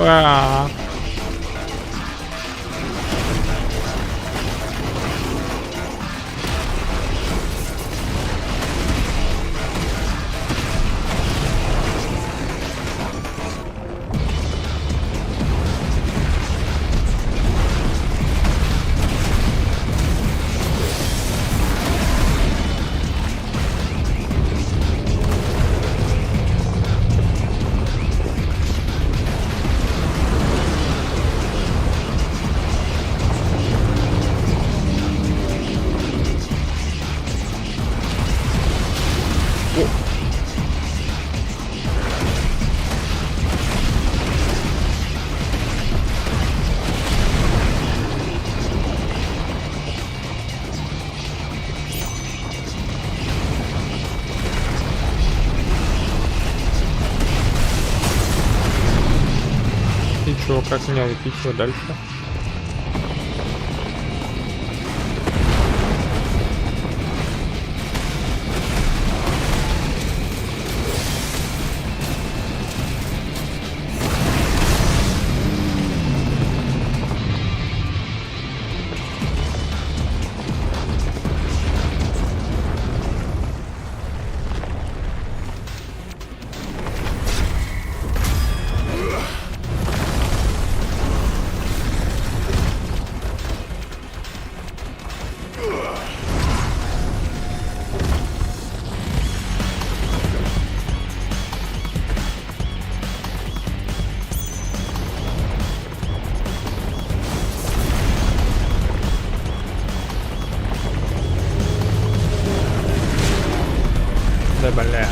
А-а-а. И чё, как меня лупить его дальше? Да, бля.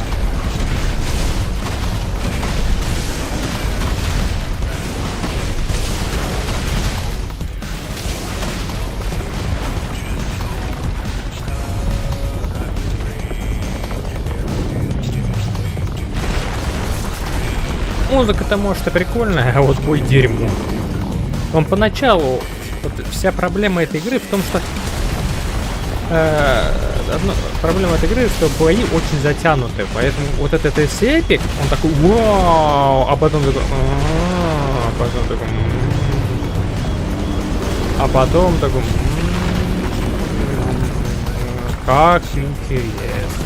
Музыка-то, может, и прикольная, а вот бой дерьмо. Он поначалу... Вот вся проблема этой игры в том, что... проблема этой игры, что бои очень затянуты. Поэтому вот этот эпик, он такой вау, а потом такой... А потом такой... А потом такой... Как интересно.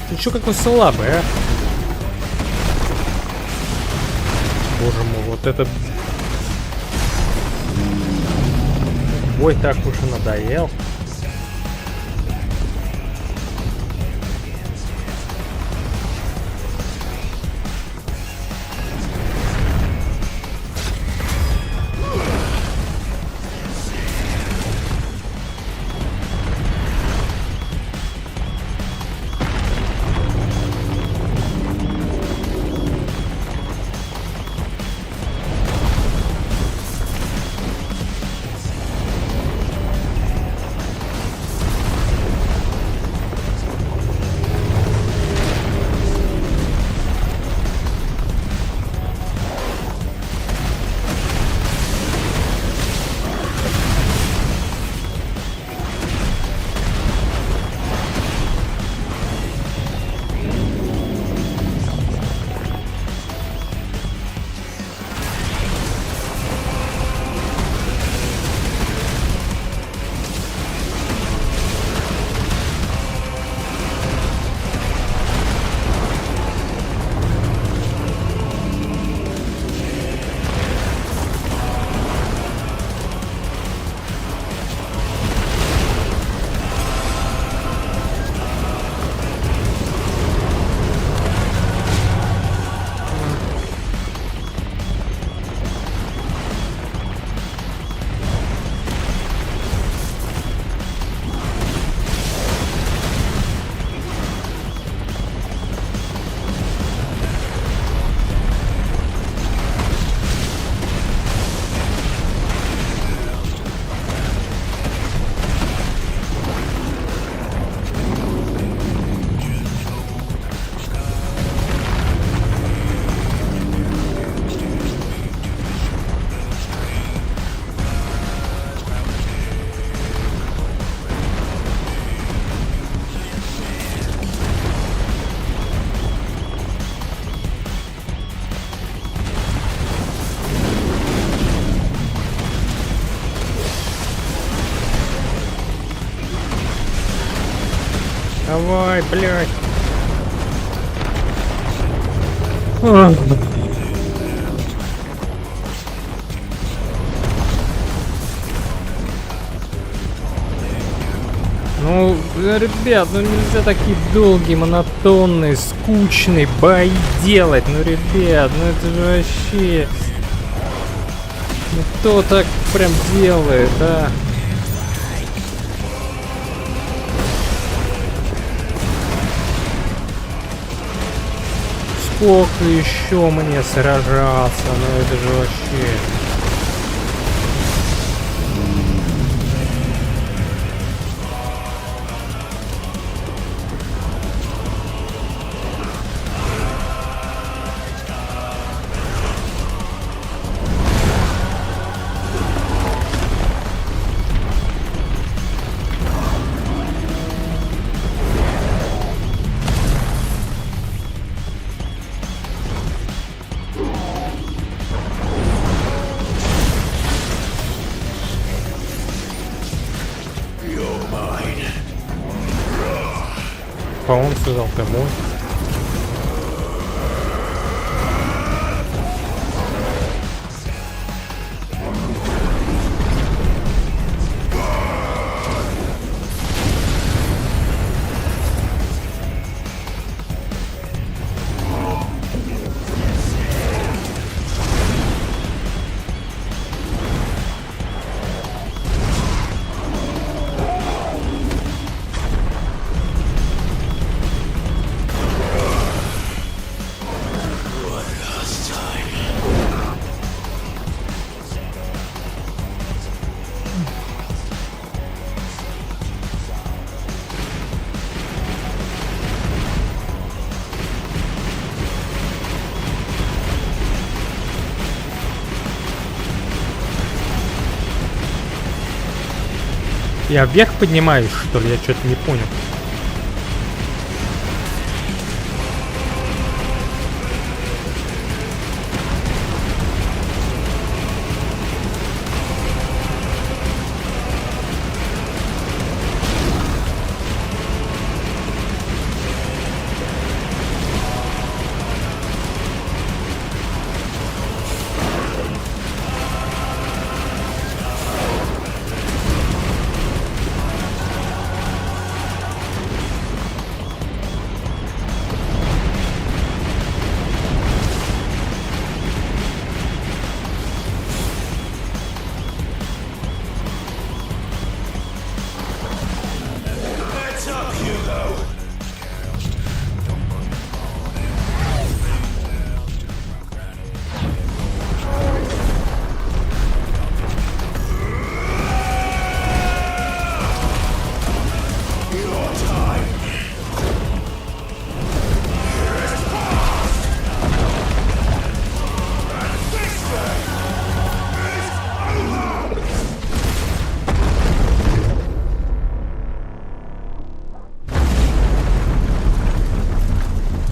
Ты чё какой слабый, а? Боже мой, вот этот бой так уж и надоел. Давай, блядь. Ну, ребят, ну нельзя такие долгие, монотонные, скучные бои делать. Ну, ребят, ну это же вообще... Ну, кто так прям делает, а? Сколько еще мне сражаться? Ну это же вообще... А он сказал, ты мой. Я вверх поднимаюсь, что ли? Я что-то не понял.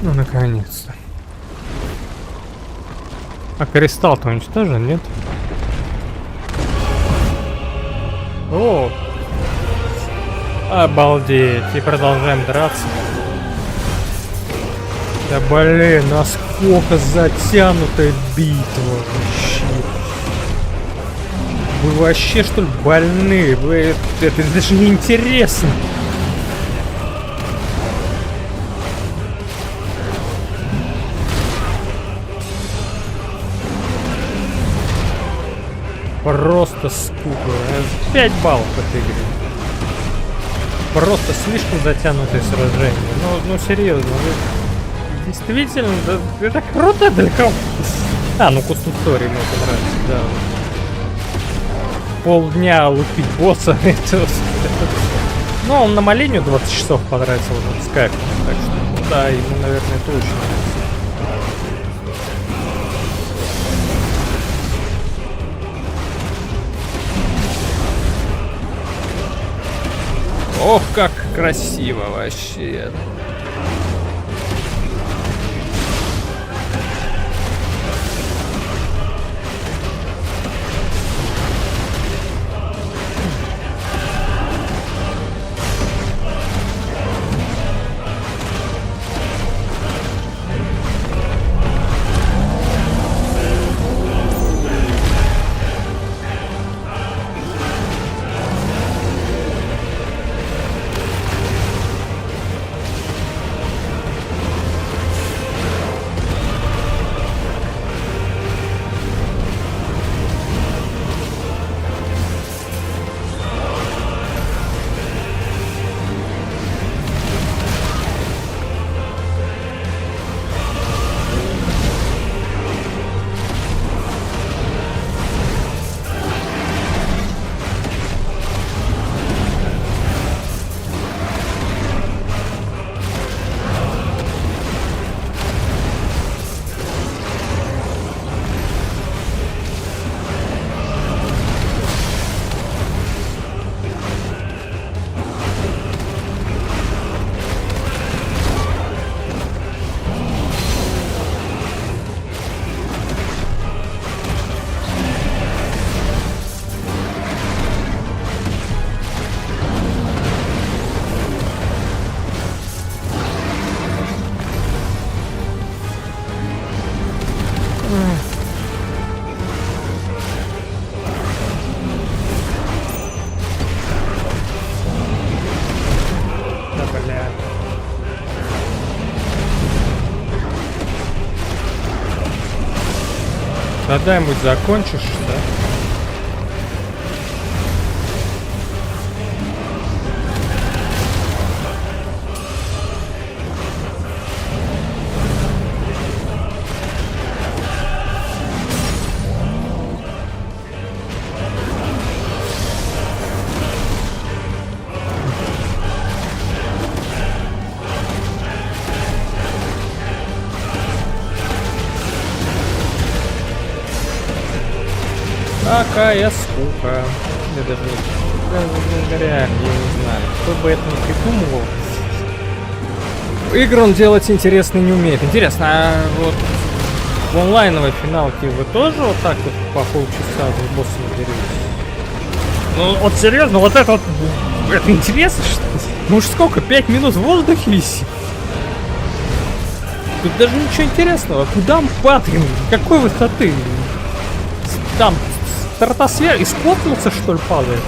Ну, наконец-то. А кристалл-то уничтожен, нет? О! Обалдеть. И продолжаем драться. Да блин, насколько затянутая битва вообще. Вы вообще что ли больны? Вы... Это даже не интересно. Просто скука. 5 баллов этой игре. Просто слишком затянутые сражения. Ну серьезно. Действительно, да, это круто далеко. А, ну кусок истории мне это нравится, да. Полдня лупить босса. Ну, он на маленью 20 часов потратил в скайпе. Так что, да, ему, наверное, это очень нравится. Ох, как красиво вообще. Когда-нибудь закончишь, да? Какая скука. Я даже реально, я не знаю, кто бы это ни придумывал. Игры он делать интересные не умеет. Интересно, а вот в онлайновой финалке вы тоже вот так вот по полчаса с боссом дерётесь? Ну вот серьезно, вот это вот, это интересно, что ли? Ну уж сколько, 5 минут в воздухе висит? Тут даже ничего интересного. Куда мы падаем? Какой высоты? Там стратосфера из космоса, что ли, падает?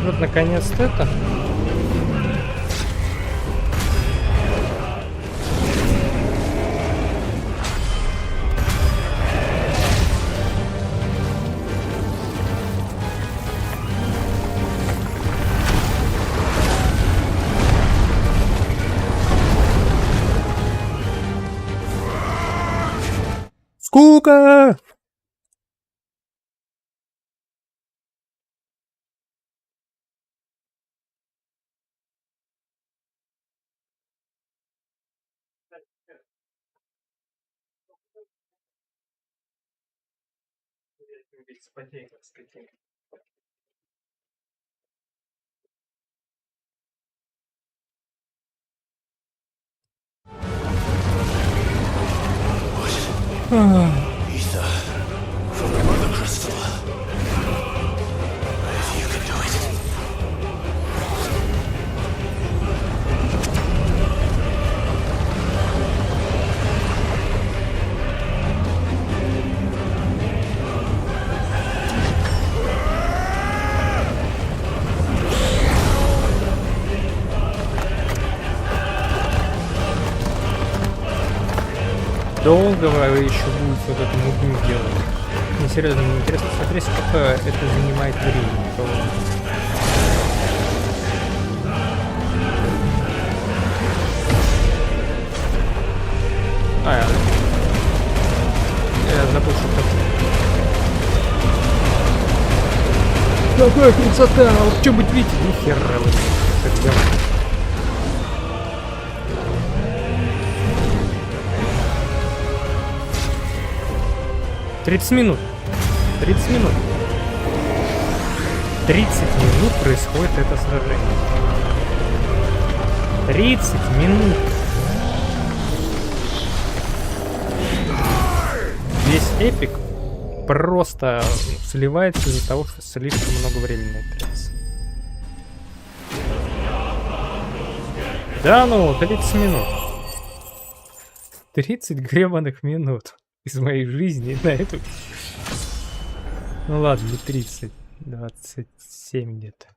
Вот наконец-то это. Скука! Ether from the Mother Crystal. If you can do it. Долго вы еще будете вот эту мугню делать? Не, серьезно, мне интересно смотреть, сколько это занимает времени. Я забыл, что такое. Какая красота! Вот что быть видите? Ни хера вы так делаете. «30 минут. 30 минут. 30 минут происходит это сражение. 30 минут. Весь эпик просто сливается из-за того, что слишком много времени на это тратится. Да ну, 30 минут. 30 гребаных минут из моей жизни на эту. Ну ладно, не 30, 27 где-то.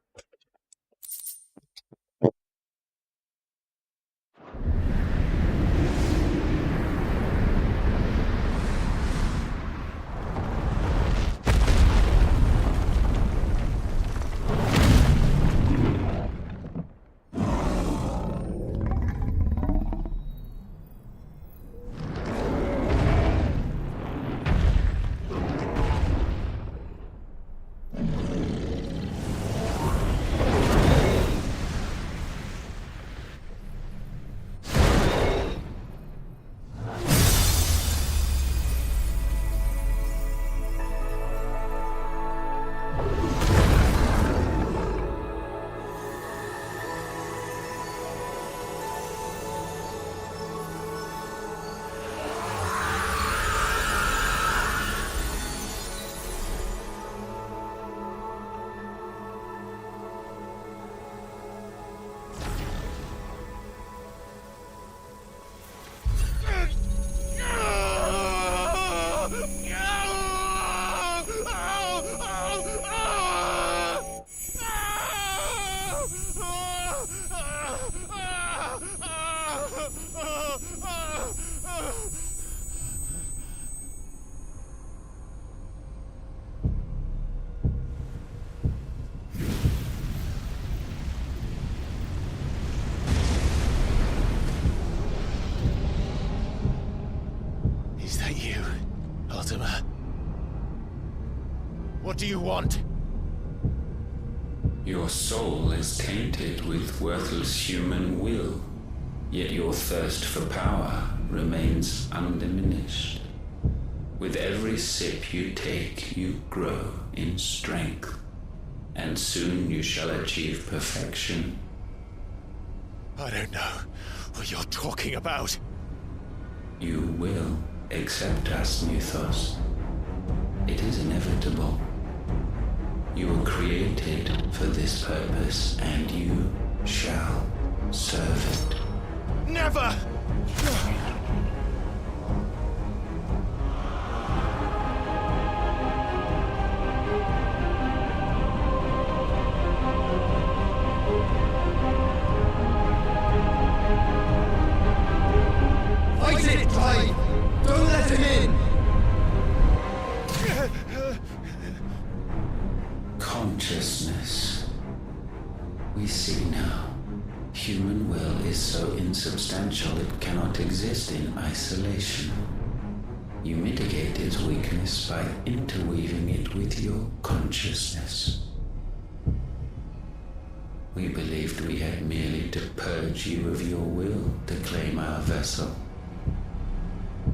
do you want? Your soul is tainted with worthless human will, yet your thirst for power remains undiminished. With every sip you take, you grow in strength, and soon you shall achieve perfection. I don't know what you're talking about. You will accept us, Muthos. It is inevitable. You were created for this purpose, and you shall serve it. Never! Fight it, Clive! Don't let him in! Consciousness. We see now. Human will is so insubstantial it cannot exist in isolation. You mitigate its weakness by interweaving it with your consciousness. We believed we had merely to purge you of your will to claim our vessel.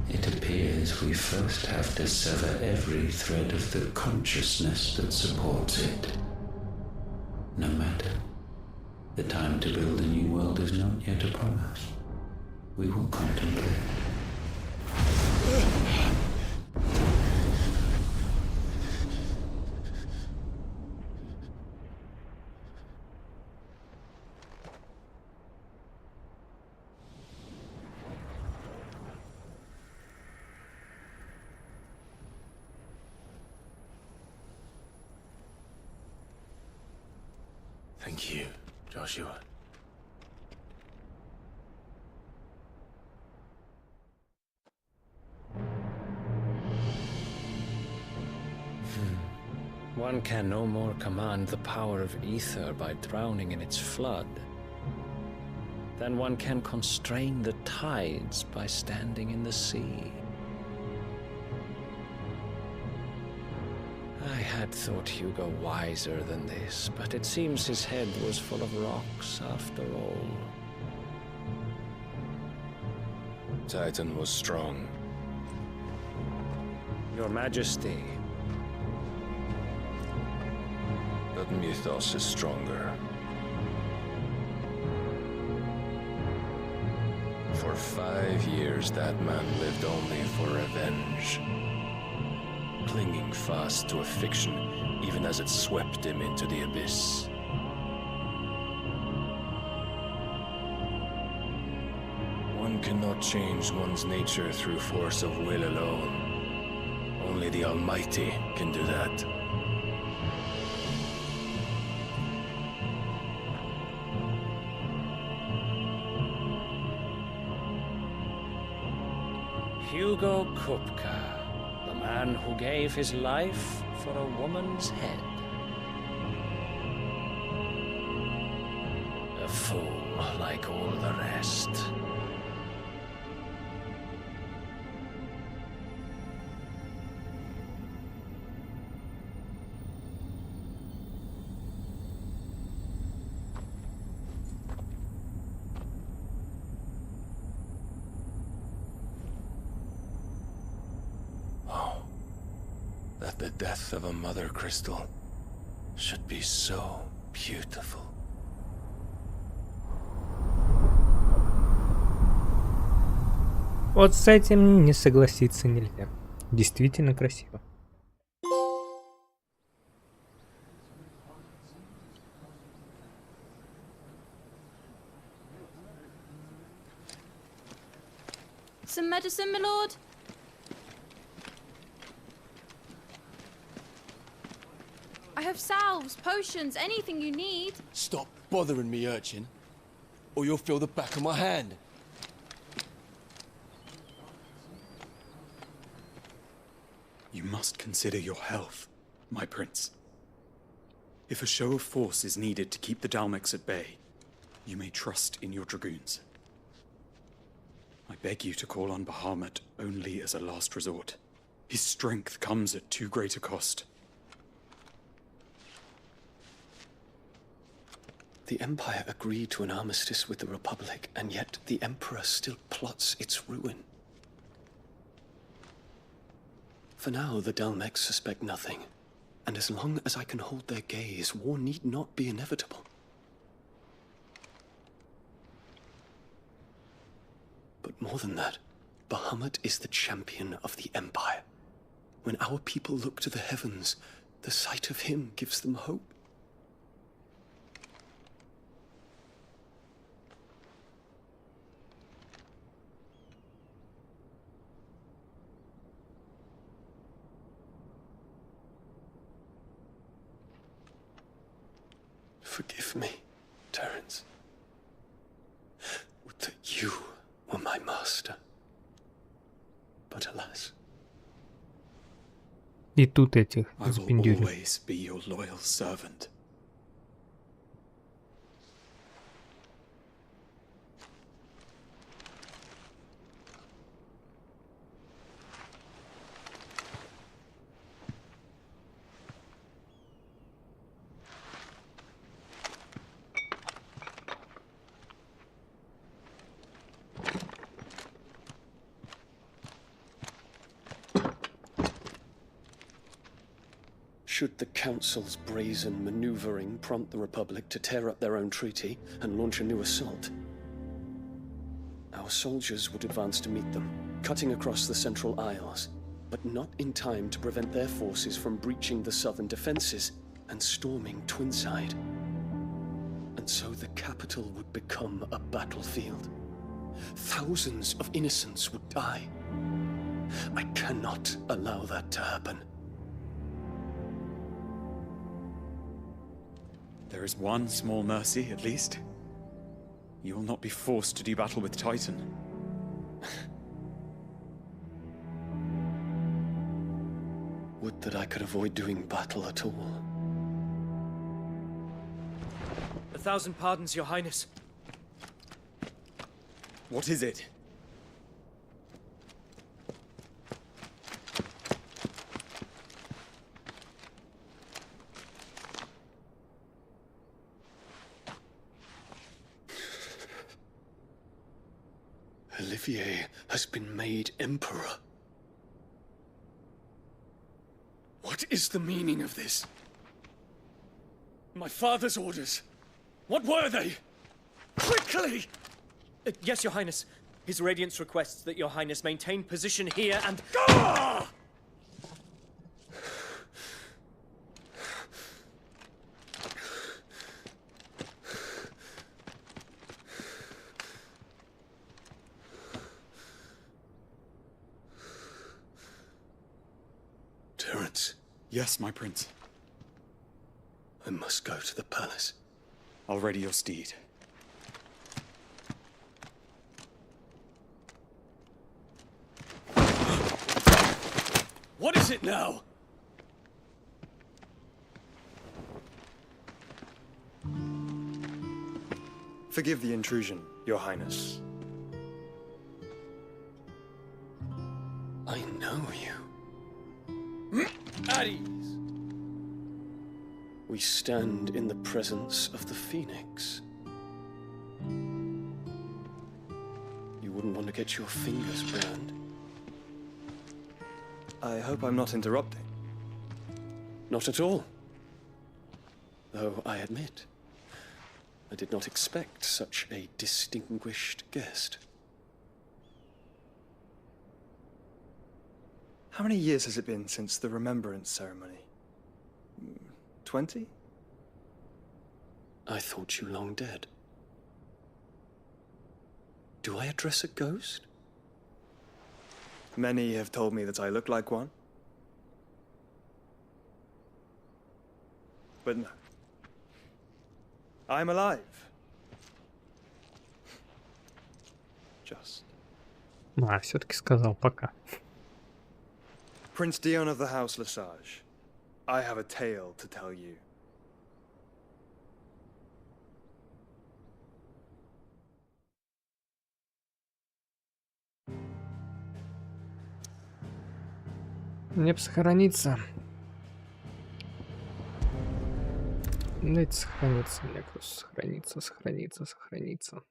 It appears we first have to sever every thread of the consciousness that supports it. No matter. The time to build a new world is not yet upon us. We will contemplate. Thank you, Joshua. One can no more command the power of ether by drowning in its flood than one can constrain the tides by standing in the sea. I had thought Hugo wiser than this, but it seems his head was full of rocks after all. Titan was strong. Your Majesty. But Mythos is stronger. For 5 years, that man lived only for revenge. Clinging fast to a fiction, even as it swept him into the abyss. One cannot change one's nature through force of will alone. Only the Almighty can do that. Hugo Kupka, the man who gave his life for a woman's head. A fool like all the rest. That the death of a mother crystal should be so beautiful. Вот с этим не согласиться нельзя. Действительно красиво. Some medicine, my lord? I have salves, potions, anything you need. Stop bothering me, urchin, or you'll feel the back of my hand. You must consider your health, my prince. If a show of force is needed to keep the Dalmex at bay, you may trust in your dragoons. I beg you to call on Bahamut only as a last resort. His strength comes at too great a cost. The Empire agreed to an armistice with the Republic, and yet the Emperor still plots its ruin. For now, the Dalmex suspect nothing, and as long as I can hold their gaze, war need not be inevitable. But more than that, Bahamut is the champion of the Empire. When our people look to the heavens, the sight of him gives them hope. Forgive me, Terence. Would that you were my master. But alas. И тут этих I will запендюрил. always be your loyal servant. Should the Council's brazen maneuvering prompt the Republic to tear up their own treaty and launch a new assault, our soldiers would advance to meet them, cutting across the Central Isles, but not in time to prevent their forces from breaching the southern defenses and storming Twinside. And so the capital would become a battlefield. Thousands of innocents would die. I cannot allow that to happen. There is one small mercy, at least. You will not be forced to do battle with Titan. Would that I could avoid doing battle at all. 1,000 pardons, Your Highness. What is it? Olivier has been made Emperor. What is the meaning of this? My father's orders. What were they? Quickly! Yes, Your Highness. His Radiance requests that Your Highness maintain position here and... Ah! Terence. Yes, my prince. I must go to the palace. I'll ready your steed. What is it now? Forgive the intrusion, Your Highness. I know you. At ease. We stand in the presence of the Phoenix. You wouldn't want to get your fingers burned. I hope I'm not interrupting. Not at all. Though I admit, I did not expect such a distinguished guest. How many years has it been since the Remembrance ceremony? 20? I thought you long dead. Do I address a ghost? Many have told me that I look like one. But no. I'm alive. Just. А, все-таки сказал пока. Prince Dion of the House Lesage, I have a tale to tell you. Мне бы сохраниться. Дайте сохраниться, мне просто сохраниться.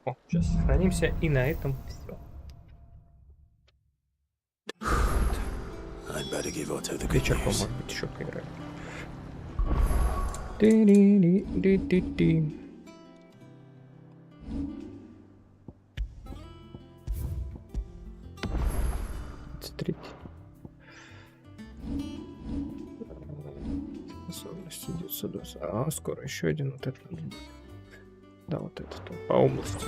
О, сейчас сохранимся, и на этом все. Вечерком, может быть, еще поиграем. Ти-ри-ри-ри-ти-ти. Способность 920. А, скоро еще один вот этот. Да, вот этот по области.